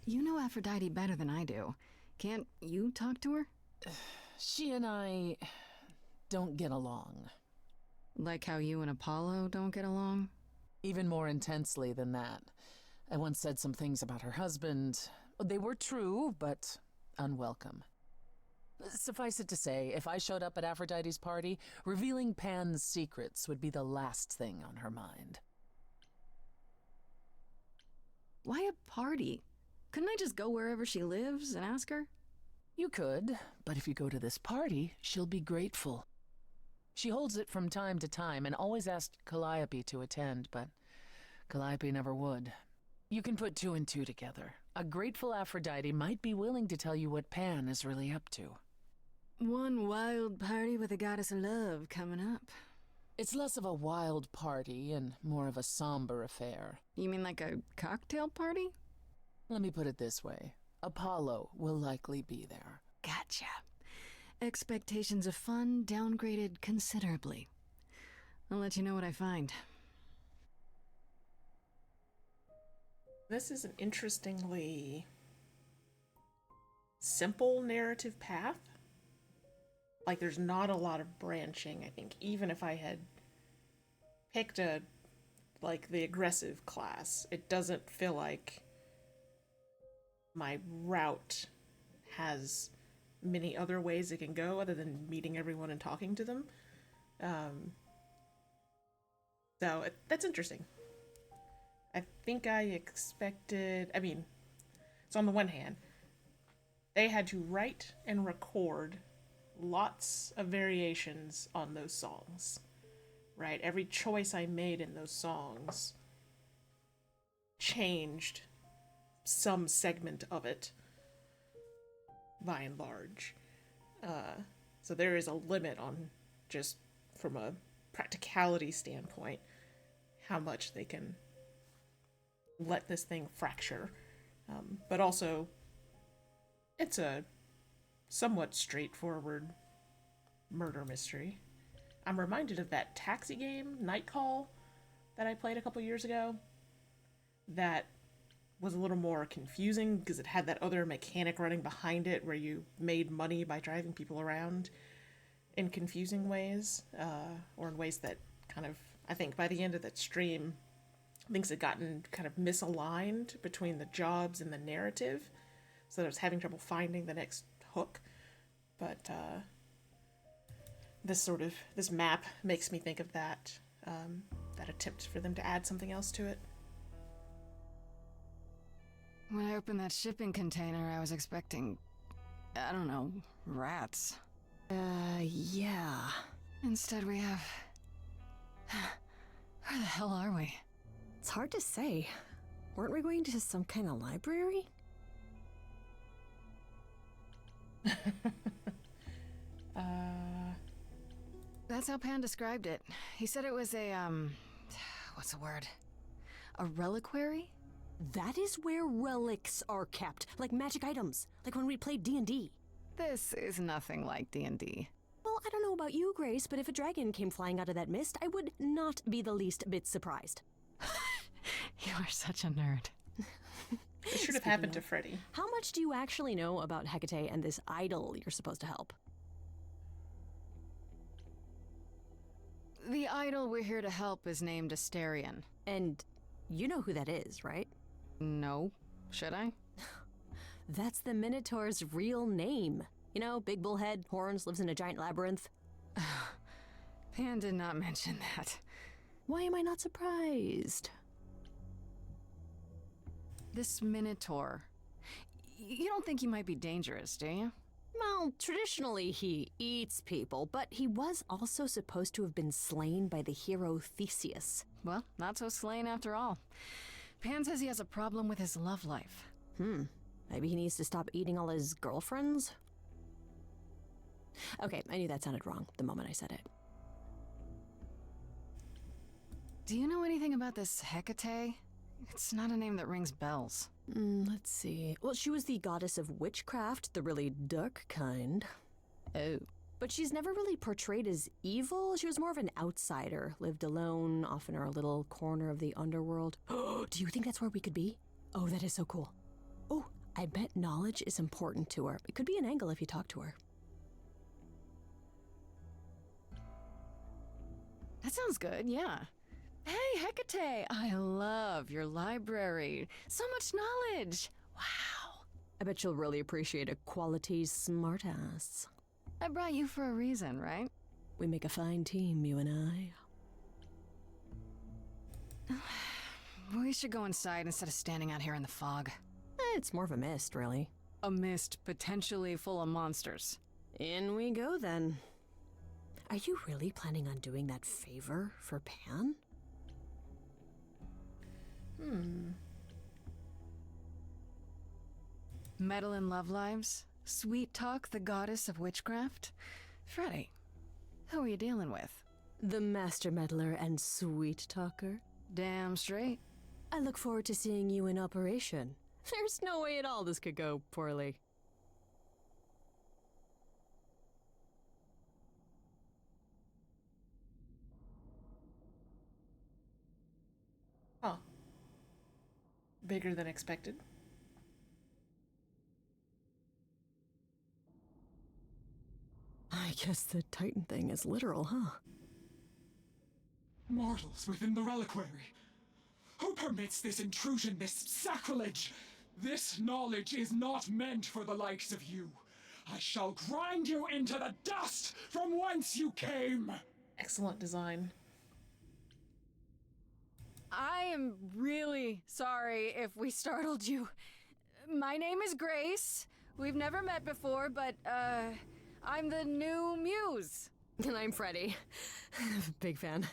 You know Aphrodite better than I do. Can't you talk to her? She and I don't get along. Like how you and Apollo don't get along? Even more intensely than that. I once said some things about her husband. They were true, but unwelcome. Suffice it to say, if I showed up at Aphrodite's party, revealing Pan's secrets would be the last thing on her mind. Why a party? Couldn't I just go wherever she lives and ask her? You could, but if you go to this party, she'll be grateful. She holds it from time to time and always asked Calliope to attend, but Calliope never would. You can put two and two together. A grateful Aphrodite might be willing to tell you what Pan is really up to. One wild party with a goddess of love coming up. It's less of a wild party and more of a somber affair. You mean like a cocktail party? Let me put it this way. Apollo will likely be there. Gotcha. Expectations of fun downgraded considerably. I'll let you know what I find. This is an interestingly simple narrative path. Like, there's not a lot of branching, I think. Even if I had picked the aggressive class, it doesn't feel like my route has many other ways it can go other than meeting everyone and talking to them. That's interesting. I think I expected... so on the one hand, they had to write and record lots of variations on those songs, right? Every choice I made in those songs changed some segment of it, by and large. So there is a limit on, just from a practicality standpoint, how much they can let this thing fracture. But also, it's a somewhat straightforward murder mystery. I'm reminded of that taxi game, Night Call, that I played a couple years ago. That was a little more confusing because it had that other mechanic running behind it where you made money by driving people around in confusing ways, or in ways that kind of, I think by the end of that stream, things had gotten kind of misaligned between the jobs and the narrative, so that I was having trouble finding the next hook. But this map makes me think of that attempt for them to add something else to it. When I opened that shipping container, I was expecting, I don't know, rats. Yeah. Instead we have... Where the hell are we? It's hard to say. Weren't we going to some kind of library? That's how Pan described it. He said it was a, what's the word? A reliquary? That is where relics are kept, like magic items, like when we played D&D. This is nothing like D&D. Well, I don't know about you, Grace, but if a dragon came flying out of that mist, I would not be the least bit surprised. You are such a nerd. It should have happened to Freddy. How much do you actually know about Hecate and this idol you're supposed to help? The idol we're here to help is named Asterion. And you know who that is, right? No. Should I? That's the Minotaur's real name. You know, big bullhead, horns, lives in a giant labyrinth. Pan did not mention that. Why am I not surprised? This Minotaur. You don't think he might be dangerous, do you? Well, traditionally he eats people, but he was also supposed to have been slain by the hero Theseus. Well, not so slain after all. Pan says he has a problem with his love life. Maybe he needs to stop eating all his girlfriends? Okay, I knew that sounded wrong the moment I said it. Do you know anything about this Hecate? It's not a name that rings bells. Let's see. Well, she was the goddess of witchcraft, the really dark kind. Oh. But she's never really portrayed as evil. She was more of an outsider, lived alone, off in her little corner of the underworld. Do you think that's where we could be? Oh, that is so cool. Oh, I bet knowledge is important to her. It could be an angle if you talk to her. That sounds good, yeah. Hey, Hecate, I love your library. So much knowledge. Wow. I bet you'll really appreciate a quality smartass. I brought you for a reason, right? We make a fine team, you and I. We should go inside instead of standing out here in the fog. It's more of a mist, really. A mist potentially full of monsters. In we go, then. Are you really planning on doing that favor for Pan? Meddle in love lives? Sweet Talk, the goddess of witchcraft? Freddy, who are you dealing with? The master meddler and sweet talker. Damn straight. I look forward to seeing you in operation. There's no way at all this could go poorly. Huh. Bigger than expected. I guess the Titan thing is literal, huh? Mortals within the reliquary. Who permits this intrusion, this sacrilege? This knowledge is not meant for the likes of you. I shall grind you into the dust from whence you came. Excellent design. I am really sorry if we startled you. My name is Grace. We've never met before, but, I'm the new muse. And I'm Freddy. Big fan.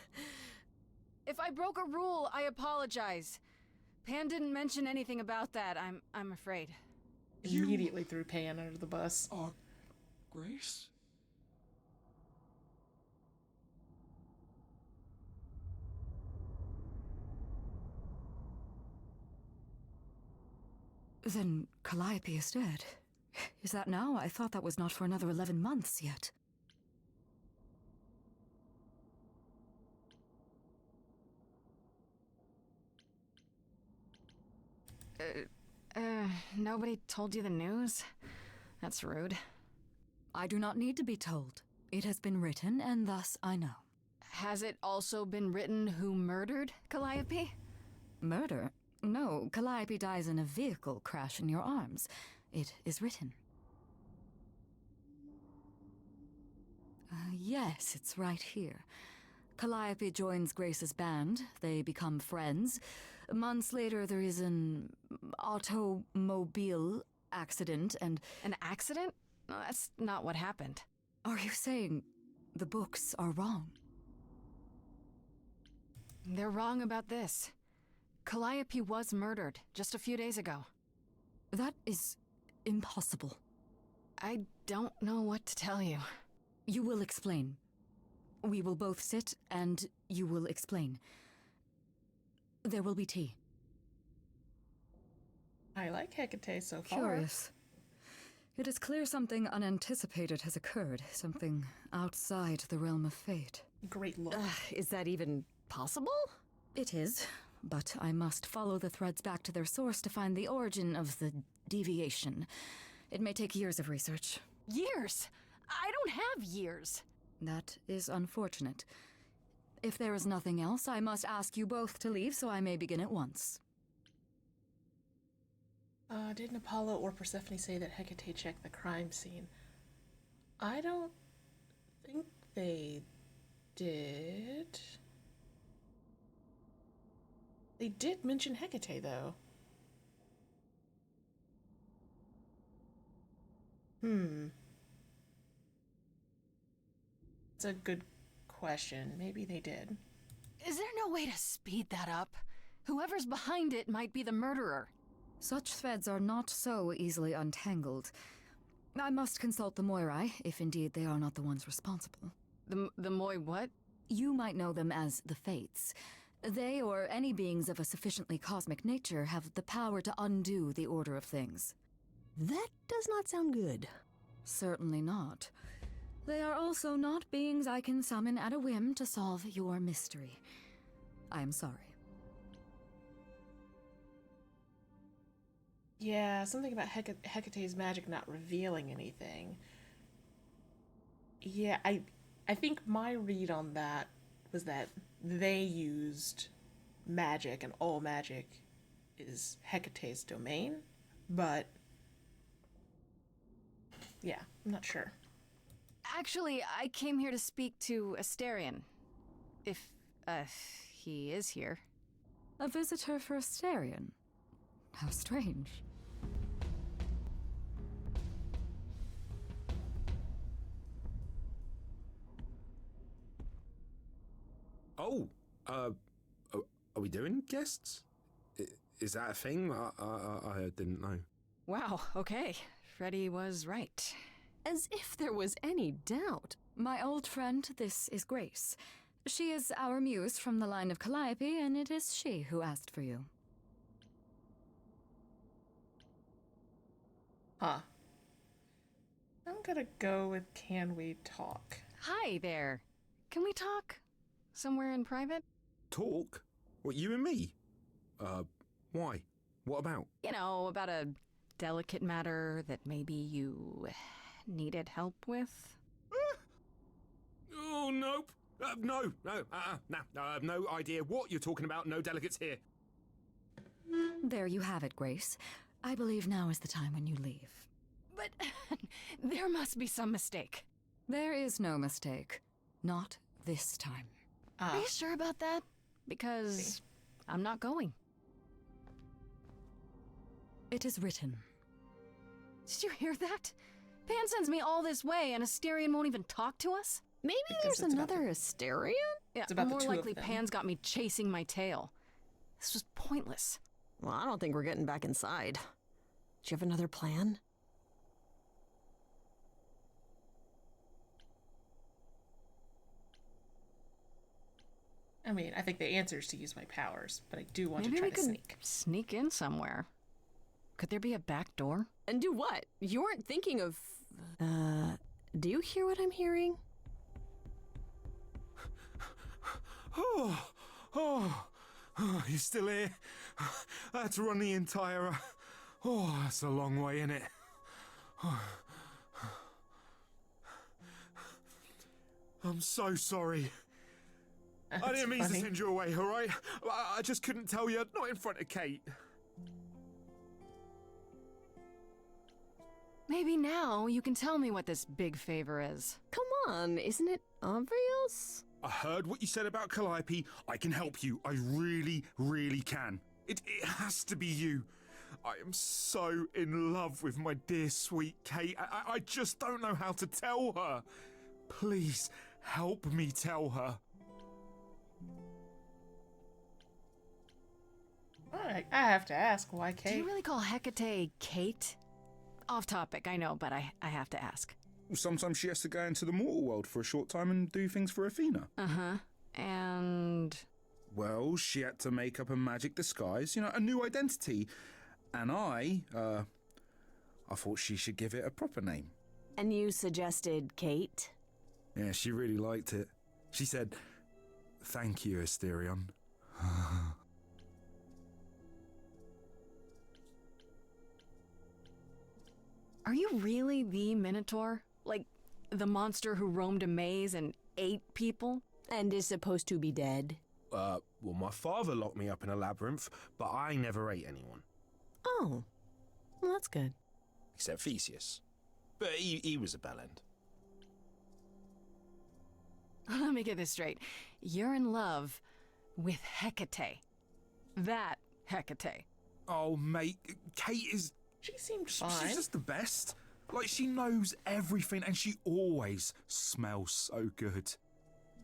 If I broke a rule, I apologize. Pan didn't mention anything about that, I'm afraid. Immediately threw Pan under the bus. Grace? Then Calliope is dead. Is that now? I thought that was not for another 11 months yet. Nobody told you the news? That's rude. I do not need to be told. It has been written, and thus I know. Has it also been written who murdered Calliope? Murder? No, Calliope dies in a vehicle crash in your arms. It is written. Yes, it's right here. Calliope joins Grace's band. They become friends. Months later, there is an automobile accident and... An accident? No, that's not what happened. Are you saying the books are wrong? They're wrong about this. Calliope was murdered just a few days ago. That is impossible. I don't know what to tell you. You will explain. We will both sit, and you will explain. There will be tea. I like Hecate so far. Curious. It is clear something unanticipated has occurred, something outside the realm of fate. Great look. Is that even possible? It is, but I must follow the threads back to their source to find the origin of the deviation. It may take years of research. Years? I don't have years. That is unfortunate. If there is nothing else, I must ask you both to leave so I may begin at once. Didn't Apollo or Persephone say that Hecate checked the crime scene? I don't think they did. They did mention Hecate, though. It's a good question. Maybe they did. Is there no way to speed that up? Whoever's behind it might be the murderer. Such threads are not so easily untangled. I must consult the Moirai, if indeed they are not the ones responsible. The Moi what? You might know them as the Fates. They, or any beings of a sufficiently cosmic nature, have the power to undo the order of things. That does not sound good. Certainly not. They are also not beings I can summon at a whim to solve your mystery. I am sorry. Yeah, something about Hecate's magic not revealing anything. Yeah, I think my read on that was that they used magic, and all magic is Hecate's domain, but yeah, I'm not sure. Actually, I came here to speak to Asterion. If, he is here. A visitor for Asterion? How strange. Oh, are we doing guests? Is that a thing? I didn't know. Wow, okay. Freddy was right. As if there was any doubt. My old friend, this is Grace. She is our muse from the line of Calliope, and it is she who asked for you. Huh. I'm gonna go with can we talk? Hi there. Can we talk? Somewhere in private? Talk? What, you and me? Why? What about? You know, about a delicate matter that maybe you needed help with? Oh, nope. No, I have no idea what you're talking about. No delegates here. There you have it, Grace. I believe now is the time when you leave. But there must be some mistake. There is no mistake. Not this time. Are you sure about that? Because I'm not going. It is written. Did you hear that? Pan sends me all this way and Asterion won't even talk to us? Maybe there's another Asterion? Yeah, about the more two of likely them. Pan's got me chasing my tail. This was pointless. Well, I don't think we're getting back inside. Do you have another plan? I mean, I think the answer is to use my powers, but I do want Maybe to try we to could sneak. sneak in somewhere. Could there be a back door? And do what? You weren't thinking of... do you hear what I'm hearing? Oh, you're still here? I had to run the entire... Oh, that's a long way, innit? I'm so sorry. I didn't mean to send you away, alright? I just couldn't tell you, not in front of Kate. Maybe now you can tell me what this big favor is. Come on, isn't it obvious? I heard what you said about Calliope. I can help you. I really, really can. It has to be you. I am so in love with my dear sweet Kate. I just don't know how to tell her. Please, help me tell her. I have to ask, why Kate? Do you really call Hecate Kate? Off topic, I know, but I have to ask. Sometimes she has to go into the mortal world for a short time and do things for Athena. Uh-huh. And... Well, she had to make up a magic disguise, a new identity. And I thought she should give it a proper name. And you suggested Kate? Yeah, she really liked it. She said, "Thank you, Asterion." Are you really the Minotaur? Like, the monster who roamed a maze and ate people? And is supposed to be dead? Well, my father locked me up in a labyrinth, but I never ate anyone. Oh, well, that's good. Except Theseus. But he was a bellend. Let me get this straight. You're in love with Hecate. That Hecate. Oh, mate, Kate is... She seemed fine. She's just the best. Like, she knows everything and she always smells so good.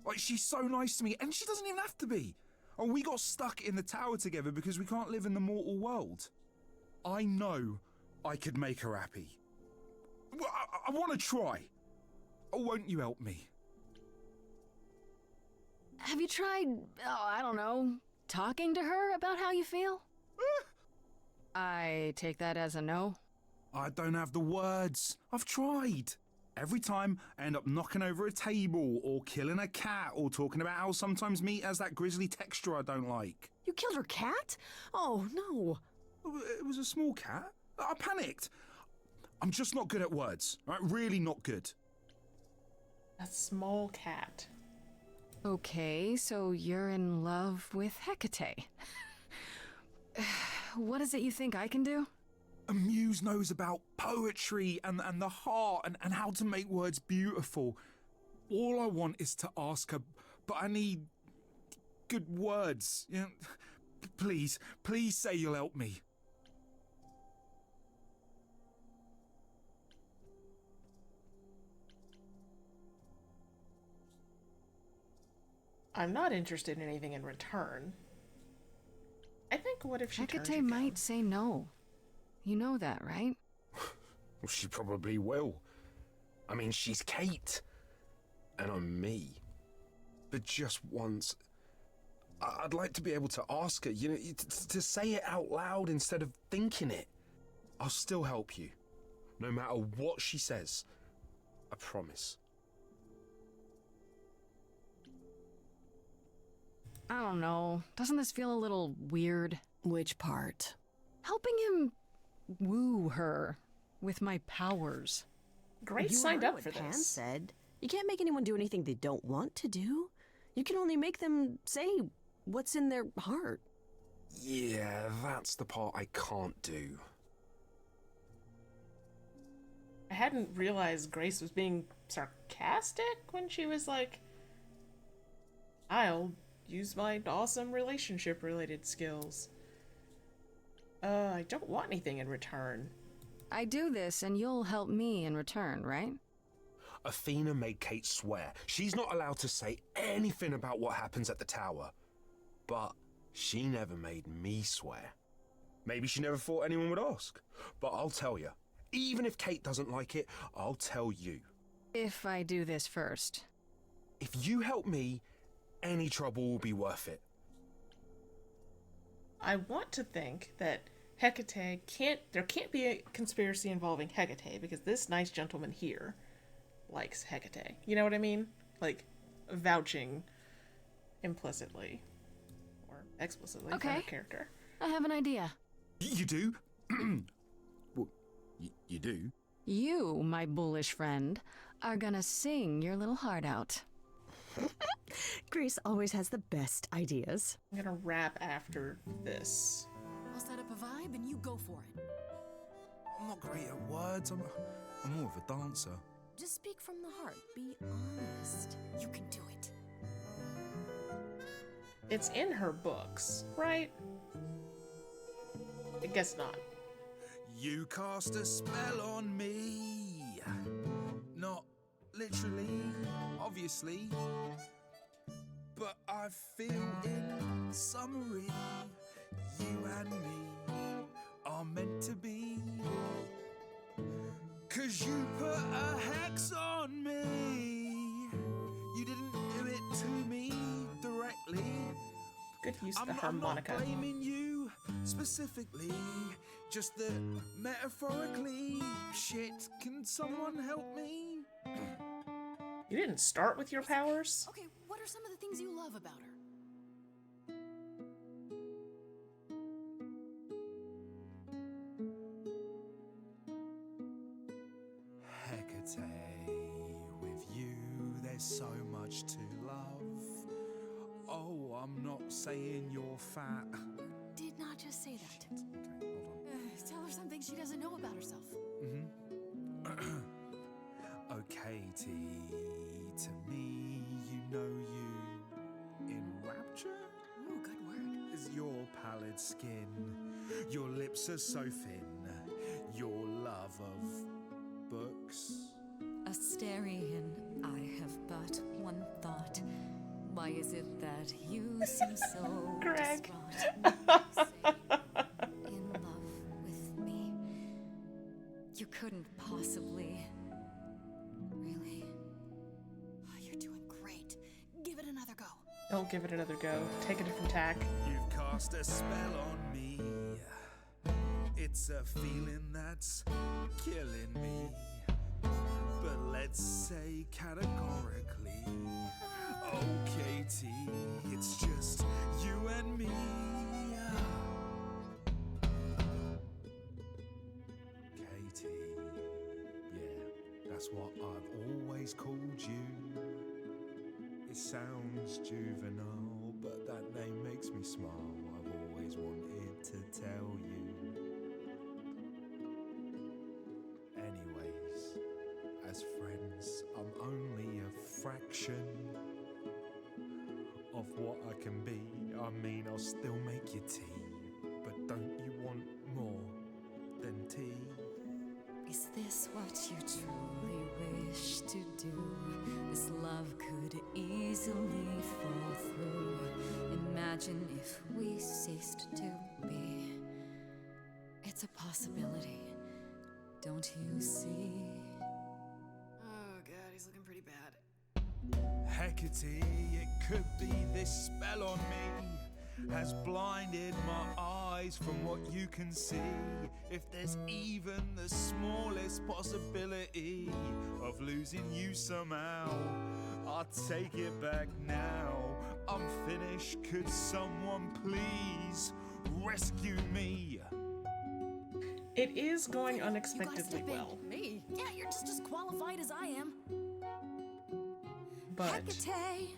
Like, she's so nice to me and she doesn't even have to be. Oh, we got stuck in the tower together because we can't live in the mortal world. I know I could make her happy. Well, I want to try. Oh, won't you help me? Have you tried, I don't know, talking to her about how you feel? I take that as a no. I don't have the words. I've tried. Every time I end up knocking over a table or killing a cat or talking about how sometimes meat has that grisly texture I don't like. You killed her cat? Oh, no. It was a small cat. I panicked. I'm just not good at words. Right? Really not good. A small cat. Okay, so you're in love with Hecate. What is it you think I can do? A muse knows about poetry and the heart and how to make words beautiful. All I want is to ask her, but I need good words. You know, please say you'll help me. I'm not interested in anything in return. I think, what if she turns you Hecate down? might say no. You know that, right? Well, she probably will. I mean, she's Kate. And I'm me. But just once, I'd like to be able to ask her, you know, to say it out loud instead of thinking it. I'll still help you. No matter what she says. I promise. I don't know. Doesn't this feel a little weird? Which part? Helping him woo her with my powers. Grace You signed heard up what for Pam this. said. You can't make anyone do anything they don't want to do. You can only make them say what's in their heart. Yeah, that's the part I can't do. I hadn't realized Grace was being sarcastic when she was like, I'll use my awesome relationship-related skills. I don't want anything in return. I do this and you'll help me in return, right? Athena made Kate swear she's not allowed to say anything about what happens at the tower. But she never made me swear. Maybe she never thought anyone would ask. But I'll tell you, even if Kate doesn't like it, I'll tell you. If I do this first. If you help me, any trouble will be worth it. I want to think that there can't be a conspiracy involving Hecate because this nice gentleman here likes Hecate. You know what I mean? Like, vouching implicitly or explicitly for her character. I have an idea. You do? Well, you do? You, my bullish friend, are gonna sing your little heart out. Grace always has the best ideas. I'm gonna rap after this. I'll set up a vibe and you go for it. I'm not great at words. I'm more of a dancer. Just speak from the heart. Be honest. You can do it. It's in her books, right? I guess not. You cast a spell on me. Not literally, obviously. But I feel in summary, you and me are meant to be. 'Cause you put a hex on me. You didn't do it to me directly. Good use of the I'm not harmonica. blaming you specifically, just that metaphorically. Shit, can someone help me? You didn't start with your powers? Okay, what are some of the things you love about her? Hecate, with you there's so much to love. Oh, I'm not saying you're fat. Did not just say that. Okay, hold on. Tell her something she doesn't know about herself. Oh, Katie, to me, you know you in rapture? Ooh, good word. Is your pallid skin, your lips are so thin, your love of books. Asterian, I have but one thought. Why is it that you seem so Greg. distraught? In love with me? You couldn't possibly. Really? Oh, you're doing great. Give it another go. Oh, give it another go. Take a different tack. You've cast a spell on me. It's a feeling that's killing me. But let's say categorically, oh Katie, it's just you and me. Katie, yeah, that's what I've always called you. It sounds juvenile, but that name makes me smile. I've always wanted to tell you. Anyways, as friends, I'm only a fraction of what I can be. I mean, I'll still make you tea, but don't you want more than tea? Is this what you truly wish to do? This love could easily fall through. Imagine if we ceased to be. It's a possibility, don't you see? Oh god, he's looking pretty bad. Hecate, it could be this spell on me has blinded my eyes from what you can see. If there's even the smallest possibility of losing you somehow, I'll take it back now. I'm finished, could someone please rescue me? It is going unexpectedly well. Me? Yeah, you're just as qualified as I am. But Hecate,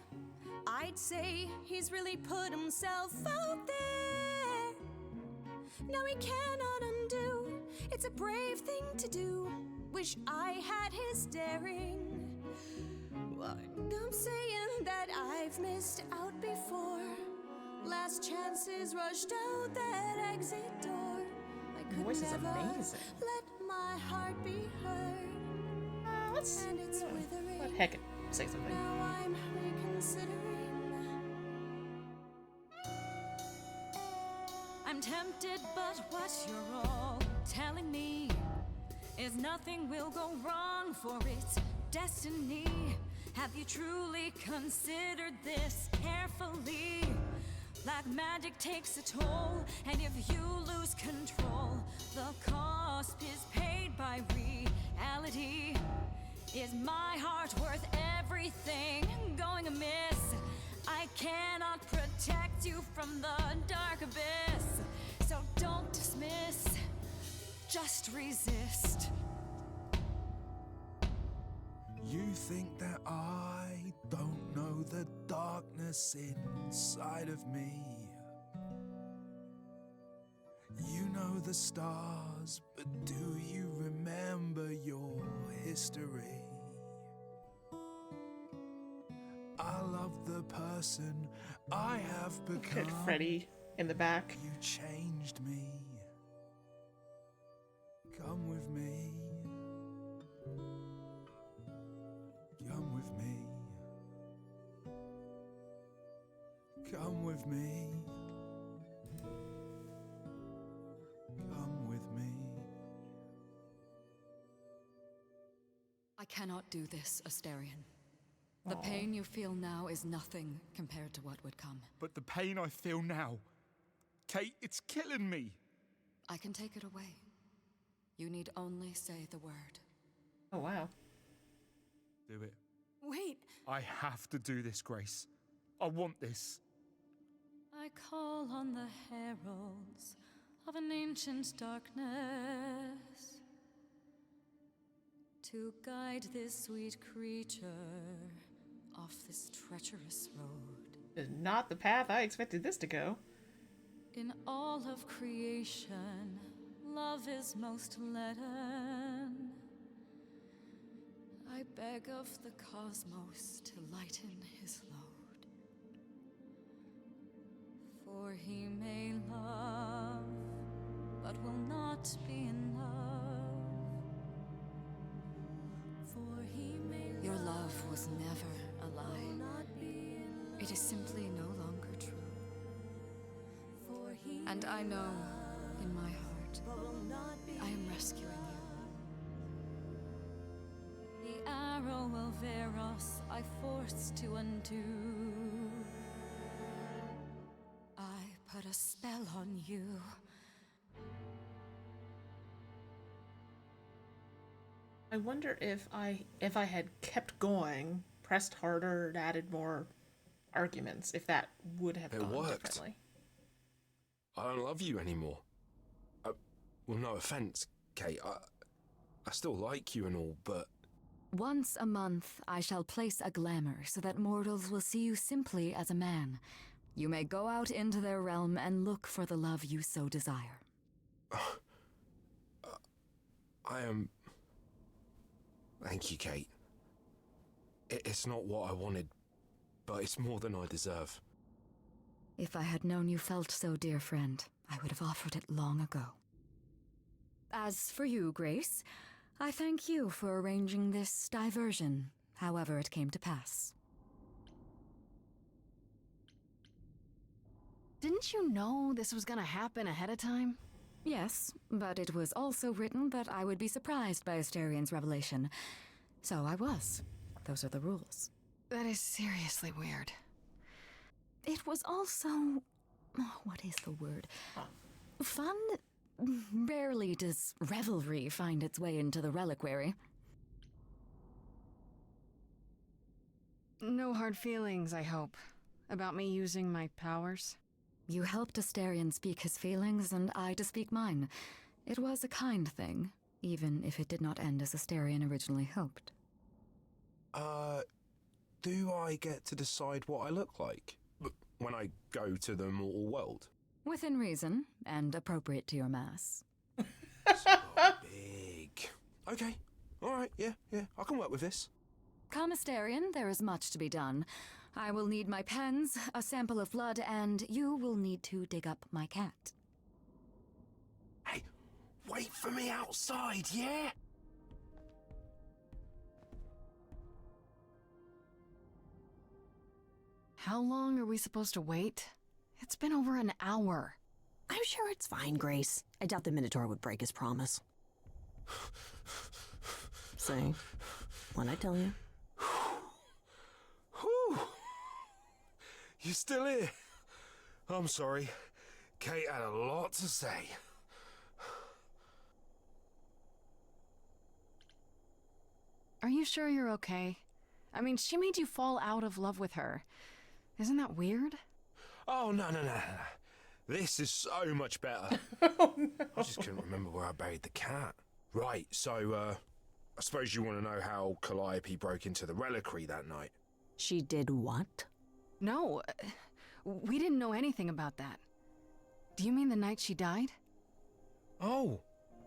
I'd say he's really put himself out there. Now he cannot undo. It's a brave thing to do. Wish I had his daring. Well, I'm saying that I've missed out before. Last chances rushed out that exit door. I could voice is never amazing. let my heart be heard. Let's And it's withering. let Hecate say something. Now I'm reconsidering. I'm tempted, but what you're all telling me is nothing will go wrong, for it's destiny. Have you truly considered this carefully? Black magic takes a toll, and if you lose control, the cost is paid by reality. Is my heart worth everything going amiss? I cannot protect you from the dark abyss. So don't dismiss, just resist. You think that I don't know the darkness inside of me? You know the stars, but do you remember your history? I love the person I have become. Good Freddy in the back. You changed me. Come with me. Come with me. Come with me. Come with me. I cannot do this, Asterion. The pain you feel now is nothing compared to what would come. But the pain I feel now, Kate, it's killing me. I can take it away. You need only say the word. Oh, wow. Do it. Wait! I have to do this, Grace. I want this. I call on the heralds of an ancient darkness to guide this sweet creature off this treacherous road. Is not the path I expected this to go. In all of creation, love is most leaden. I beg of the cosmos to lighten his load. For he may love, but will not be in love. For he may Your love was never a lie. It is simply no longer true. And I know, in my heart, I am rescuing you. The arrow of Eros I forced to undo. a spell on you. I wonder if I had kept going, pressed harder, and added more arguments, if that would have It gone worked. differently. I don't love you anymore. Well, no offense, Kate. I still like you and all, but Once a month, I shall place a glamour so that mortals will see you simply as a man. You may go out into their realm and look for the love you so desire. I am. Thank you, Kate. It's not what I wanted, but it's more than I deserve. If I had known you felt so, dear friend, I would have offered it long ago. As for you, Grace, I thank you for arranging this diversion, however it came to pass. Didn't you know this was gonna happen ahead of time? Yes, but it was also written that I would be surprised by Asterian's revelation. So I was. Those are the rules. That is seriously weird. It was also... what is the word? Fun? Rarely does revelry find its way into the reliquary. No hard feelings, I hope, about me using my powers? You helped Asterian speak his feelings, and I to speak mine. It was a kind thing, even if it did not end as Asterian originally hoped. Do I get to decide what I look like when I go to the mortal world? Within reason, and appropriate to your mass. Big. Okay. Alright, yeah, I can work with this. Come, Asterian, there is much to be done. I will need my pens, a sample of blood, and you will need to dig up my cat. Hey, wait for me outside, yeah? How long are we supposed to wait? It's been over an hour. I'm sure it's fine, Grace. I doubt the Minotaur would break his promise. See? What'd I tell you? Whew. You still here? I'm sorry. Kate had a lot to say. Are you sure you're okay? I mean, she made you fall out of love with her. Isn't that weird? Oh, no. This is so much better. Oh, no. I just couldn't remember where I buried the cat. Right, so, I suppose you want to know how Calliope broke into the reliquary that night. She did what? No, we didn't know anything about that. Do you mean the night she died? Oh,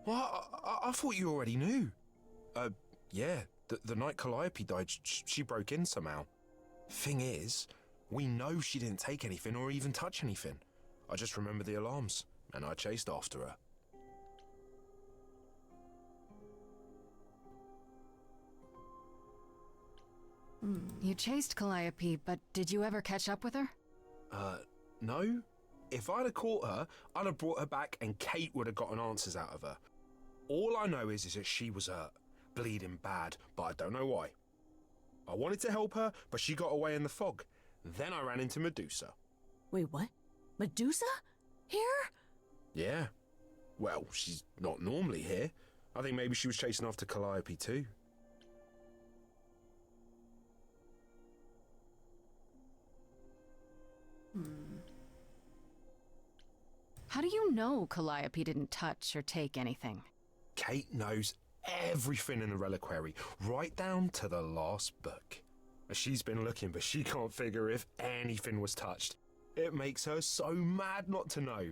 well, I thought you already knew. Yeah, the night Calliope died, she broke in somehow. Thing is, we know she didn't take anything or even touch anything. I just remember the alarms, and I chased after her. You chased Calliope, but did you ever catch up with her? No. If I'd have caught her, I'd have brought her back and Kate would have gotten answers out of her. All I know is that she was hurt, bleeding bad, but I don't know why. I wanted to help her, but she got away in the fog. Then I ran into Medusa. Wait, what? Medusa? Here? Yeah. Well, she's not normally here. I think maybe she was chasing after Calliope too. How do you know Calliope didn't touch or take anything? Kate knows everything in the reliquary, right down to the last book. She's been looking, but she can't figure if anything was touched. It makes her so mad not to know.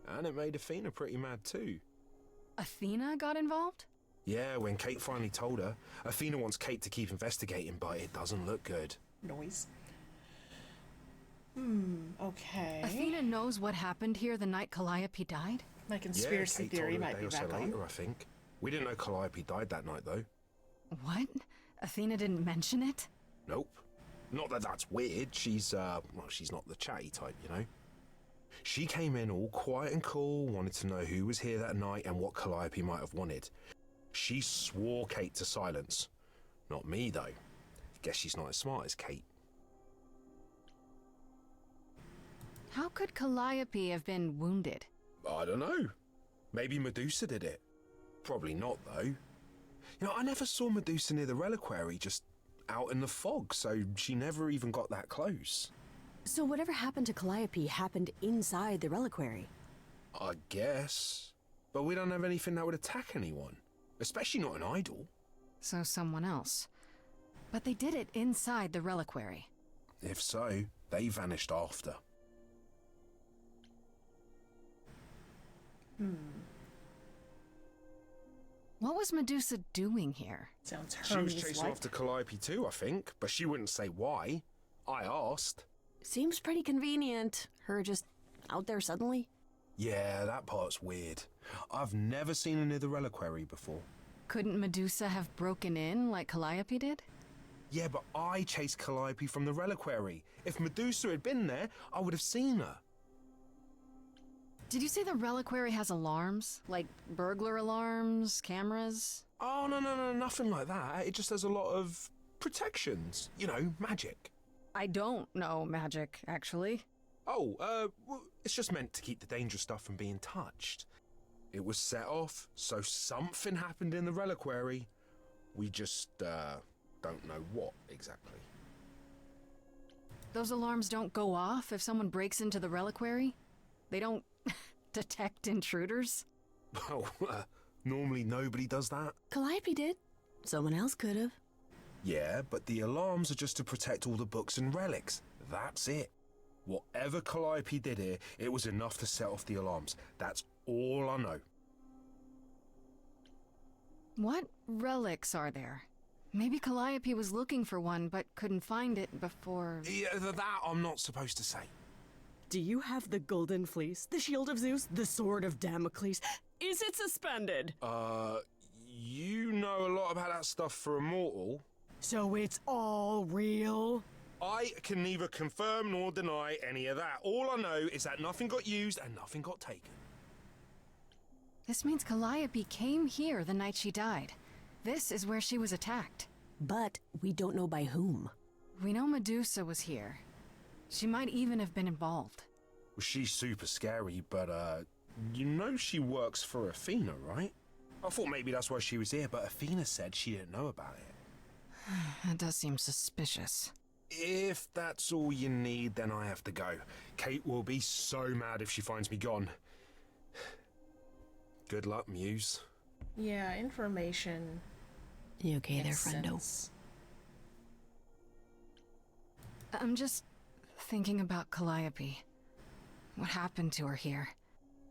And it made Athena pretty mad too. Athena got involved? Yeah, when Kate finally told her, Athena wants Kate to keep investigating, but it doesn't look good. Noise. Okay. Athena knows what happened here the night Calliope died? My conspiracy theory might be back on. Later, I think. We didn't know Calliope died that night, though. What? Athena didn't mention it? Nope. Not that that's weird. She's not the chatty type, you know? She came in all quiet and cool, wanted to know who was here that night and what Calliope might have wanted. She swore Kate to silence. Not me, though. Guess she's not as smart as Kate. How could Calliope have been wounded? I don't know. Maybe Medusa did it. Probably not, though. You know, I never saw Medusa near the reliquary, just out in the fog, so she never even got that close. So whatever happened to Calliope happened inside the reliquary? I guess. But we don't have anything that would attack anyone. Especially not an idol. So someone else. But they did it inside the reliquary. If so, they vanished after. What was Medusa doing here? Sounds She was chasing after Calliope too, I think, but she wouldn't say why. I asked. Seems pretty convenient. Her just out there suddenly. Yeah, that part's weird. I've never seen her near the reliquary before. Couldn't Medusa have broken in like Calliope did? Yeah, but I chased Calliope from the reliquary. If Medusa had been there, I would have seen her. Did you say the reliquary has alarms? Like burglar alarms, cameras? Oh, no, nothing like that. It just has a lot of protections. You know, magic. I don't know magic, actually. Oh, well, it's just meant to keep the dangerous stuff from being touched. It was set off, so something happened in the reliquary. We just, don't know what exactly. Those alarms don't go off if someone breaks into the reliquary? They don't detect intruders? Well, normally nobody does that. Calliope did. Someone else could have. Yeah, but the alarms are just to protect all the books and relics. That's it. Whatever Calliope did here, it was enough to set off the alarms. That's all I know. What relics are there? Maybe Calliope was looking for one, but couldn't find it before... Yeah, that I'm not supposed to say. Do you have the Golden Fleece, the Shield of Zeus, the Sword of Damocles? Is it suspended? You know a lot about that stuff for a mortal. So it's all real? I can neither confirm nor deny any of that. All I know is that nothing got used and nothing got taken. This means Calliope came here the night she died. This is where she was attacked. But we don't know by whom. We know Medusa was here. She might even have been involved. Well, she's super scary, but, you know she works for Athena, right? I thought maybe that's why she was here, but Athena said she didn't know about it. That does seem suspicious. If that's all you need, then I have to go. Kate will be so mad if she finds me gone. Good luck, Muse. Yeah, information. You okay there, makes friendo? sense. I'm just thinking about Calliope. What happened to her here?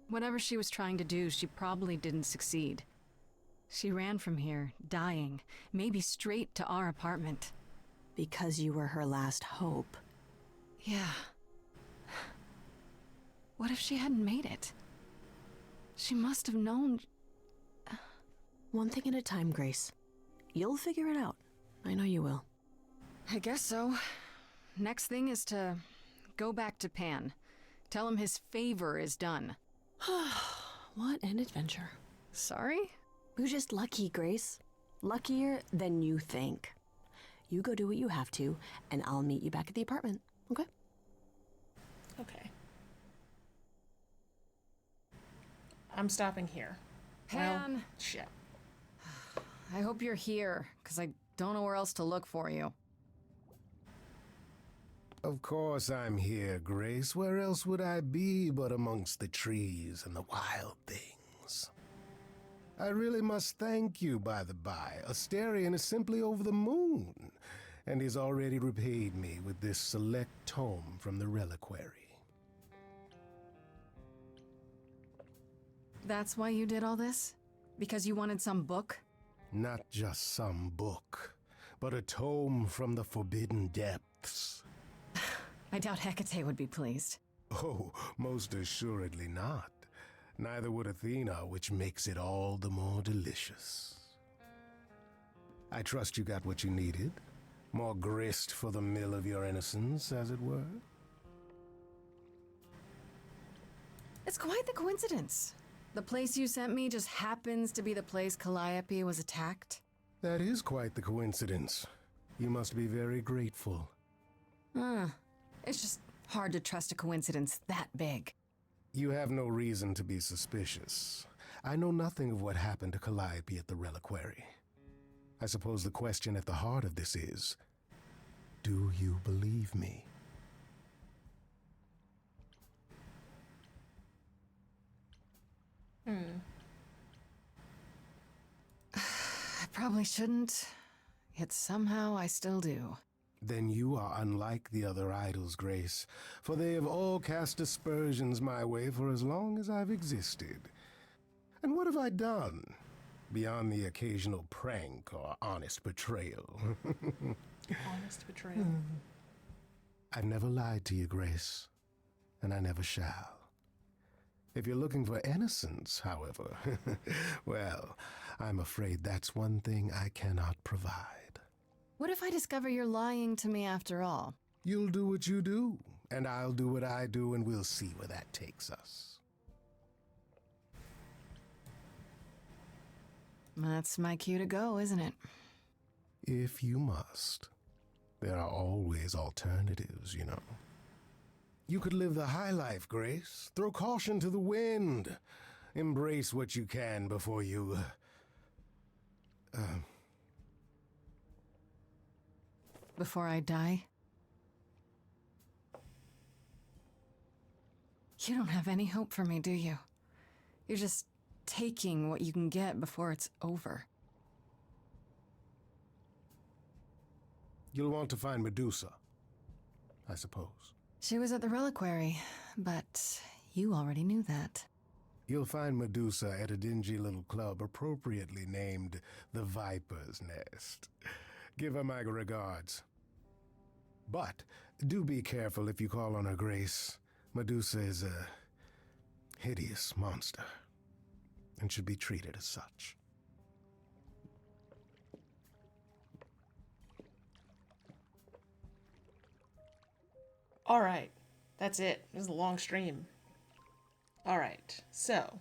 Whatever she was trying to do, she probably didn't succeed. She ran from here, dying, maybe straight to our apartment. Because you were her last hope. Yeah. What if she hadn't made it? She must have known... One thing at a time, Grace. You'll figure it out. I know you will. I guess so. Next thing is to go back to Pan. Tell him his favor is done. What an adventure. Sorry? You're just lucky, Grace. Luckier than you think. You go do what you have to, and I'll meet you back at the apartment, okay? Okay. I'm stopping here. Pan! Well, shit. I hope you're here, because I don't know where else to look for you. Of course I'm here, Grace. Where else would I be but amongst the trees and the wild things? I really must thank you, by the by. Asterion is simply over the moon, and he's already repaid me with this select tome from the reliquary. That's why you did all this? Because you wanted some book? Not just some book, but a tome from the forbidden depths. I doubt Hecate would be pleased. Oh, most assuredly not. Neither would Athena, which makes it all the more delicious. I trust you got what you needed. More grist for the mill of your innocence, as it were. It's quite the coincidence. The place you sent me just happens to be the place Calliope was attacked. That is quite the coincidence. You must be very grateful. It's just Hard to trust a coincidence that big. You have no reason to be suspicious. I know nothing of what happened to Calliope at the reliquary. I suppose the question at the heart of this is, do you believe me? I probably shouldn't, yet somehow I still do. Then you are unlike the other idols, Grace, for they have all cast aspersions my way for as long as I've existed. And what have I done, beyond the occasional prank or honest betrayal? Honest betrayal. I've never lied to you, Grace, and I never shall. If you're looking for innocence, however, well, I'm afraid that's one thing I cannot provide. What if I discover you're lying to me after all? You'll do what you do, and I'll do what I do, and we'll see where that takes us. That's my cue to go, isn't it? If you must. There are always alternatives, you know. You could live the high life, Grace. Throw caution to the wind. Embrace what you can before you... Before I die? You don't have any hope for me, do you? You're just taking what you can get before it's over. You'll want to find Medusa, I suppose. She was at the reliquary, but you already knew that. You'll find Medusa at a dingy little club appropriately named the Viper's Nest. Give her my regards. But do be careful if you call on her, Grace. Medusa is a hideous monster and should be treated as such. Alright, that's it. This is a long stream. Alright, so,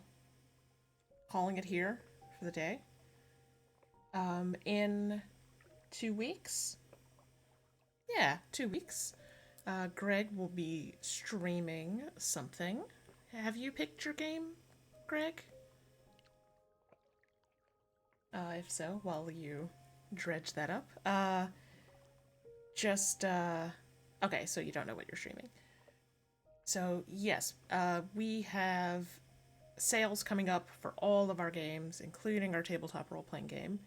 calling it here for the day. In 2 weeks? Yeah, 2 weeks. Greg will be streaming something. Have you picked your game, Greg? If so, while you dredge that up. Okay, so you don't know what you're streaming. So, yes, we have sales coming up for all of our games, including our tabletop role-playing game,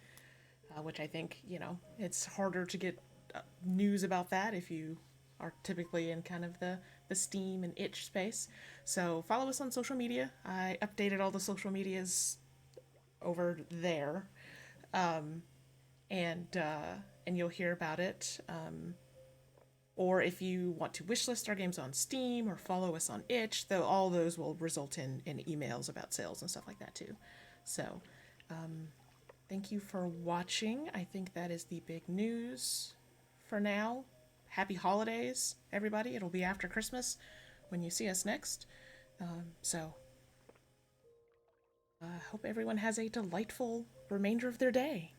which I think, you know, it's harder to get news about that if you are typically in kind of the Steam and itch space. So follow us on social media. I updated all the social medias over there, and you'll hear about it. Or if you want to wishlist our games on Steam or follow us on itch, though all those will result in emails about sales and stuff like that too. So thank you for watching. I think that is the big news for now. Happy holidays, everybody. It'll be after Christmas when you see us next. So hope everyone has a delightful remainder of their day.